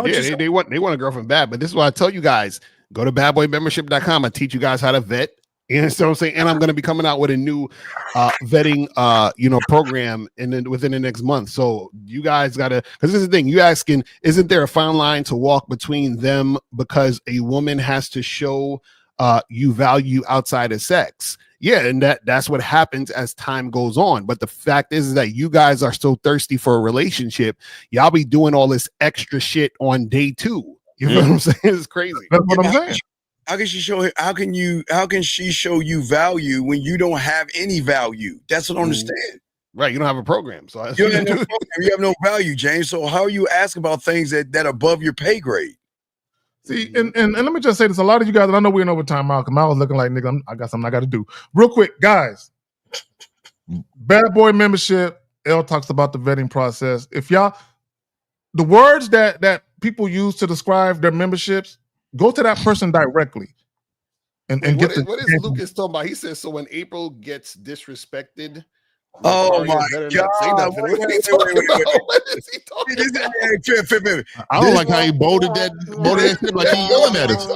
Yeah, they want a girlfriend bad, but this is what I tell you guys. Go to badboymembership.com. I teach you guys how to vet. You know what I'm saying? And I'm going to be coming out with a new vetting program within the next month. So you guys got to, because this is the thing, you asking, isn't there a fine line to walk between them because a woman has to show you value outside of sex? Yeah, and that's what happens as time goes on. But the fact is that you guys are so thirsty for a relationship, y'all be doing all this extra shit on day 2. You know what I'm saying? It's crazy. That's what I'm saying. How can she show? How can she show you value when you don't have any value? That's what I understand. Right, you don't have a program, so you have no value, James. So how are you asking about things that are above your pay grade? See, and let me just say this: a lot of you guys, and I know we're in overtime, Malcolm. I was looking like nigga, I got something I got to do real quick, guys. Bad Boy Membership. L talks about the vetting process. If y'all, the words that people use to describe their memberships, go to that person directly. And what is Lucas talking about? He says, so when April gets disrespected. Oh my God. What is he talking about? I don't like how he bolded that shit like he yelling at us.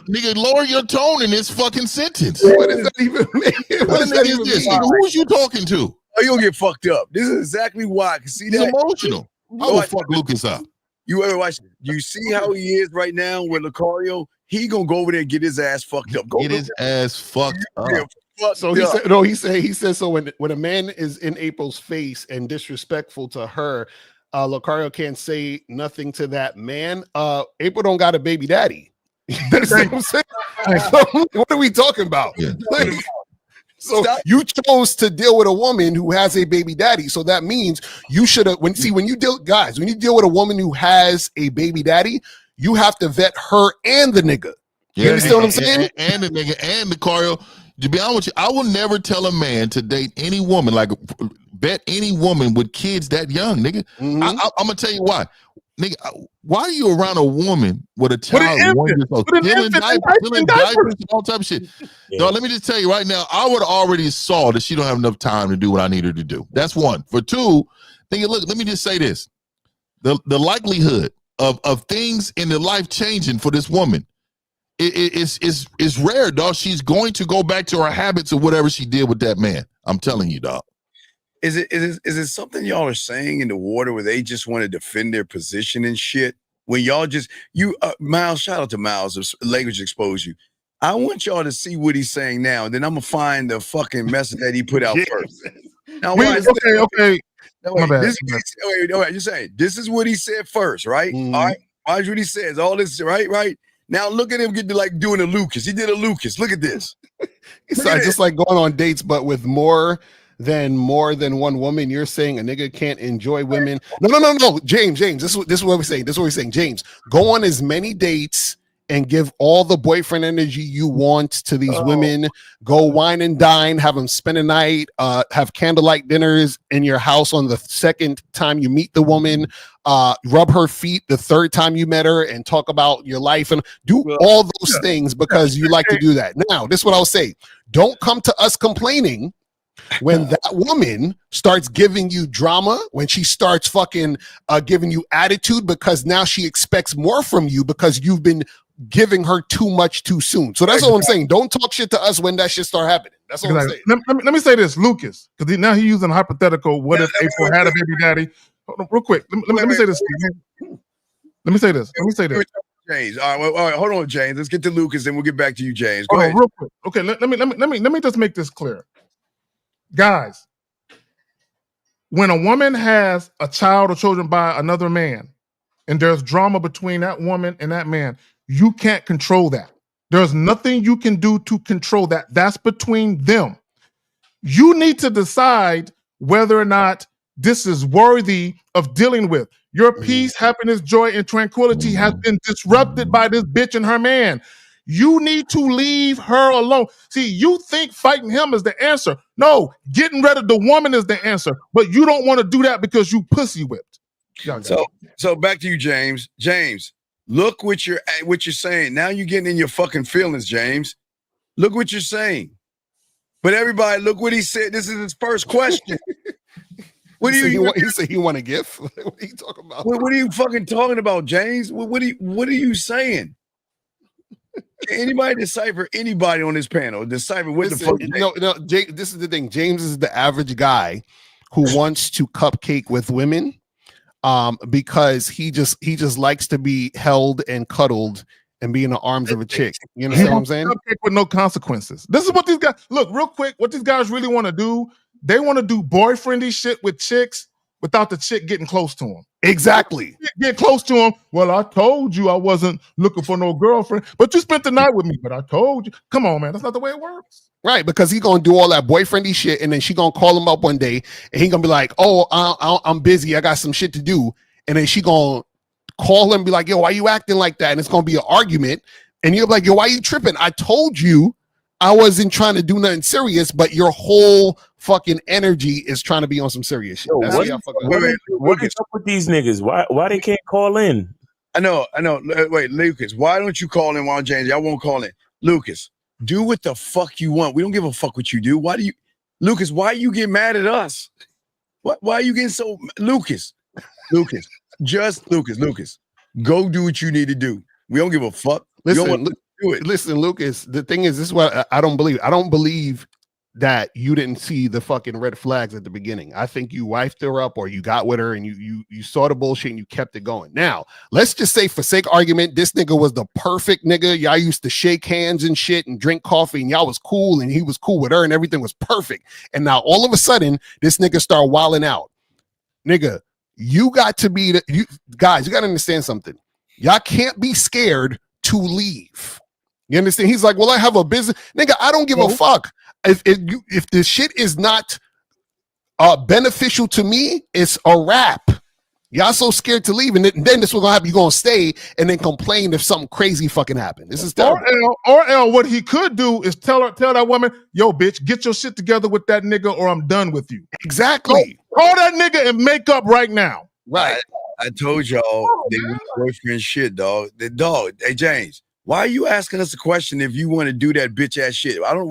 Nigga, lower your tone in this fucking sentence. What does that even mean? What is this? Who's you talking to? Oh, you'll get fucked up. This is exactly why. See, he's emotional. I will fuck Lucas up. You ever watch? You see how he is right now with Lucario? He gonna go over there and get his ass fucked up. Get his ass fucked up. So he said so when a man is in April's face and disrespectful to her, Lucario can't say nothing to that man. April don't got a baby daddy. That's what I'm saying. So, what are we talking about? Yeah. So you chose to deal with a woman who has a baby daddy. So that means you should have when you deal with a woman who has a baby daddy, you have to vet her and the nigga. You understand what I'm saying? And the nigga and the Lucario. To be honest with you, I will never tell a man to date any woman, like vet any woman with kids that young, nigga. I'm gonna tell you why. Nigga, why are you around a woman with a child 1 year old, stealing diapers and all type of shit? Yeah. Dog, let me just tell you right now, I would already saw that she don't have enough time to do what I need her to do. That's one. For two, look, let me just say this. The likelihood of things in the life changing for this woman it's rare, dog. She's going to go back to her habits of whatever she did with that man. I'm telling you, dog. Is it something y'all are saying in the water where they just want to defend their position and shit? When y'all just Miles, shout out to Miles of Language Expose You. I want y'all to see what he's saying now, and then I'm gonna find the fucking message that he put out first. Now, okay. My bad. You're saying this is what he said first, right? All right. Watch what he says. All this, right? Now look at him getting like doing a Lucas. He did a Lucas. Look at this. It's just like going on dates, but with more than one woman. You're saying a nigga can't enjoy women. No. James. This is what we're saying. James, go on as many dates and give all the boyfriend energy you want to these women. Go wine and dine, have them spend a night, have candlelight dinners in your house on the second time you meet the woman, rub her feet the third time you met her, and talk about your life and do all those things because you like to do that. Now, this is what I'll say. Don't come to us complaining when that woman starts giving you drama, when she starts fucking giving you attitude because now she expects more from you because you've been giving her too much too soon. So that's all I'm saying. Don't talk shit to us when that shit start happening. That's all I'm saying. Let me say this, Lucas, because now he's using a hypothetical. What if April had a baby daddy? Hold on, real quick. Let me say this. Let me say this. James. All right, hold on, James. Let's get to Lucas and we'll get back to you, James. Go ahead. Real quick. Okay, let me just make this clear. Guys, when a woman has a child or children by another man, and there's drama between that woman and that man, you can't control that. There's nothing you can do to control that. That's between them. You need to decide whether or not this is worthy of dealing with. Your peace, happiness, joy, and tranquility has been disrupted by this bitch and her man. You need to leave her alone. See, you think fighting him is the answer. No, getting rid of the woman is the answer. But you don't want to do that because you pussy whipped. So back to you, James. James, look what you're saying. Now you're getting in your fucking feelings, James. Look what you're saying. But everybody, look what he said. This is his first question. What do you say? He want a gift? What are you talking about? What are you fucking talking about, James? What are you saying? Can anybody decipher anybody on this panel? Decipher what the fuck? No. This is the thing. James is the average guy who wants to cupcake with women, because he just likes to be held and cuddled and be in the arms of a chick. You understand what I'm saying? Cupcake with no consequences. This is what these guys look real quick. What these guys really want to do? They want to do boyfriendy shit with chicks without the chick getting close to him. Exactly. Get close to him. Well, I told you I wasn't looking for no girlfriend, but you spent the night with me. But I told you. Come on, man. That's not the way it works. Right, because he's gonna do all that boyfriendy shit, and then she gonna call him up one day, and he gonna be like, "Oh, I'm busy. I got some shit to do," and then she gonna call him and be like, "Yo, why you acting like that?" And it's gonna be an argument, and you're like, "Yo, why you tripping? I told you I wasn't trying to do nothing serious, but your whole fucking energy is trying to be on some serious shit." That's What is up with these niggas? Why they can't call in? I know. Wait, Lucas, why don't you call in while James? I won't call in. Lucas, do what the fuck you want. We don't give a fuck what you do. Lucas, why you get mad at us? Why are you getting so Lucas, go do what you need to do. We don't give a fuck. Listen, Lucas, the thing is, this is what I don't believe. I don't believe that you didn't see the fucking red flags at the beginning. I think you wifed her up, or you got with her and you saw the bullshit and you kept it going. Now, let's just say, for sake of argument, this nigga was the perfect nigga. Y'all used to shake hands and shit and drink coffee, and y'all was cool, and he was cool with her, and everything was perfect. And now all of a sudden, this nigga start wilding out. Nigga, you got to be you got to understand something. Y'all can't be scared to leave. You understand? He's like, well, I have a business. Nigga, I don't give a fuck. If the shit is not beneficial to me, it's a wrap. Y'all so scared to leave, and then this will gonna happen. You're gonna stay and then complain if something crazy fucking happened. This is terrible. Or what he could do is tell that woman, yo, bitch, get your shit together with that nigga, or I'm done with you. Exactly. Call that nigga and make up right now. Right. I told y'all they was boyfriend shit, dog. Hey, James, why are you asking us a question if you want to do that bitch ass shit? I don't.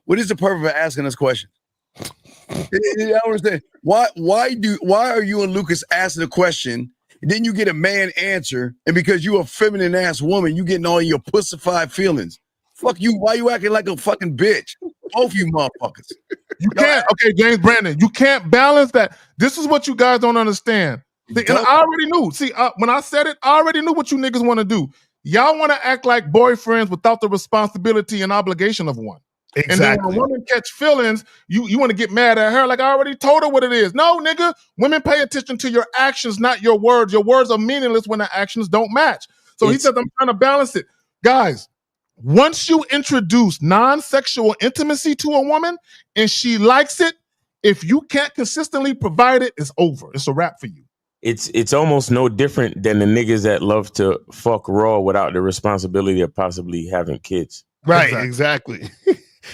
What is the purpose of asking us questions? I don't understand. Why are you and Lucas asking a question, and then you get a man answer, and because you a feminine ass woman, you getting all your pussified feelings? Fuck you. Why you acting like a fucking bitch? Both you motherfuckers. You can't. Okay, James Brandon, you can't balance that. This is what you guys don't understand. See, and I already knew. See, when I said it, I already knew what you niggas want to do. Y'all want to act like boyfriends without the responsibility and obligation of one. Exactly. And then when a woman catch feelings, you want to get mad at her. Like, I already told her what it is. No, nigga, women pay attention to your actions, not your words. Your words are meaningless when the actions don't match. So he said, I'm trying to balance it. Guys, once you introduce non-sexual intimacy to a woman and she likes it, if you can't consistently provide it, it's over. It's a wrap for you. It's almost no different than the niggas that love to fuck raw without the responsibility of possibly having kids. Right, exactly.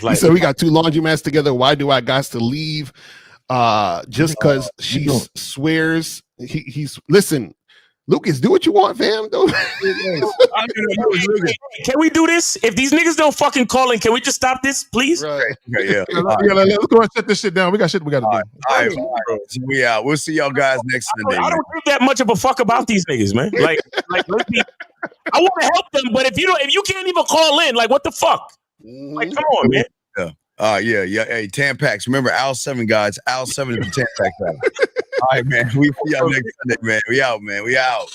Like, he said, we got 2 laundromats together. Why do I got to leave? Just because she swears he's listen. Lucas, do what you want, fam. Can we do this? If these niggas don't fucking call in, can we just stop this, please? Right. Yeah. Let's go and shut this shit down. We got shit we got to do. All right. We out. We'll see y'all guys next Sunday. I don't give that much of a fuck about these niggas, man. Like let's be. I want to help them, but if you can't even call in, like, what the fuck? Like, come on, man. Yeah. Hey, Tampax. Remember, Al 7 guys. Al 7 is the Tampax. All right, man. We see y'all next Sunday, man. We out, man. We out.